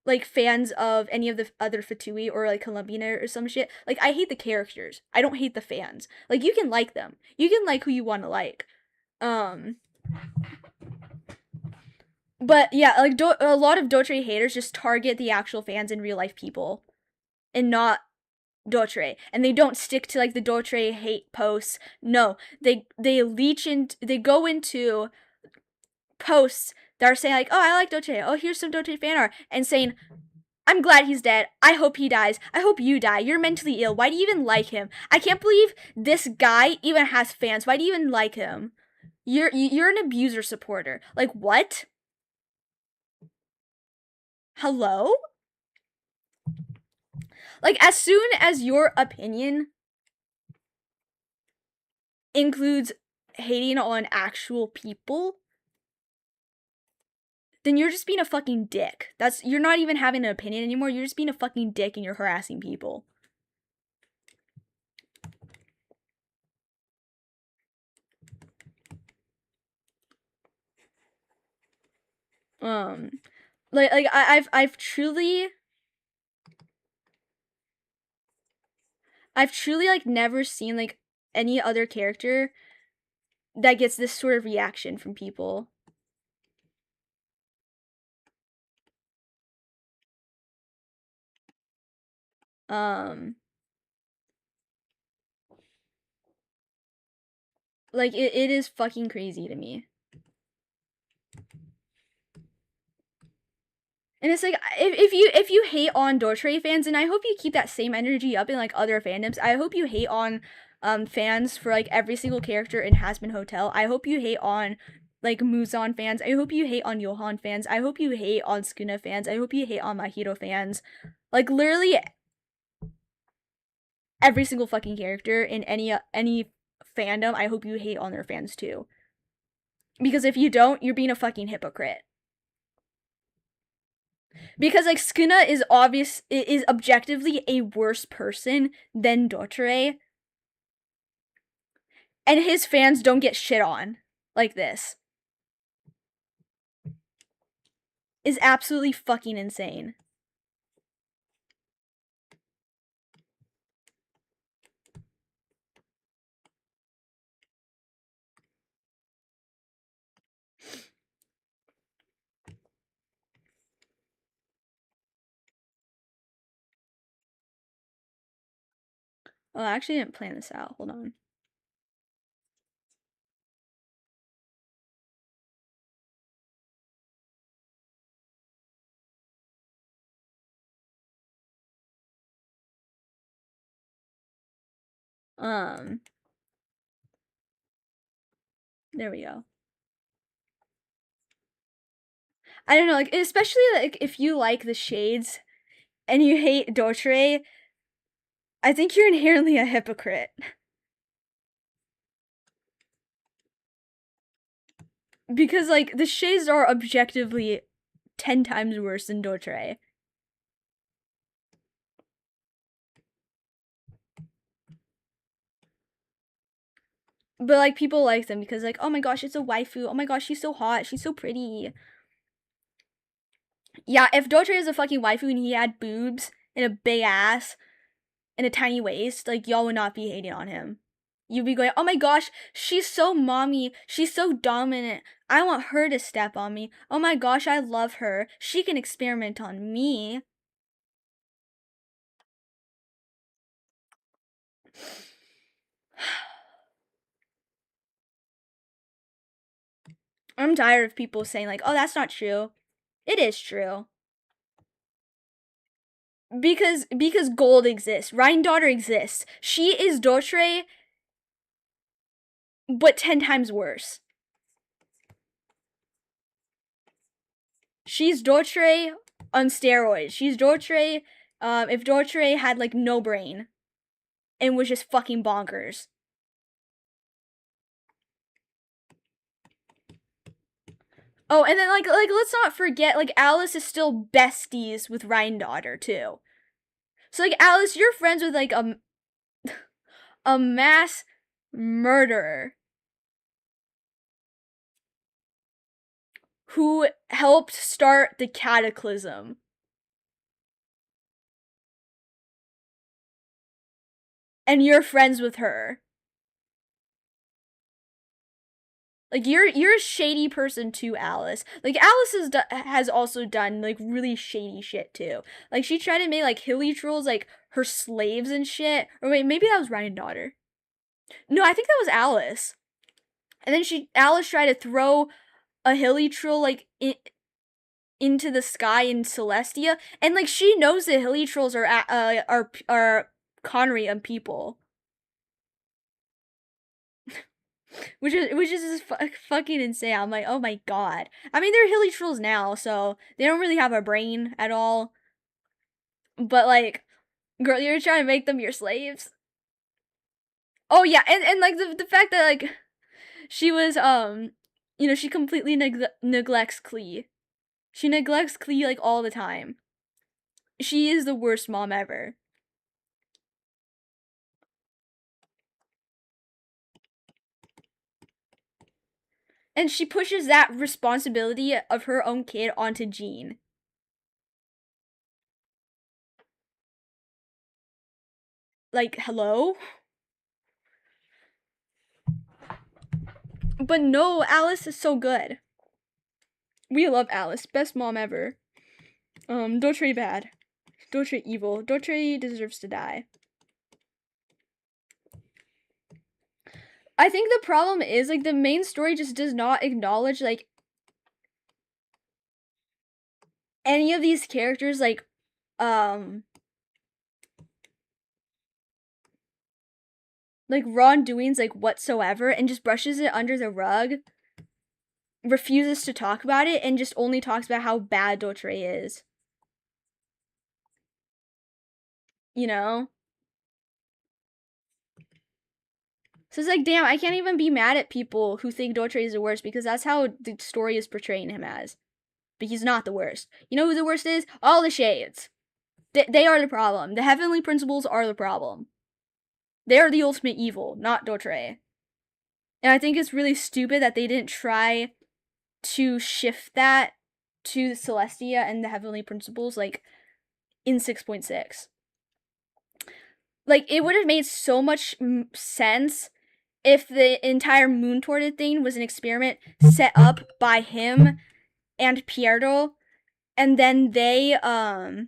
S1: like fans of any of the other Fatui or like Columbina or some shit. Like I hate the characters. I don't hate the fans. Like you can like them. You can like who you want to like. Um but yeah, like a lot of Dotre haters just target the actual fans and real life people and not Dotre. And they don't stick to like the Dotre hate posts. No, they go into posts that are saying like, "Oh, I like Dotre. Oh, here's some Dotre fan art," and saying, "I'm glad he's dead. I hope he dies. I hope you die. You're mentally ill. Why do you even like him? I can't believe this guy even has fans. Why do you even like him? You're an abuser supporter. Like what? Hello? Like as soon as your opinion includes hating on actual people, then you're just being a fucking dick. You're not even having an opinion anymore. You're just being a fucking dick and you're harassing people." Um I've truly like never seen like any other character that gets this sort of reaction from people. Um like it is fucking crazy to me. And it's like if you hate on Dortray fans, and I hope you keep that same energy up in like other fandoms. I hope you hate on fans for like every single character in Hazbin Hotel. I hope you hate on like Muzan fans. I hope you hate on Johan fans. I hope you hate on Skuna fans. I hope you hate on Mahito fans. Like literally every single fucking character in any fandom. I hope you hate on their fans too. Because if you don't, you're being a fucking hypocrite. Because like Skuna is objectively a worse person than Dotre, and his fans don't get shit on like this. Is absolutely fucking insane. Oh, I actually didn't plan this out. Hold on. Um, there we go. I don't know, like especially like if you like the shades and you hate Dotre, I think you're inherently a hypocrite. Because like the shades are objectively 10 times worse than Dotre. But like people like them because like, oh my gosh, it's a waifu. Oh my gosh, she's so hot. She's so pretty. Yeah, if Dotre is a fucking waifu and he had boobs and a big ass and a tiny waist, like y'all would not be hating on him. You'd be going, oh my gosh, she's so mommy. She's so dominant. I want her to step on me. Oh my gosh, I love her. She can experiment on me. I'm tired of people saying like, oh, that's not true. It is true. Because gold exists. Ryan daughter exists. She is Dotre, but 10 times worse. She's Dotre on steroids. She's Dotre if Dotre had like no brain and was just fucking bonkers. Oh, and then like let's not forget, like, Alice is still besties with Daughter too. So like, Alice, you're friends with like a mass murderer who helped start the cataclysm. And you're friends with her. Like, you're a shady person too, Alice. Like, Alice has also done like really shady shit too. Like, she tried to make like hilly trolls like her slaves and shit. Or wait, maybe that was Daughter. No, I think that was Alice. And then Alice tried to throw a hilly troll like into the sky in Celestia, and like she knows the hilly trolls are Connery and people. which is just fucking insane. I'm like, oh my god. I mean, they're hilly trolls now, so they don't really have a brain at all. But like, girl, you're trying to make them your slaves. Oh yeah, and like the fact that like she was she completely neglects Klee. She neglects Klee like all the time. She is the worst mom ever. And she pushes that responsibility of her own kid onto Jean. Like, hello? But no, Alice is so good. We love Alice. Best mom ever. Daughter bad. Daughter evil. Daughter deserves to die. I think the problem is, like, the main story just does not acknowledge, like, any of these characters, like, wrongdoings, like, whatsoever, and just brushes it under the rug, refuses to talk about it, and just only talks about how bad Daughter is. You know? So it's like, damn, I can't even be mad at people who think Daughter is the worst, because that's how the story is portraying him as. But he's not the worst. You know who the worst is? All the shades. They are the problem. The heavenly principles are the problem. They are the ultimate evil, not Daughter. And I think it's really stupid that they didn't try to shift that to Celestia and the heavenly principles, like, in 6.6. Like, it would have made so much sense if the entire Moon Torted thing was an experiment set up by him and Piero, and then they now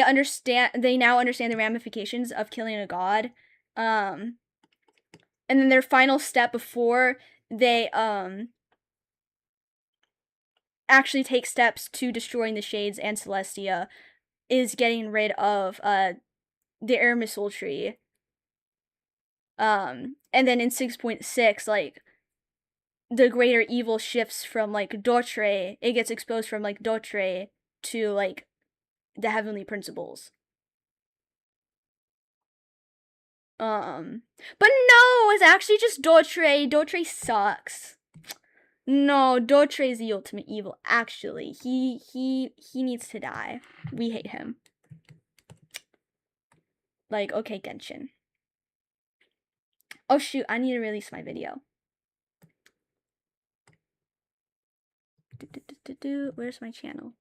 S1: understand the ramifications of killing a god. And then their final step before they actually take steps to destroying the Shades and Celestia is getting rid of the air missile tree. And then in 6.6, like, the greater evil shifts from like Daughter, it gets exposed from like Daughter to like the heavenly principles. But no, it's actually just Daughter. Daughter sucks. No, Daughter is the ultimate evil. Actually, he needs to die. We hate him. Like, okay, Genshin. Oh shoot, I need to release my video. Where's my channel?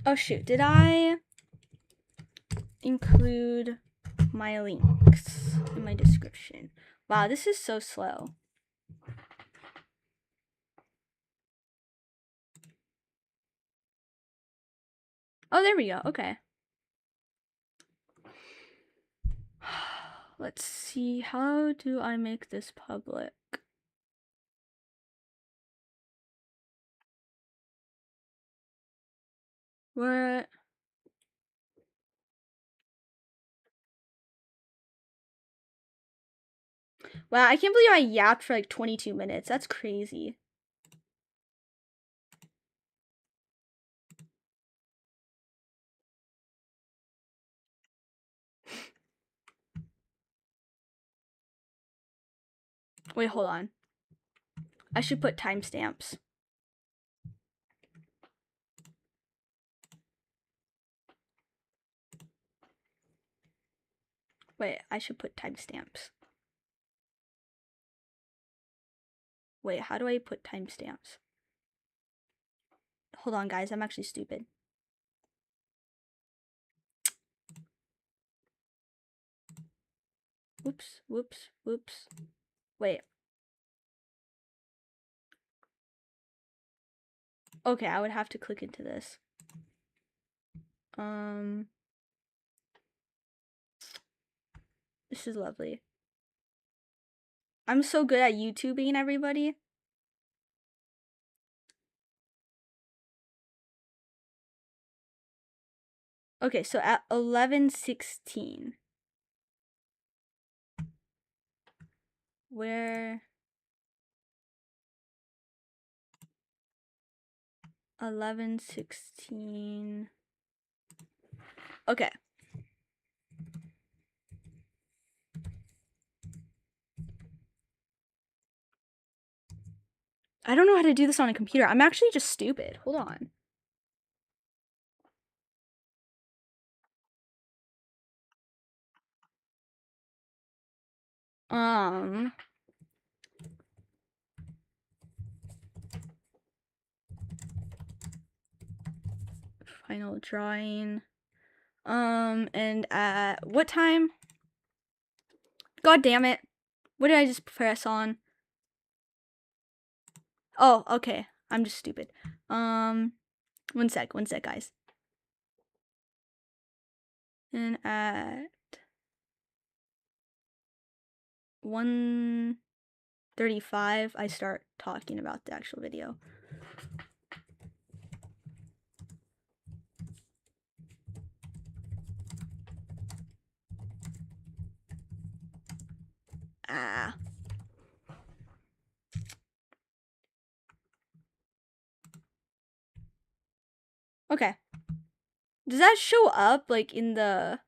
S1: Oh shoot, did I include my links in my description? Wow, this is so slow. Oh, there we go. Okay. Let's see. How do I make this public? Where? Wow, I can't believe I yapped for like 22 minutes. That's crazy. Wait, hold on. I should put timestamps. Wait, I should put timestamps. Wait, how do I put timestamps? Hold on, guys. I'm actually stupid. Whoops, whoops, whoops. Wait. Okay, I would have to click into this. This is lovely. I'm so good at YouTubing, everybody. Okay, so at 11:16. Where 11:16. Okay. I don't know how to do this on a computer. I'm actually just stupid. Hold on. Final drawing. And at what time? God damn it. What did I just press on? Oh, okay. I'm just stupid. One sec, guys. And at 1:35, I start talking about the actual video. Okay. Does that show up like in the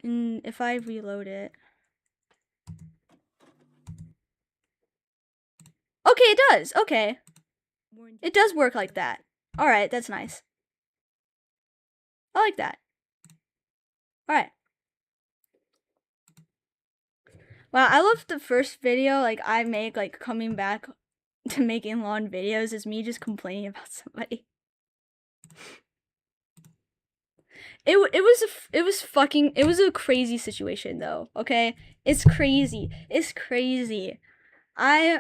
S1: if I reload it? Okay, it does. Okay. It does work like that. All right, that's nice. I like that. All right. Wow, I love the first video like I make like coming back to making lawn videos is me just complaining about somebody. It was a crazy situation though, okay? It's crazy. I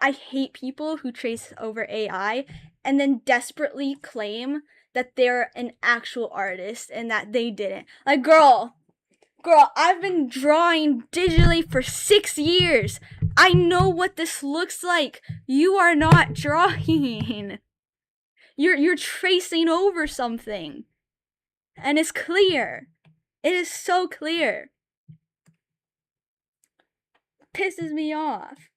S1: hate people who trace over AI and then desperately claim that they're an actual artist and that they didn't. Like, girl, I've been drawing digitally for 6 years. I know what this looks like. You are not drawing. You're tracing over something. And it's clear. It is so clear. Pisses me off.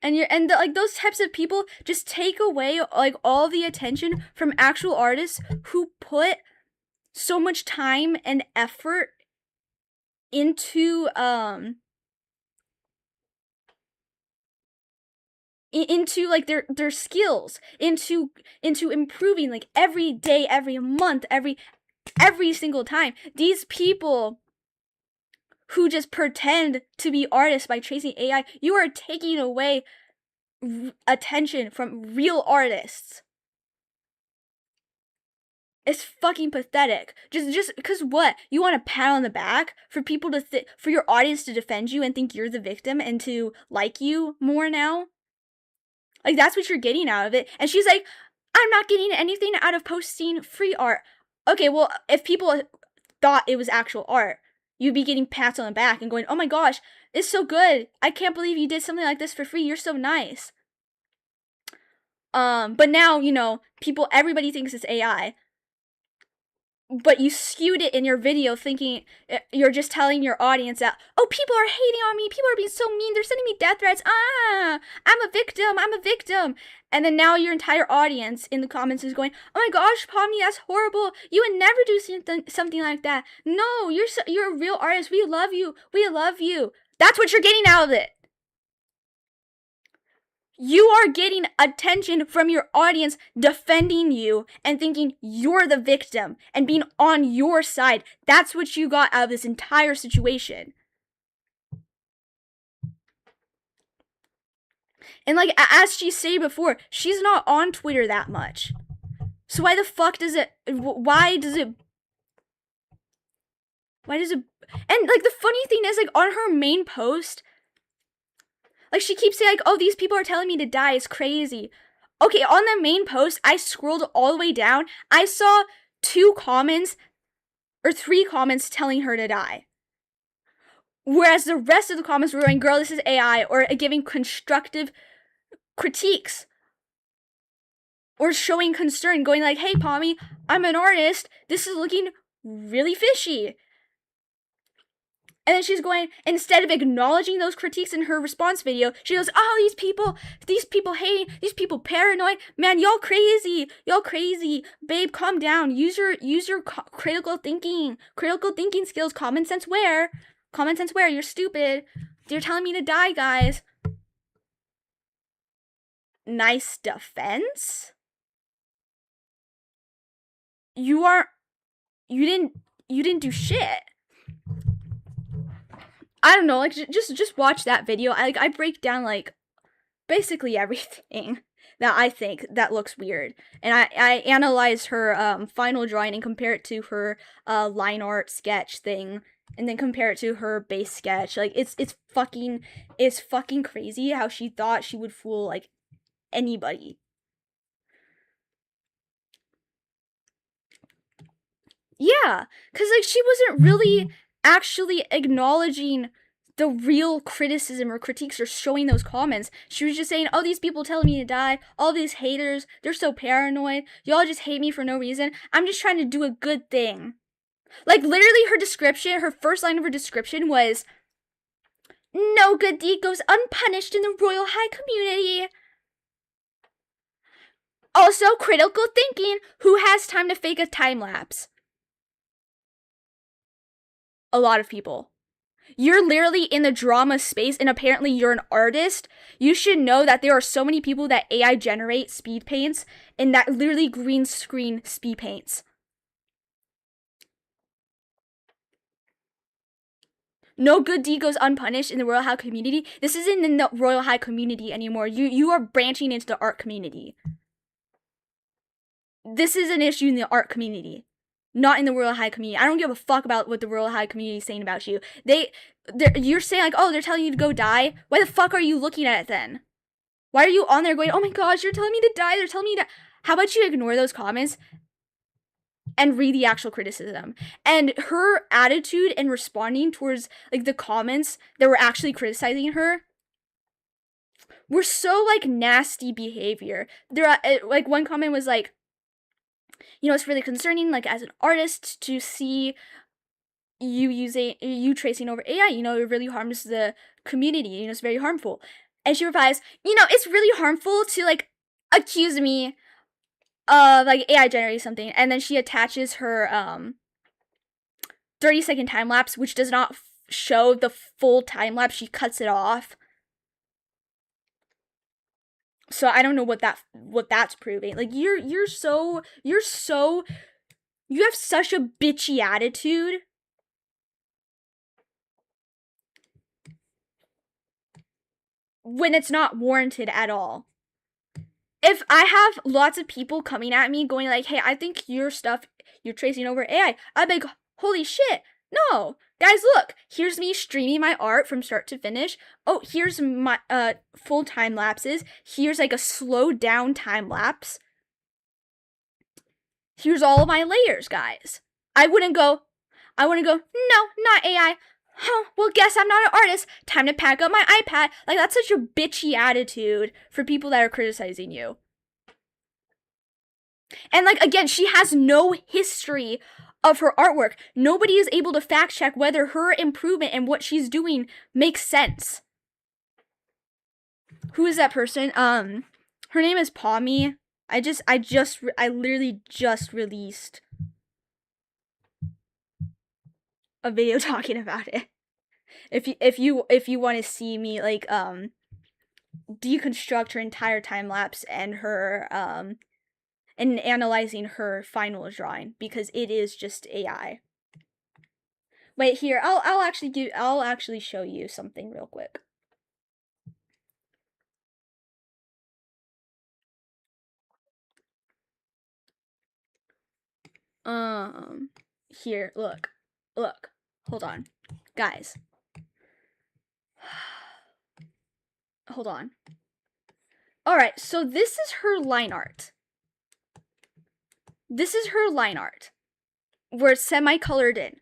S1: And like those types of people just take away like all the attention from actual artists who put so much time and effort into like their skills, into improving like every day, every month, every single time. These people who just pretend to be artists by tracing AI, you are taking away attention from real artists. It's fucking pathetic. Just because what? You want a pat on the back for people to for your audience to defend you and think you're the victim and to like you more now? Like, that's what you're getting out of it. And she's like, I'm not getting anything out of posting free art. Okay, well, if people thought it was actual art, you'd be getting pats on the back and going, oh my gosh, it's so good. I can't believe you did something like this for free. You're so nice. But now, you know, everybody thinks it's AI. but you skewed it in your video thinking you're just telling your audience that, oh, people are hating on me, people are being so mean, they're sending me death threats, I'm a victim, I'm a victim. And then now your entire audience in the comments is going, oh my gosh, Pomni, that's horrible, you would never do something like that. No, you're a real artist, we love you, we love you. That's what you're getting out of it. You are getting attention from your audience defending you and thinking you're the victim and being on your side. That's what you got out of this entire situation. And like, as she said before, she's not on Twitter that much. So why the fuck does it, and like the funny thing is, like, on her main post, like, she keeps saying, like, oh, these people are telling me to die, it's crazy. Okay, on the main post, I scrolled all the way down, I saw 3 comments telling her to die. Whereas the rest of the comments were going, girl, this is AI, or giving constructive critiques. Or showing concern, going like, hey, Pommy, I'm an artist, this is looking really fishy. And then she's going, instead of acknowledging those critiques in her response video, she goes, oh, these people hating, these people paranoid, man, y'all crazy, babe, calm down, use your critical thinking skills, common sense where, you're stupid, you're telling me to die, guys. Nice defense? You didn't do shit. I don't know, like, just watch that video. I break down, like, basically everything that I think that looks weird. And I analyze her final drawing and compare it to her line art sketch thing, and then compare it to her base sketch. Like, it's fucking crazy how she thought she would fool, like, anybody. Yeah, because, like, she wasn't really actually acknowledging the real criticism or critiques or showing those comments. She was just saying, oh, these people telling me to die, all these haters, they're so paranoid, y'all just hate me for no reason, I'm just trying to do a good thing. Like, literally her description, her first line of her description was, no good deed goes unpunished in the Royal High community. Also, critical thinking, who has time to fake a time lapse? A lot of people. You're literally in the drama space, and apparently you're an artist. You should know that there are so many people that AI generate speed paints, and that literally green screen speed paints. No good deed goes unpunished in the Royal High community. This isn't in the Royal High community anymore. You are branching into the art community. This is an issue in the art community, not in the Royal High community. I don't give a fuck about what the Royal High community is saying about you. You're saying, like, oh, they're telling you to go die? Why the fuck are you looking at it then? Why are you on there going, oh my gosh, you're telling me to die, they're telling me to... How about you ignore those comments and read the actual criticism? And her attitude and responding towards, like, the comments that were actually criticizing her were so, like, nasty behavior. There, like, one comment was like, you know, it's really concerning, like, as an artist, to see you tracing over AI, you know, it really harms the community, you know, it's very harmful. And she replies, you know, it's really harmful to, like, accuse me of, like, AI generating something. And then she attaches her 30-second time lapse, which does not show the full time lapse. She cuts it off. So I don't know what that's proving. Like, you have such a bitchy attitude. When it's not warranted at all. If I have lots of people coming at me going like, hey, I think your stuff, you're tracing over AI, I'd be like, holy shit, no. Guys, look, here's me streaming my art from start to finish. Oh, here's my full time lapses. Here's, like, a slowed down time lapse. Here's all of my layers, guys. I wouldn't go, no, not AI. Huh, well, guess I'm not an artist. Time to pack up my iPad. Like, that's such a bitchy attitude for people that are criticizing you. And, like, again, she has no history of her artwork. Nobody is able to fact check whether her improvement and what she's doing makes sense. Who is that person? Her name is Pommy. I literally just released a video talking about it. If you want to see me like deconstruct her entire time lapse and her and analyzing her final drawing, because it is just AI. Wait, here, I'll actually show you something real quick. Here, look, hold on, guys. Hold on. Alright, so this is her line art. This is her line art, where it's semi-colored in.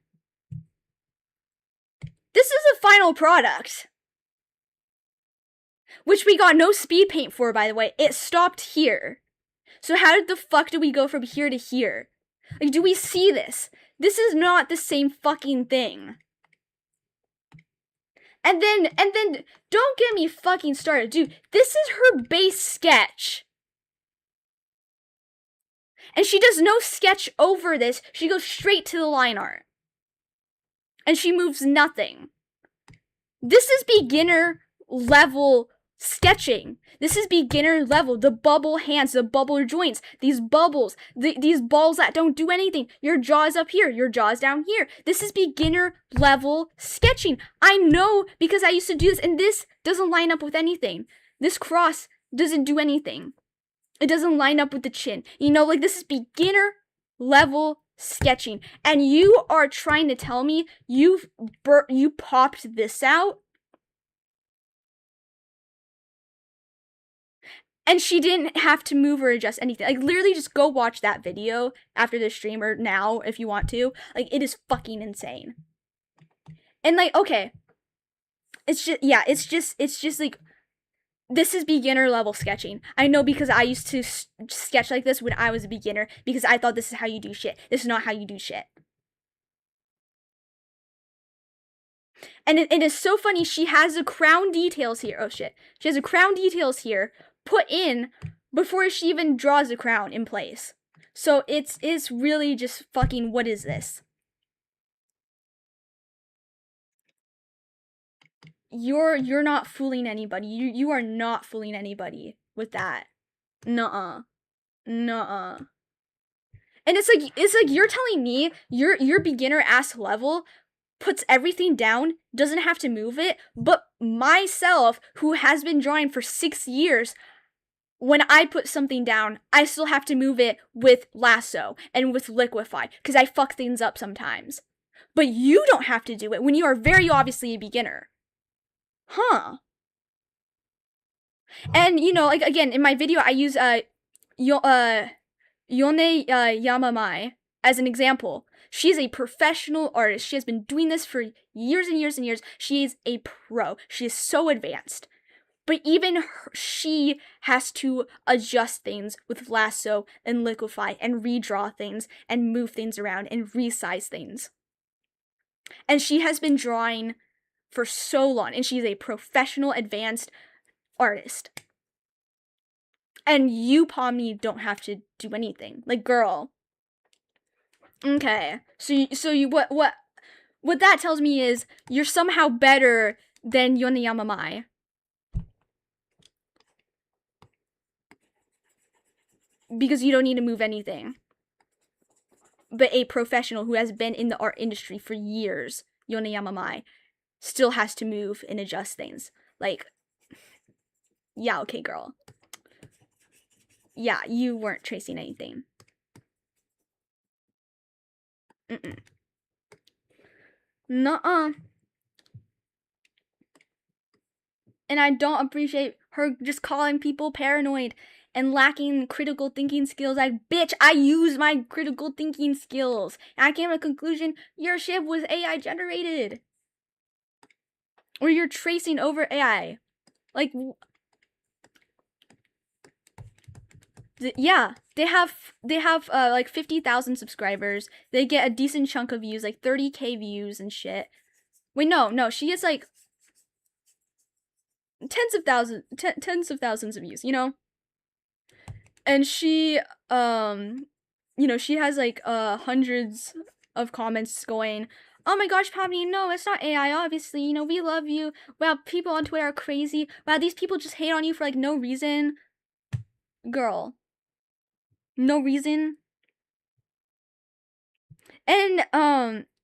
S1: This is the final product, which we got no speed paint for, by the way. It stopped here. So how the fuck do we go from here to here? Like, do we see this? This is not the same fucking thing. And then, don't get me fucking started. Dude, this is her base sketch. And she does no sketch over this. She goes straight to the line art. And she moves nothing. This is beginner level sketching. This is beginner level. The bubble hands, the bubble joints, these bubbles, these balls that don't do anything. Your jaw is up here, your jaw is down here. This is beginner level sketching. I know, because I used to do this, and this doesn't line up with anything. This cross doesn't do anything. It doesn't line up with the chin. You know, like, this is beginner level sketching. And you are trying to tell me you popped this out? And she didn't have to move or adjust anything. Like, literally just go watch that video after the stream, or now if you want to. Like, it is fucking insane. And like, okay. It's just like, this is beginner level sketching. I know, because I used to sketch like this when I was a beginner, because I thought this is how you do shit. This is not how you do shit. And it is so funny, she has the crown details here. Oh shit. She has the crown details here put in before she even draws the crown in place. So it's really just fucking, what is this? You're not fooling anybody. You are not fooling anybody with that. Nuh-uh. Nuh-uh. And it's like you're telling me your beginner ass level puts everything down, doesn't have to move it, but myself, who has been drawing for 6 years, when I put something down, I still have to move it with lasso and with liquify, because I fuck things up sometimes. But you don't have to do it when you are very obviously a beginner. Huh. And, you know, like, again, in my video, I use, Yone Yamamai as an example. She's a professional artist. She has been doing this for years and years and years. She is a pro. She is so advanced. But even she has to adjust things with lasso and liquify and redraw things and move things around and resize things. And she has been drawing for so long, and she's a professional, advanced artist. And you, Pomni, don't have to do anything. Like, girl. Okay. So you what that tells me is you're somehow better than Yone Yamamai. Because you don't need to move anything. But a professional who has been in the art industry for years, Yone Yamamai, still has to move and adjust things. Like, yeah, okay, girl. Yeah, you weren't tracing anything. Mm-mm. Nuh-uh. And I don't appreciate her just calling people paranoid and lacking critical thinking skills. Like, bitch, I use my critical thinking skills. And I came to a conclusion, your shit was AI generated. Or you're tracing over AI. Like, Yeah, they have like 50,000 subscribers. They get a decent chunk of views, like 30K views and shit. Wait, no, she gets like tens of thousands of views, you know? And she she has like hundreds of comments going, "Oh my gosh, Pavni, no, it's not AI, obviously. You know, we love you. Wow, people on Twitter are crazy. Wow, these people just hate on you for like no reason." Girl, no reason. And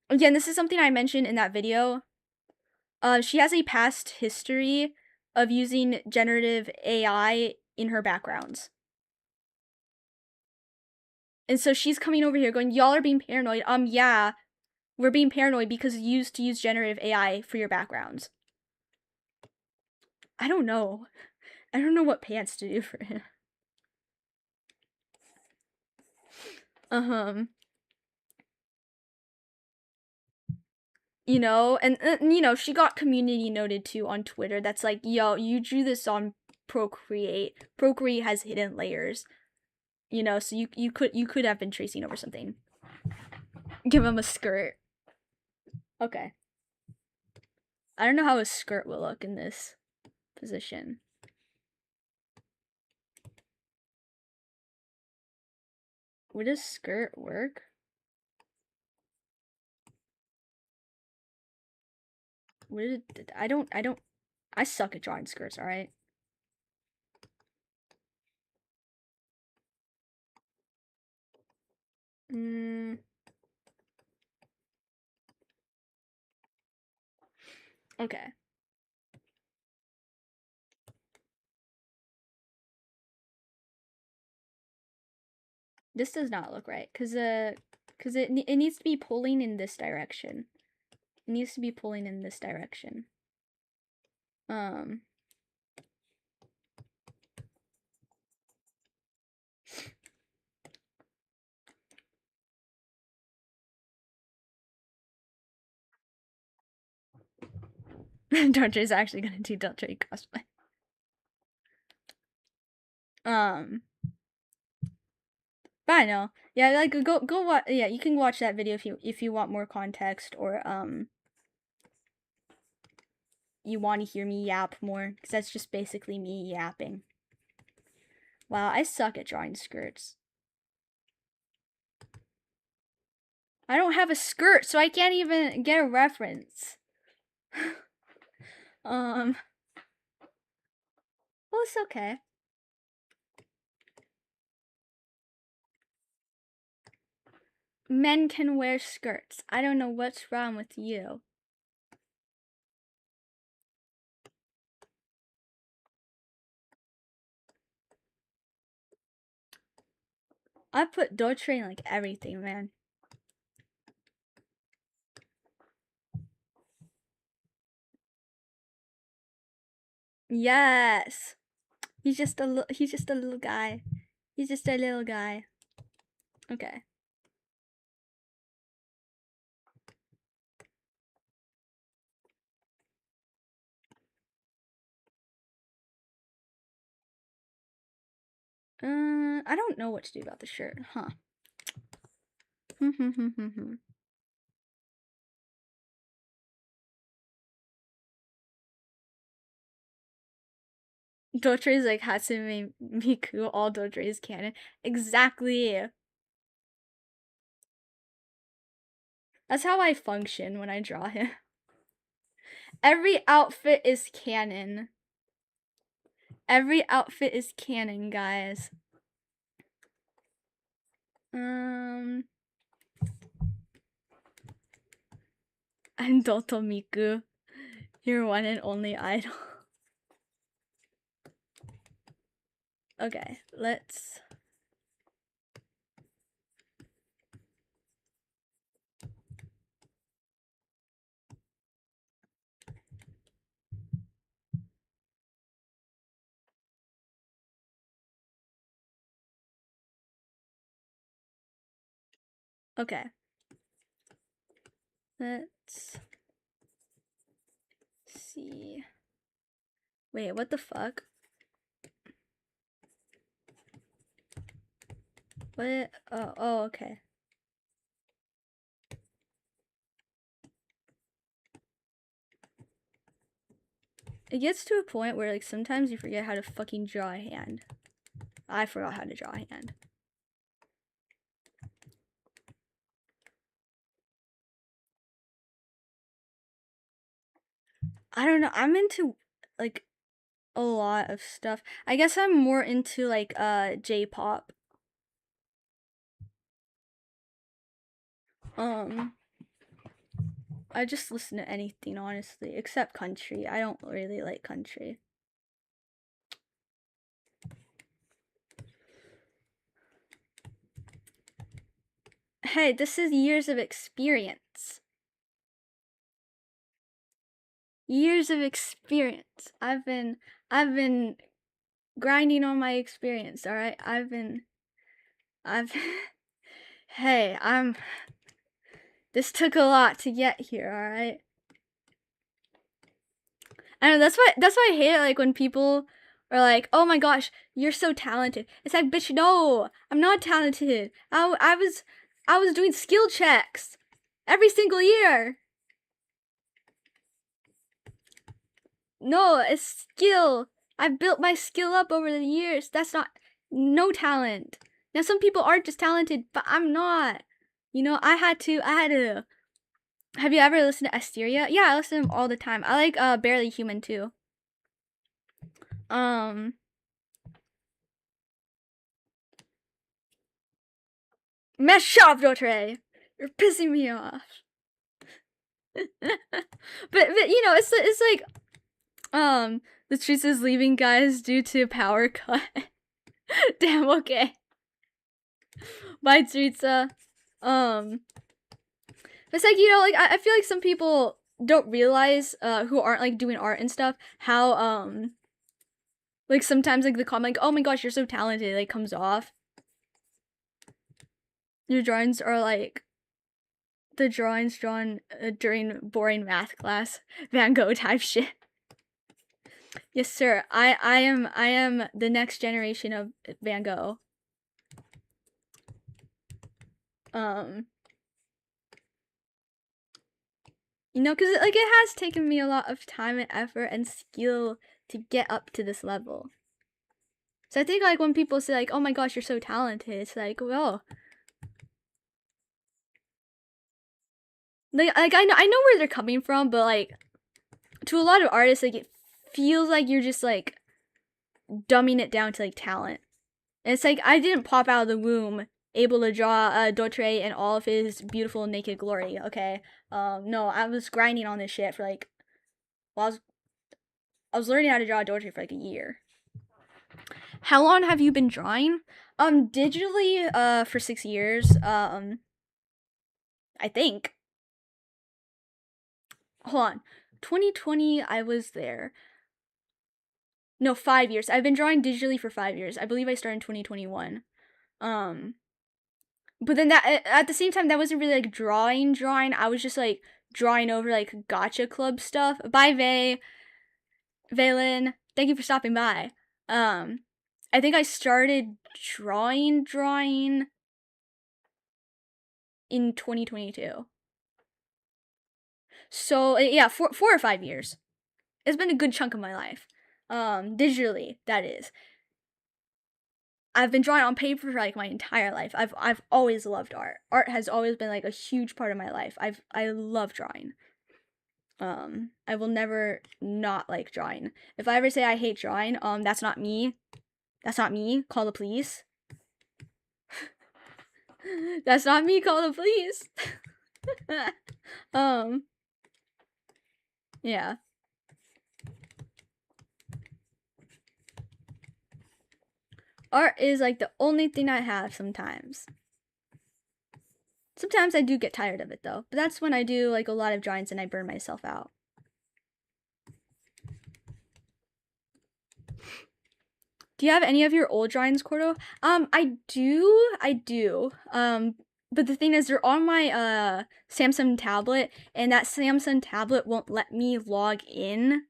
S1: again, this is something I mentioned in that video. She has a past history of using generative AI in her backgrounds. And so she's coming over here going, "Y'all are being paranoid." Yeah, we're being paranoid because you used to use generative AI for your backgrounds. I don't know. I don't know what pants to do for him. You know, and you know, she got community noted too on Twitter. That's like, "Yo, you drew this on Procreate. Procreate has hidden layers." You know, so you could have been tracing over something. Give him a skirt. Okay. I don't know how a skirt will look in this position. Would a skirt work? Would it? I suck at drawing skirts, alright? Okay. This does not look right, cause it needs to be pulling in this direction. It needs to be pulling in this direction. Dodger's actually gonna do Dodger cosplay. But I know. Yeah, like go watch. Yeah, you can watch that video if you want more context, or you want to hear me yap more, because that's just basically me yapping. Wow, I suck at drawing skirts. I don't have a skirt, so I can't even get a reference. Well, it's okay. Men can wear skirts. I don't know what's wrong with you. I put Dolce in like everything, man. Yes. He's just a little guy. He's just a little guy. Okay. I don't know what to do about the shirt, huh? Dolce's like Hatsune Miku, all Dolce's canon. Exactly. That's how I function when I draw him. Every outfit is canon. Every outfit is canon, guys. I'm Doto Miku, your one and only idol. Okay, let's. Okay. Let's see. Wait, what the fuck? What? Oh, okay. It gets to a point where, like, sometimes you forget how to fucking draw a hand. I forgot how to draw a hand. I don't know. I'm into, like, a lot of stuff. I guess I'm more into, like, J-pop. I just listen to anything, honestly, except country. I don't really like country. Hey, this is years of experience. Years of experience. I've been grinding on my experience, all right? Hey, this took a lot to get here, all right? I know that's why I hate it, like when people are like, "Oh my gosh, you're so talented." It's like, "Bitch, no. I'm not talented. I was doing skill checks every single year." No, it's skill. I've built my skill up over the years. That's not no talent. Now some people are just talented, but I'm not. You know, I had to Have you ever listened to Asteria? Yeah, I listen to them all the time. I like Barely Human too. Mesh up, Dotre. You're pissing me off. but you know, it's like the truth is leaving guys due to power cut. Damn, okay. Bye, Tritza. It's like, you know, like I feel like some people don't realize who aren't like doing art and stuff how like sometimes like the comment like, "Oh my gosh, you're so talented," like comes off. Your drawings are like the drawings drawn during boring math class, Van Gogh type shit. Yes, sir. I am the next generation of Van Gogh. You know, because like it has taken me a lot of time and effort and skill to get up to this level. So I think like when people say like, "Oh my gosh, you're so talented," it's like, well, like I know where they're coming from, but like to a lot of artists, like it feels like you're just like dumbing it down to like talent. And it's like I didn't pop out of the womb able to draw Dotre in all of his beautiful naked glory. Okay, no, I was grinding on this shit for like, well, I was learning how to draw Dotre for like a year. How long have you been drawing? Digitally, for 6 years. I think. Hold on. 2020, I was there. No, 5 years. I've been drawing digitally for 5 years. I believe I started in 2021. But then that at the same time, that wasn't really like drawing. I was just like drawing over like gotcha club stuff. Bye, Valen. Thank you for stopping by. I think I started drawing in 2022. So yeah, 4 or 5 years. It's been a good chunk of my life. Digitally, that is. I've been drawing on paper for like my entire life. I've always loved art. Art has always been like a huge part of my life. I love drawing. I will never not like drawing. If I ever say I hate drawing, that's not me. That's not me. Call the police. That's not me. Call the police. Yeah. Art is like the only thing I have sometimes. Sometimes I do get tired of it though, but that's when I do like a lot of drawings and I burn myself out. Do you have any of your old drawings, Koro? I do. But the thing is, they're on my Samsung tablet, and that Samsung tablet won't let me log in.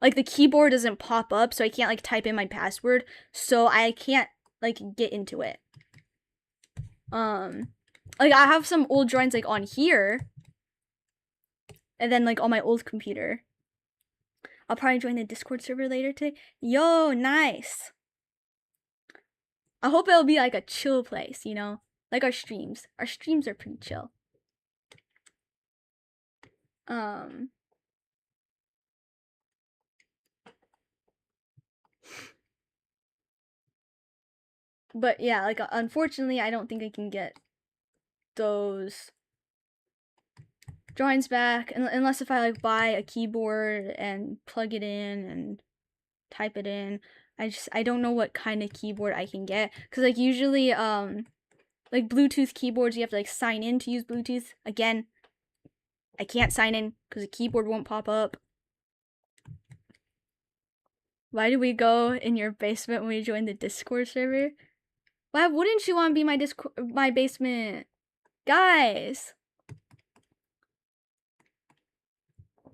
S1: Like the keyboard doesn't pop up, so I can't like type in my password, so I can't like get into it. Like I have some old drawings like on here, and then like on my old computer. I'll probably join the Discord server later today. Yo, nice. I hope it'll be like a chill place, you know? Like our streams. Our streams are pretty chill. But yeah, like unfortunately, I don't think I can get those drawings back unless if I like buy a keyboard and plug it in and type it in. I don't know what kind of keyboard I can get because like usually like Bluetooth keyboards you have to like sign in to use Bluetooth. Again, I can't sign in because the keyboard won't pop up. Why do we go in your basement when we join the Discord server? Why wouldn't you want to be my basement? Guys,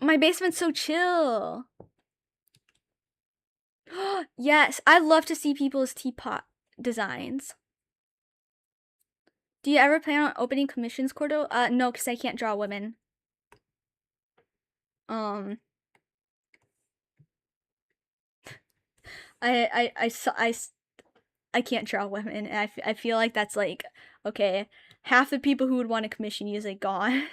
S1: my basement's so chill. Yes, I'd love to see people's teapot designs. Do you ever plan on opening commissions, Koro? No, because I can't draw women. I can't draw women, and I feel like that's like, okay, half the people who would want to commission you is like gone.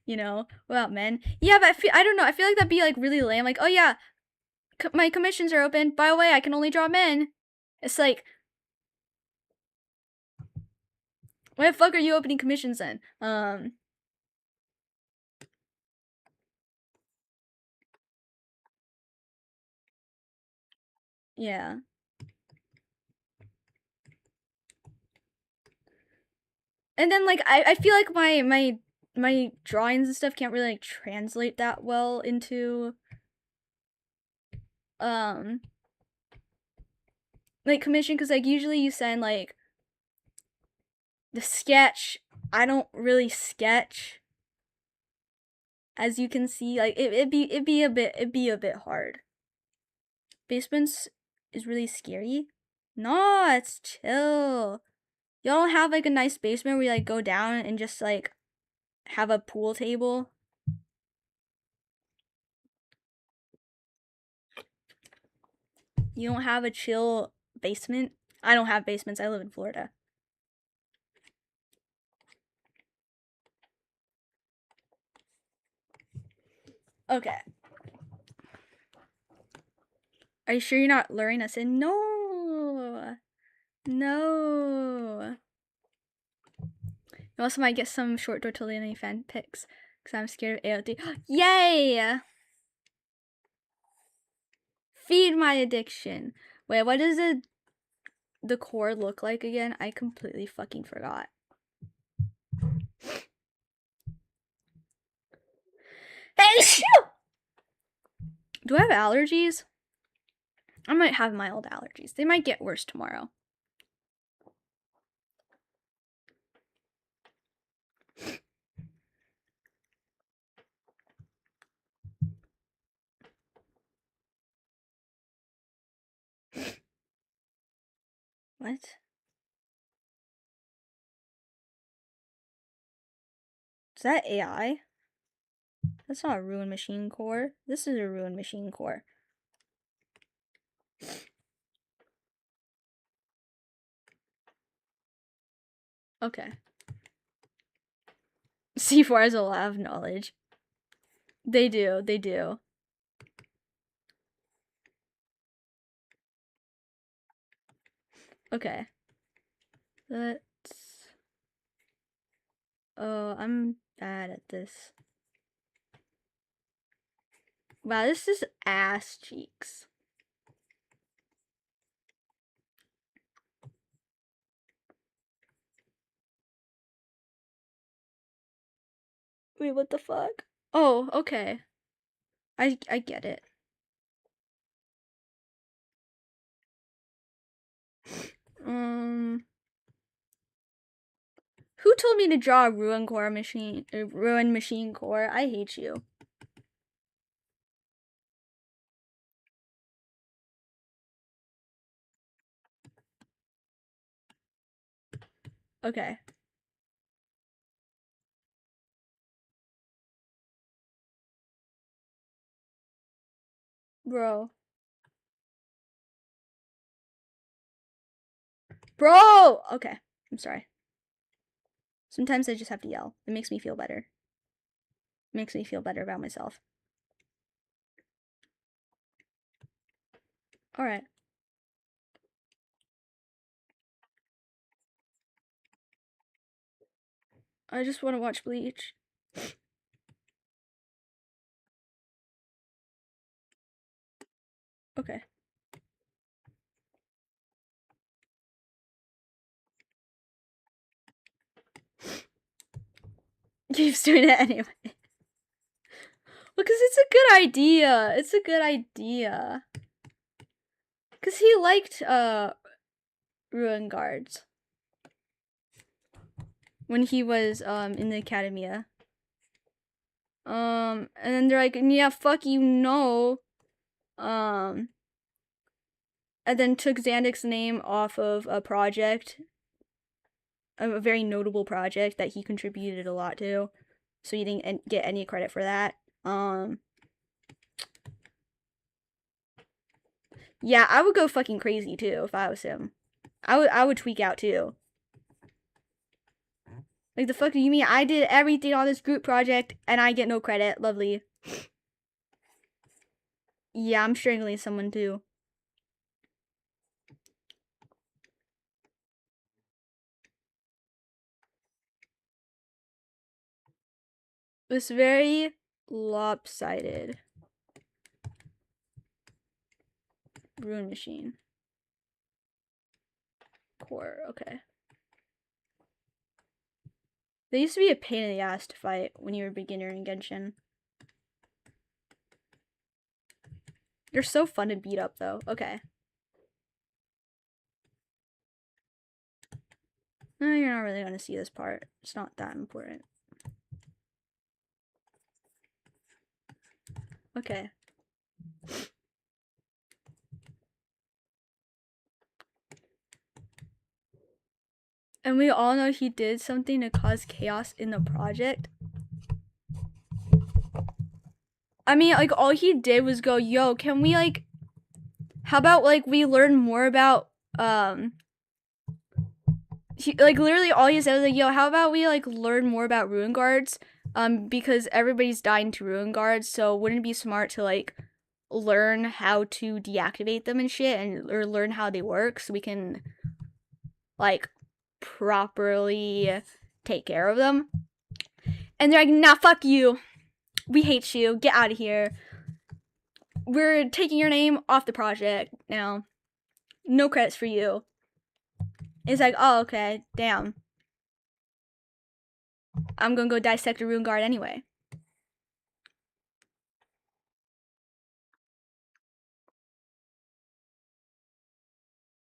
S1: You know, without men. Yeah, but I don't know. I feel like that'd be like really lame. Like, oh yeah, my commissions are open. By the way, I can only draw men. It's like, why the fuck are you opening commissions then? Yeah. And then like I feel like my drawings and stuff can't really like translate that well into like commission because like usually you send like the sketch. I don't really sketch, as you can see. Like it'd be a bit hard. Basements is really scary. No, it's chill. Y'all don't have like a nice basement where you like go down and just like have a pool table. You don't have a chill basement. I don't have basements. I live in Florida. Okay. Are you sure you're not luring us in? No. No. You also might get some short Tortellini fan pics because I'm scared of AOD. Yay! Feed my addiction. Wait, what does the core look like again? I completely fucking forgot. Hey, do I have allergies? I might have mild allergies. They might get worse tomorrow. What? Is that AI? That's not a ruined machine core. This is a ruined machine core. Okay. C4 has a lot of knowledge. They do. They do. Okay. Let's... Oh, I'm bad at this. Wow, this is ass cheeks. Wait, what the fuck? Oh, okay. I get it. Who told me to draw a ruined machine core? I hate you. Okay. Bro. Bro! Okay. I'm sorry. Sometimes I just have to yell. It makes me feel better. It makes me feel better about myself. Alright. I just want to watch Bleach. Okay. Keeps doing it anyway. Because it's a good idea. It's a good idea. Because he liked Ruin Guards when he was in the academia. And then they're like, yeah, fuck you, no. And then took Xandic's name off of a project, a very notable project that he contributed a lot to. So he didn't get any credit for that. Yeah, I would go fucking crazy too if I was him. I would tweak out too. Like, the fuck do you mean? I did everything on this group project and I get no credit. Lovely. Yeah, I'm strangling someone too. It's very lopsided. Rune machine. Core, okay. They used to be a pain in the ass to fight when you were a beginner in Genshin. They're so fun to beat up though. Okay. No, you're not really gonna see this part. It's not that important. Okay. And we all know he did something to cause chaos in the project. I mean, like, all he did was go, yo, can we, like, how about, like, we learn more about, like, literally all he said was, like, yo, how about we, like, learn more about Ruin Guards, because everybody's dying to Ruin Guards, so wouldn't it be smart to, like, learn how to deactivate them and shit, or learn how they work, so we can, like, properly take care of them? And they're like, nah, fuck you. We hate you. Get out of here. We're taking your name off the project now. No credits for you. It's like, oh, okay, damn. I'm gonna go dissect a Rune Guard anyway.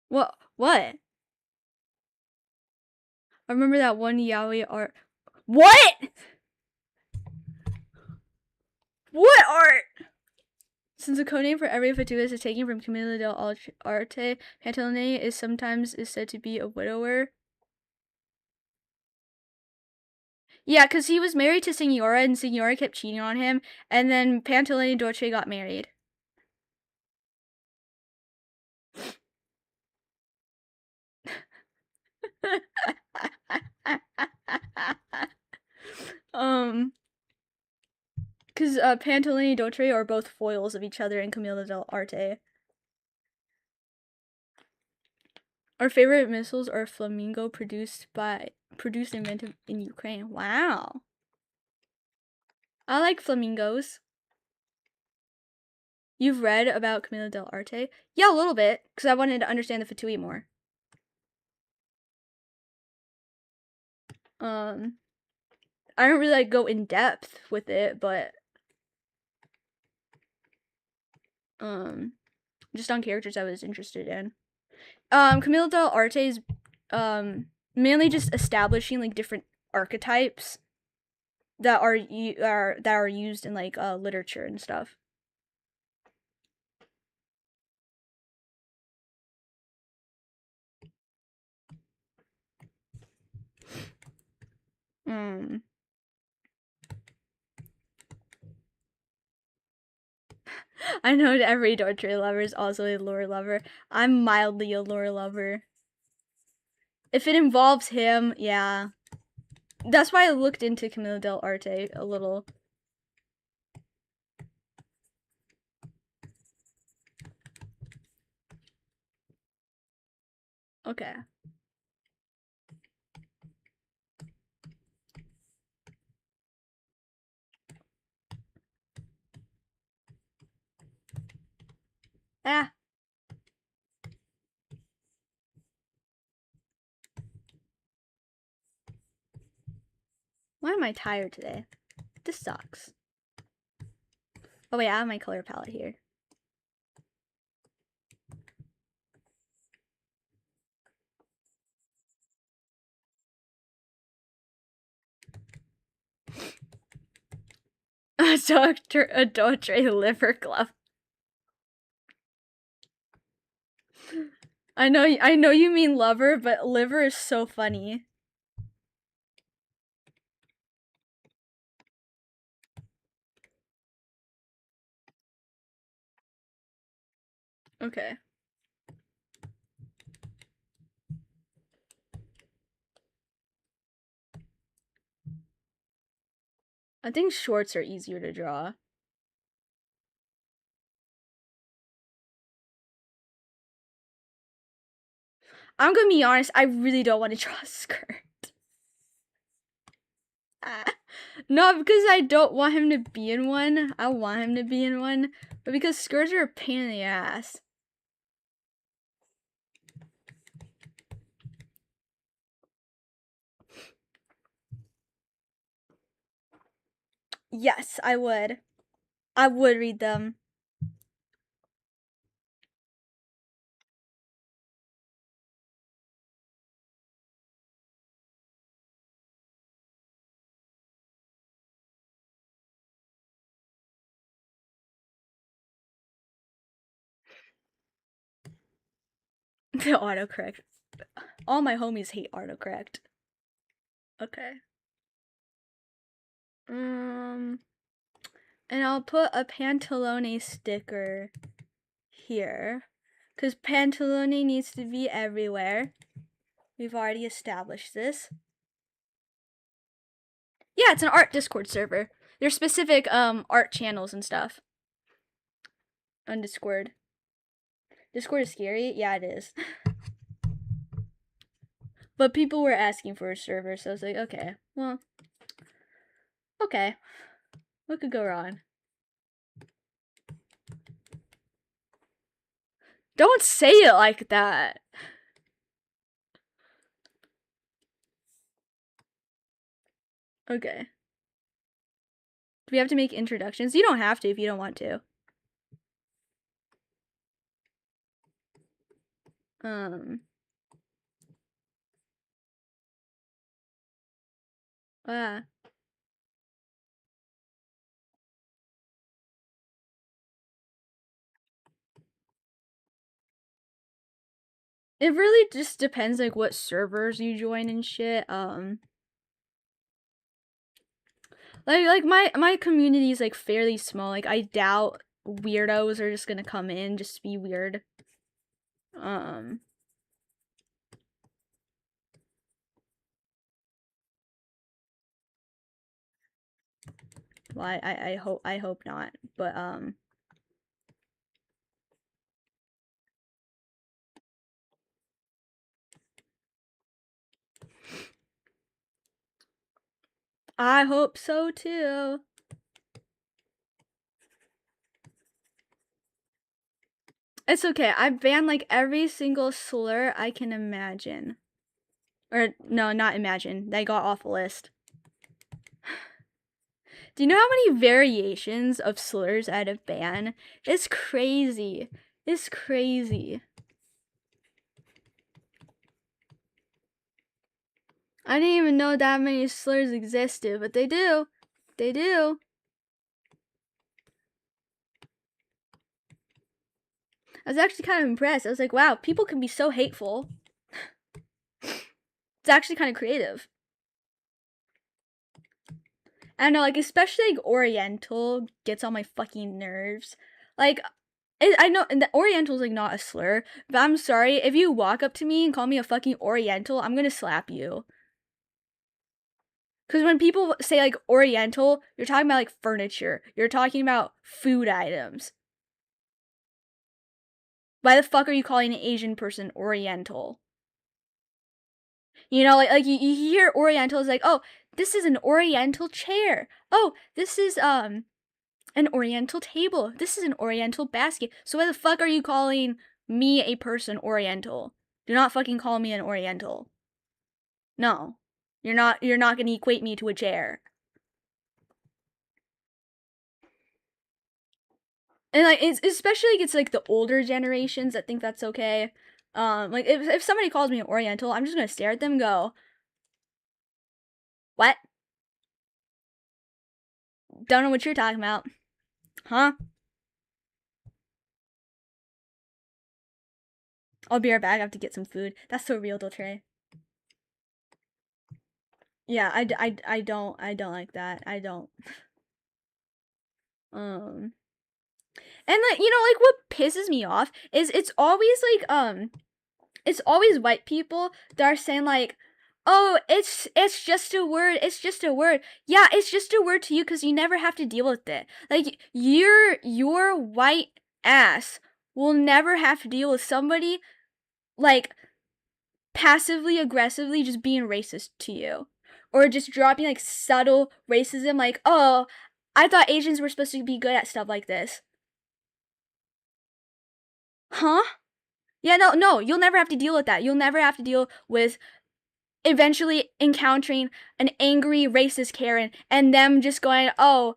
S1: What? What? I remember that one yaoi art. What? What art? Since the codename for every Fatuus is taken from Camilla del Arte, Pantalone is sometimes said to be a widower. Yeah, because he was married to Signora, and Signora kept cheating on him, and then Pantalone Dolce got married. Because Pantalone and Dolce are both foils of each other in Camilla del Arte. Our favorite missiles are Flamingo, produced and invented in Ukraine. Wow. I like flamingos. You've read about Camilla del Arte? Yeah, a little bit, because I wanted to understand the Fatui more. I don't really like go in depth with it, but just on characters I was interested in. Camilla del Arte is mainly just establishing like different archetypes that are used in like literature and stuff. I know every torture lover is also a lore lover. I'm mildly a lore lover. If it involves him, yeah. That's why I looked into Camilo del Arte a little. Okay. Ah. Why am I tired today? This sucks. Oh wait, I have my color palette here. Dr. Adultery Liver Glove. I know you mean lover, but liver is so funny. Okay. I think shorts are easier to draw. I'm gonna be honest, I really don't want to draw a skirt. Not because I don't want him to be in one. I want him to be in one. But because skirts are a pain in the ass. Yes, I would. I would read them. The autocorrect. All my homies hate autocorrect. Okay. And I'll put a Pantalone sticker here. Because Pantalone needs to be everywhere. We've already established this. Yeah, it's an art Discord server. There's specific art channels and stuff on Discord. Discord is scary? Yeah, it is. But people were asking for a server, so I was like, okay, well, okay. What could go wrong? Don't say it like that. Okay. Do we have to make introductions? You don't have to if you don't want to. Uh, it really just depends like what servers you join and shit. Like my community is like fairly small. Like I doubt weirdos are just gonna come in just to be weird. Well, I hope not. But I hope so too. It's okay. I banned like every single slur I can imagine. Or no, not imagine. They got off the list. Do you know how many variations of slurs I'd have banned? It's crazy. It's crazy. I didn't even know that many slurs existed, but they do. They do. I was actually kind of impressed. I was like, wow, people can be so hateful. It's actually kind of creative. I don't know, like, especially like Oriental gets on my fucking nerves. Like, I know the Oriental's like not a slur, but I'm sorry if you walk up to me and call me a fucking Oriental, I'm gonna slap you. Because when people say like Oriental, you're talking about like furniture. You're talking about food items. Why the fuck are you calling an Asian person Oriental? You know, like you hear Oriental is like, oh, this is an Oriental chair. Oh, this is an Oriental table. This is an Oriental basket. So why the fuck are you calling me a person Oriental? Do not fucking call me an Oriental. No. You're not gonna equate me to a chair. And like it's especially like it's like the older generations that think that's okay. Like if somebody calls me an Oriental, I'm just gonna stare at them and go, what? Don't know what you're talking about. Huh? I'll be right back. I have to get some food. That's so real, Dolce. Yeah, I don't like that. I don't. Um, and like, you know, like what pisses me off is it's always white people that are saying like, oh, it's just a word, it's just a word. Yeah, it's just a word to you because you never have to deal with it. Like your white ass will never have to deal with somebody like passively aggressively just being racist to you, or just dropping like subtle racism like, oh, I thought Asians were supposed to be good at stuff like this. Huh? Yeah, no, you'll never have to deal with that. You'll never have to deal with eventually encountering an angry racist Karen and them just going, oh,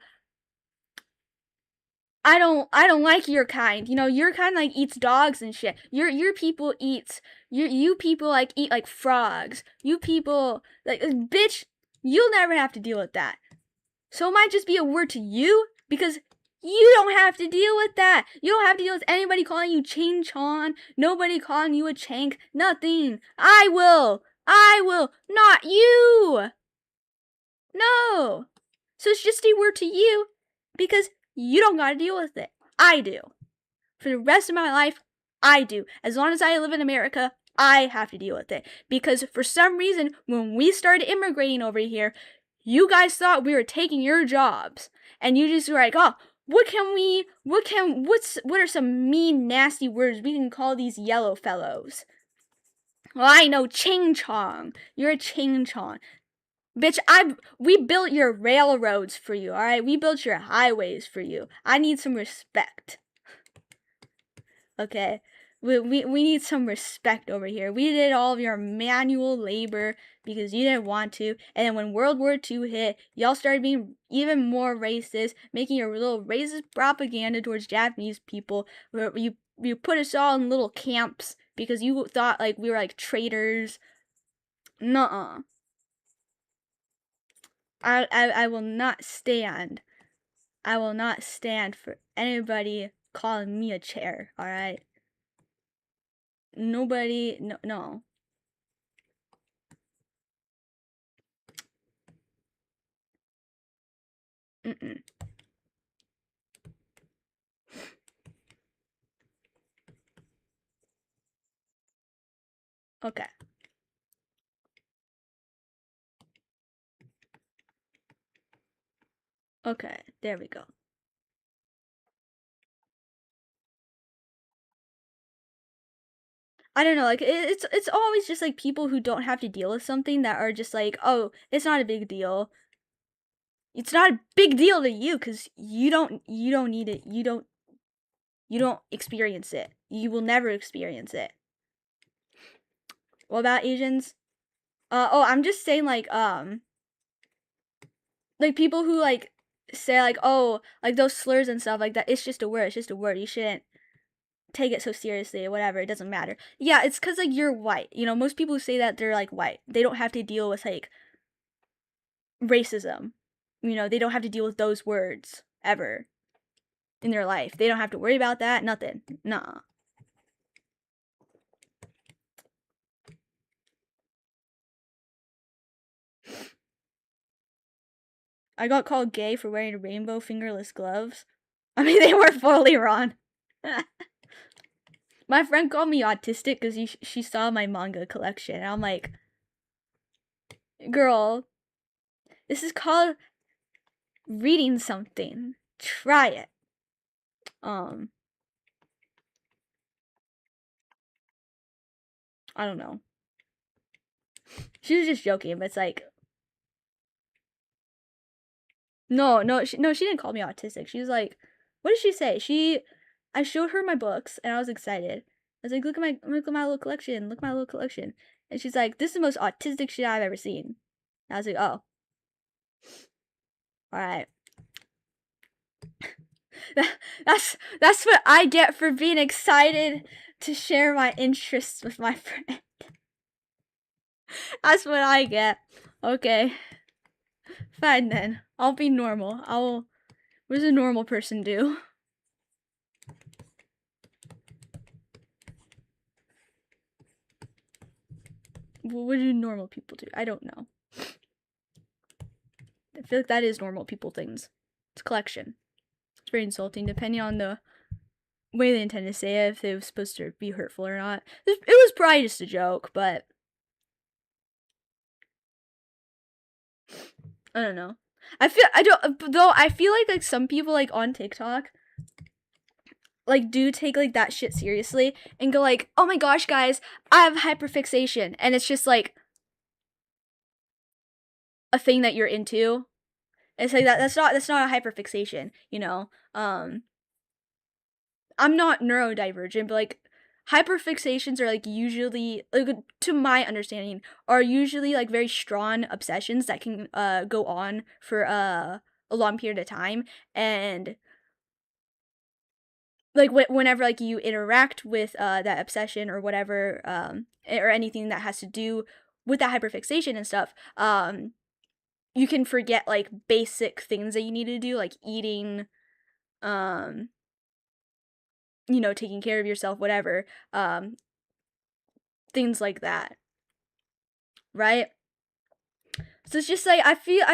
S1: I don't like your kind. You know, your kind like eats dogs and shit. Your people eats you people like eat like frogs. You people like bitch, you'll never have to deal with that. So it might just be a word to you because you don't have to deal with that. You don't have to deal with anybody calling you Ching Chon, nobody calling you a chank, nothing. I will. I will. Not you. No. So it's just a word to you because you don't gotta deal with it. I do. For the rest of my life, I do. As long as I live in America, I have to deal with it. Because for some reason, when we started immigrating over here, you guys thought we were taking your jobs. And you just were like, oh, what are some mean, nasty words we can call these yellow fellows? Well, I know Ching Chong. You're a Ching Chong. Bitch, we built your railroads for you, alright? We built your highways for you. I need some respect. Okay? We need some respect over here. We did all of your manual labor because you didn't want to. And then when World War II hit, y'all started being even more racist, making your little racist propaganda towards Japanese people. Where you put us all in little camps because you thought like we were like traitors. Nuh-uh. I will not stand. I will not stand for anybody calling me a chair, alright? Nobody, no, no. Mm-mm. Okay. Okay, there we go. I don't know, like it's always just like people who don't have to deal with something that are just like, oh, it's not a big deal. It's not a big deal to you because you don't need it. You don't experience it. You will never experience it. What about Asians? Oh, I'm just saying like people who like say like, oh, like those slurs and stuff like that, it's just a word, it's just a word, you shouldn't take it so seriously or whatever, it doesn't matter. Yeah, it's because like you're white, you know, most people who say that they're like white, they don't have to deal with like racism, you know, they don't have to deal with those words ever in their life, they don't have to worry about that, nothing. Nah. I got called gay for wearing rainbow fingerless gloves. I mean, they were fully wrong. My friend called me autistic because she saw my manga collection. And I'm like, girl, this is called reading something. Try it. I don't know. She was just joking, but it's like, no, she didn't call me autistic. She was like, what did she say? I showed her my books and I was excited. I was like, look at my little collection. Look at my little collection. And she's like, this is the most autistic shit I've ever seen. And I was like, oh, all right. That's what I get for being excited to share my interests with my friend. That's what I get. Okay. Fine then. I'll be normal. What does a normal person do? What do normal people do? I don't know. I feel like that is normal people things. It's a collection. It's very insulting depending on the way they intend to say it, if it was supposed to be hurtful or not. It was probably just a joke, but I don't know. I feel like some people like on TikTok like do take like that shit seriously and go like, oh my gosh guys, I have hyperfixation, and it's just like a thing that you're into. It's like that's not a hyperfixation, you know. I'm not neurodivergent, but like hyperfixations are like usually, like, to my understanding, are usually like very strong obsessions that can go on for a long period of time. And like whenever like you interact with that obsession or whatever, or anything that has to do with that hyperfixation and stuff, you can forget like basic things that you need to do, like eating, you know, taking care of yourself, whatever, things like that, right? So it's just like I feel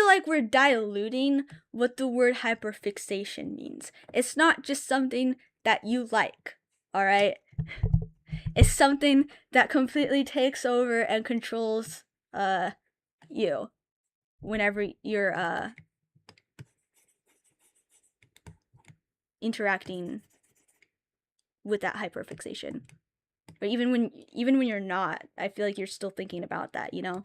S1: like we're diluting what the word hyperfixation means. It's not just something that you like, all right? It's something that completely takes over and controls you whenever you're interacting with that hyperfixation. Or even when you're not, I feel like you're still thinking about that, you know?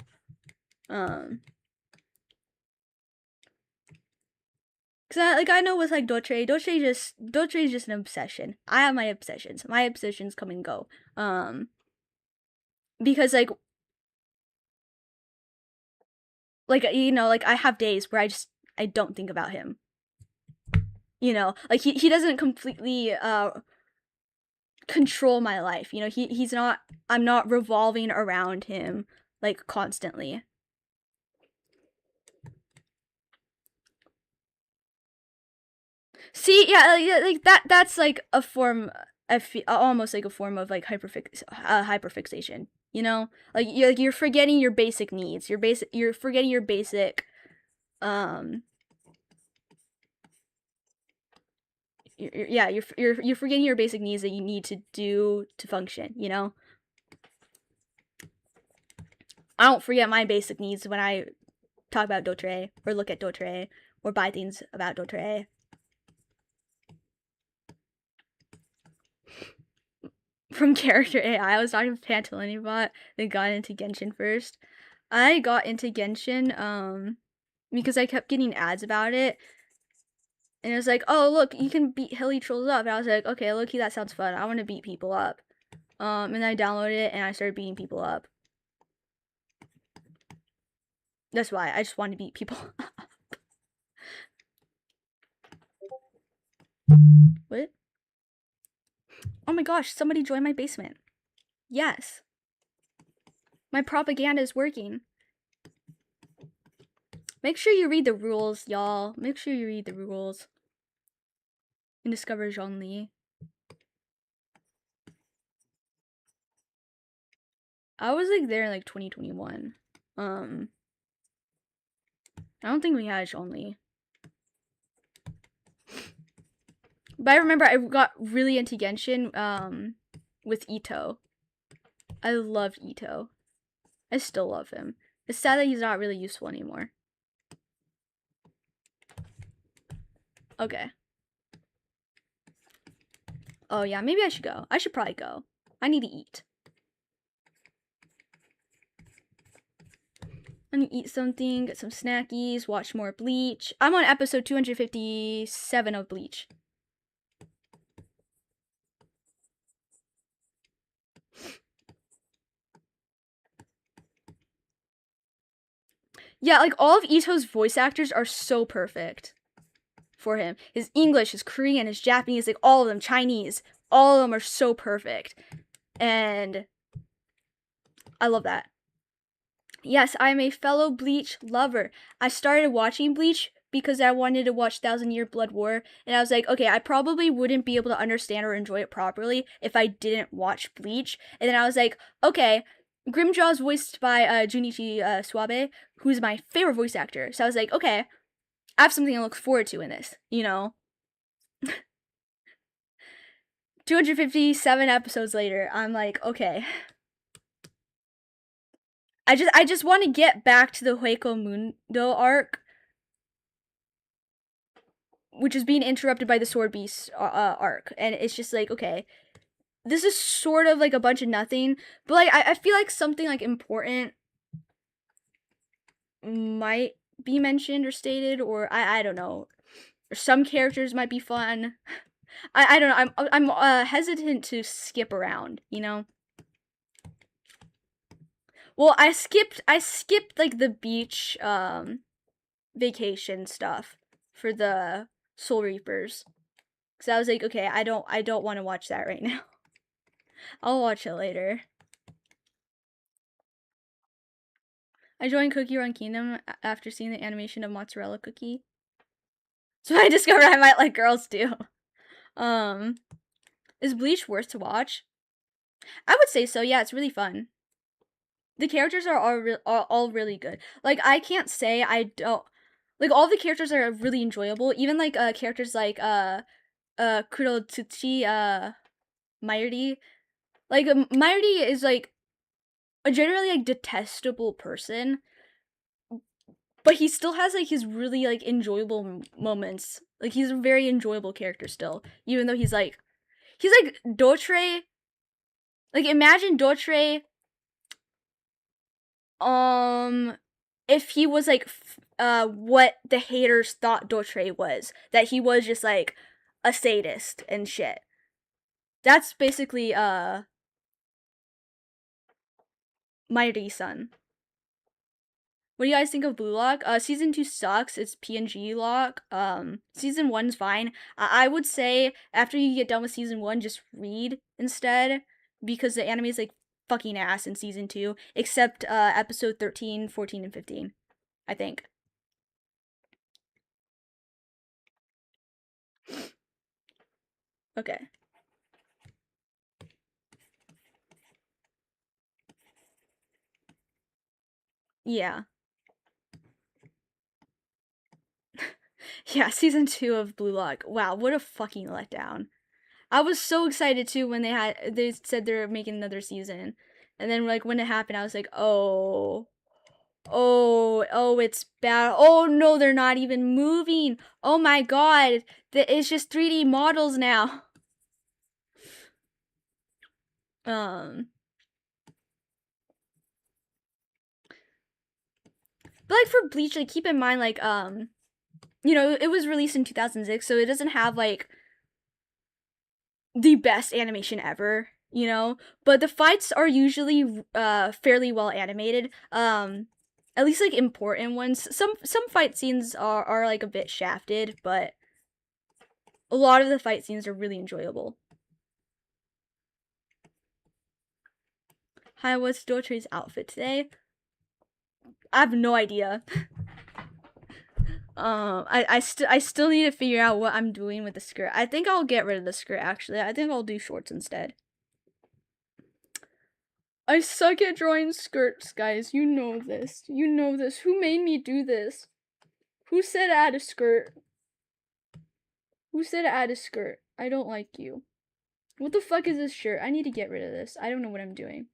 S1: Cause I know with like Dotre is just an obsession. I have my obsessions. My obsessions come and go. Because like you know, like I have days where I don't think about him. You know, like he doesn't completely control my life. You know, he's not. I'm not revolving around him like constantly. See, yeah, like that. That's like a form. Almost like a form of like hyperfixation. You know, like you're forgetting your basic needs. You're forgetting your basic. You're forgetting your basic needs that you need to do to function. You know. I don't forget my basic needs when I talk about Dotre or look at Dotre or buy things about Dotre. From character AI, I was talking to Pantalini then got into Genshin first. I got into Genshin because I kept getting ads about it. And it was like, oh look, you can beat hilly trolls up. And I was like, okay, look-key, that sounds fun. I want to beat people up. And then I downloaded it and I started beating people up. That's why I just wanted to beat people up. What? Oh my gosh, somebody joined my basement. Yes. My propaganda is working. Make sure you read the rules, y'all. Make sure you read the rules. And discover Zhongli. I was like there in like 2021. I don't think we had only. But I remember I got really into Genshin with Ito. I loved Ito. I still love him. It's sad that he's not really useful anymore. Okay. Oh yeah, maybe I should go. I should probably go. I need to eat. I need to eat something, get some snackies, watch more Bleach. I'm on episode 257 of Bleach. Yeah, like all of Ito's voice actors are so perfect for him. His English, his Korean, his Japanese, like all of them, Chinese, all of them are so perfect. And I love that. Yes, I'm a fellow Bleach lover. I started watching Bleach because I wanted to watch Thousand Year Blood War, and I was like, okay, I probably wouldn't be able to understand or enjoy it properly if I didn't watch Bleach. And then I was like, okay, Grimjaw's voiced by Junichi Suabe, who's my favorite voice actor. So I was like, okay, I have something to look forward to in this, you know? 257 episodes later, I'm like, okay. I just want to get back to the Hueco Mundo arc, which is being interrupted by the Sword Beast arc, and it's just like, okay, this is sort of like a bunch of nothing, but like I feel like something like important might be mentioned or stated, or I don't know, or some characters might be fun. I don't know. I'm hesitant to skip around, you know. Well, I skipped like the beach vacation stuff for the Soul Reapers. Cuz I was like, okay, I don't want to watch that right now. I'll watch it later. I joined Cookie Run Kingdom after seeing the animation of Mozzarella Cookie. So I discovered I might like girls too. Is Bleach worth to watch? I would say so. Yeah, it's really fun. The characters are all really good. Like I can't say I don't like all the characters are really enjoyable. Even like characters like Kurotsuchi Mairi. Like Mairi is like a generally like detestable person, but he still has like his really like enjoyable moments. Like he's a very enjoyable character still, even though he's like Dotre. Like imagine Dotre if he was like what the haters thought Dotre was, that he was just like a sadist and shit. That's basically Mairi-san. What do you guys think of Blue Lock? Season 2 sucks. It's PNG lock. Season 1's fine. I would say after you get done with season 1, just read instead, because the anime is like fucking ass in season 2, except episode 13, 14, and 15, I think. Okay. Yeah. Yeah, season 2 of Blue Lock. Wow, what a fucking letdown. I was so excited too when they said they were making another season. And then like when it happened, I was like, "Oh. Oh, it's bad. Oh no, they're not even moving. Oh my god. It's just 3D models now." But like for Bleach, like keep in mind like you know, it was released in 2006, so it doesn't have like the best animation ever, you know, but the fights are usually fairly well animated. At least like important ones. Some fight scenes are like a bit shafted, but a lot of the fight scenes are really enjoyable. Hi, what's Dortre's outfit today? I have no idea. I still need to figure out what I'm doing with the skirt. I think I'll get rid of the skirt actually. I think I'll do shorts instead. I suck at drawing skirts, guys. You know this. You know this. Who made me do this? Who said add a skirt? Who said add a skirt? I don't like you. What the fuck is this shirt? I need to get rid of this. I don't know what I'm doing.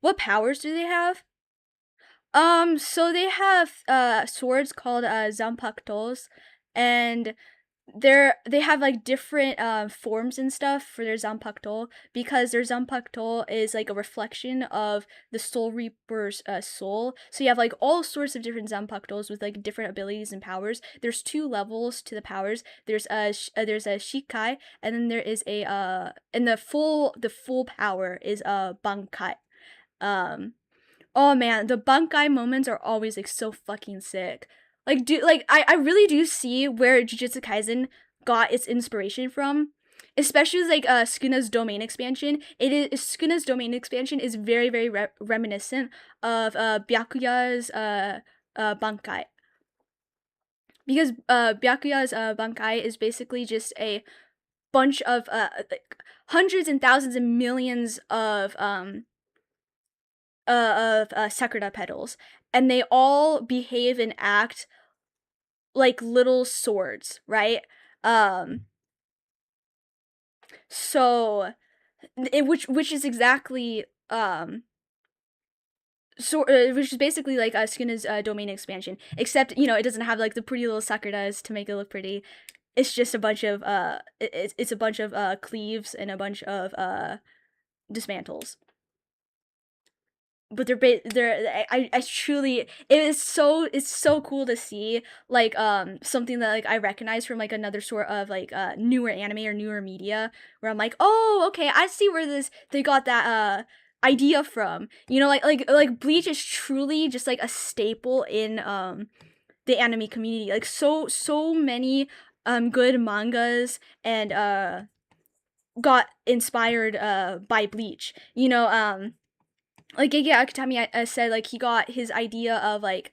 S1: What powers do they have? So they have swords called Zanpakutos, and they have like different forms and stuff for their Zanpakuto, because their Zanpakuto is like a reflection of the Soul Reaper's soul. So you have like all sorts of different Zanpakutos with like different abilities and powers. There's 2 levels to the powers. There's a Shikai, and then there is a and the full power is a Bankai. Oh man, the Bankai moments are always like so fucking sick. Like I really do see where Jujutsu Kaisen got its inspiration from. Especially like Sukuna's domain expansion. Sukuna's domain expansion is very reminiscent of Byakuya's Bankai. Because Byakuya's Bankai is basically just a bunch of like hundreds and thousands and millions of Sakura petals, and they all behave and act like little swords, right? So which is exactly which is basically like Sukuna's domain expansion, except it doesn't have like the pretty little sakuras to make it look pretty. It's just a bunch of it's a bunch of cleaves and a bunch of dismantles. But I truly, it's so cool to see like something that like I recognize from like another sort of like newer anime or newer media, where I'm like, oh okay, I see where they got that idea from. Like Bleach is truly just like a staple in the anime community. Like so many good mangas and got inspired by Bleach. Like Gege Akutami said, like he got his idea of like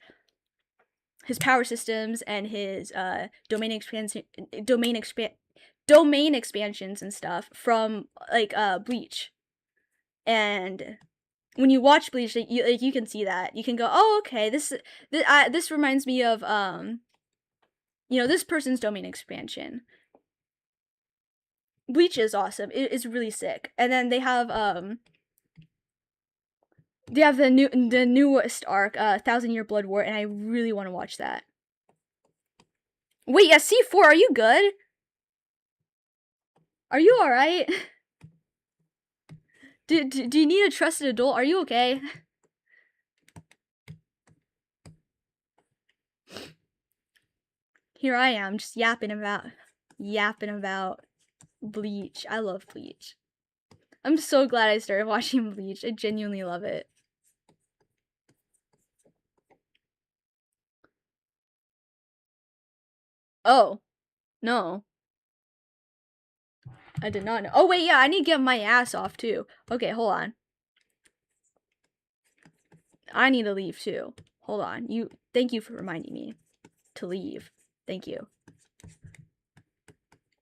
S1: his power systems and his domain expansions and stuff from like Bleach. And when you watch Bleach, you can see that. You can go, oh okay, this reminds me of this person's domain expansion. Bleach is awesome. It is really sick. And then they have the newest arc, 1,000-Year Blood War, and I really want to watch that. Wait, yeah, C4, are you good? Are you alright? Do you need a trusted adult? Are you okay? Here I am, just yapping about Bleach. I love Bleach. I'm so glad I started watching Bleach. I genuinely love it. Oh. No. I did not know. Oh, wait, yeah, I need to get my ass off, too. Okay, hold on. I need to leave, too. Hold on. Thank you for reminding me to leave. Thank you.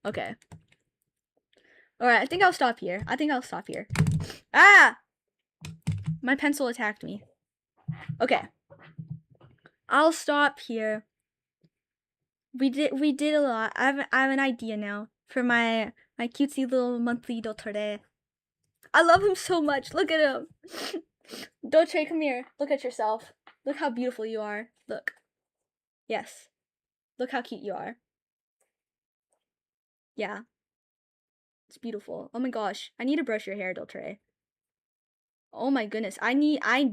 S1: Okay. Alright, I think I'll stop here. Ah! My pencil attacked me. Okay. I'll stop here. We did a lot. I have an idea now for my cutesy little monthly dotore. I love him so much. Look at him. Dotre, come here. Look at yourself. Look how beautiful you are. Look. Yes. Look how cute you are. Yeah. It's beautiful. Oh my gosh. I need to brush your hair, Dotre. Oh my goodness. I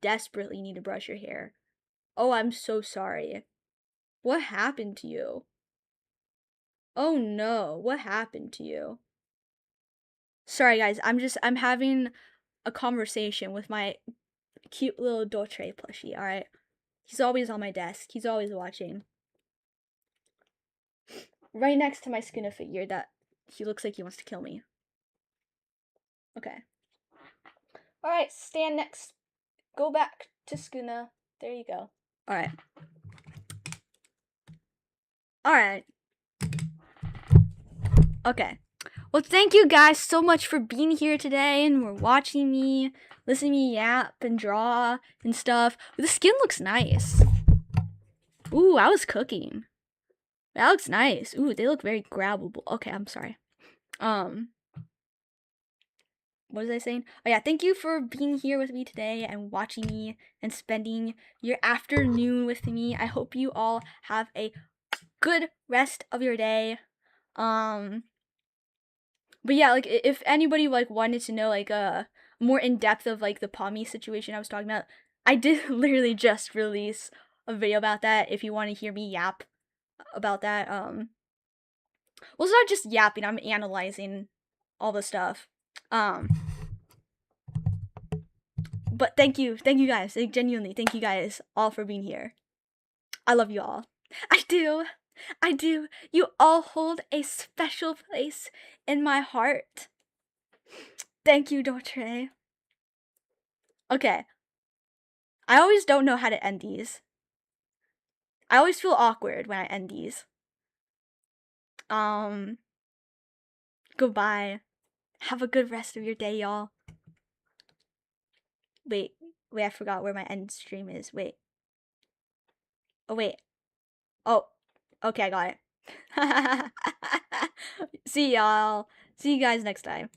S1: desperately need to brush your hair. Oh, I'm so sorry. What happened to you? Oh no, what happened to you? Sorry guys, I'm having a conversation with my cute little Dotre plushie, alright? He's always on my desk. He's always watching. Right next to my Sukuna figure that he looks like he wants to kill me. Okay. Alright, stand next. Go back to Sukuna. There you go. Alright. Alright. Okay. Well, thank you guys so much for being here today and for watching me, listening to me yap and draw and stuff. The skin looks nice. Ooh, I was cooking. That looks nice. Ooh, they look very grabbable. Okay, I'm sorry. What was I saying? Oh yeah, thank you for being here with me today and watching me and spending your afternoon with me. I hope you all have a good rest of your day. But yeah, like if anybody like wanted to know like more in depth of like the Pommy situation I was talking about, I did literally just release a video about that. If you want to hear me yap about that, well, it's not just yapping. I'm analyzing all the stuff. But thank you guys. Like, genuinely, thank you guys all for being here. I love you all. I do. You all hold a special place in my heart. Thank you, Dortre. Okay. I always don't know how to end these. I always feel awkward when I end these. Goodbye. Have a good rest of your day, y'all. Wait, I forgot where my end stream is. Wait. Oh, wait. Oh, okay, I got it. See y'all. See you guys next time.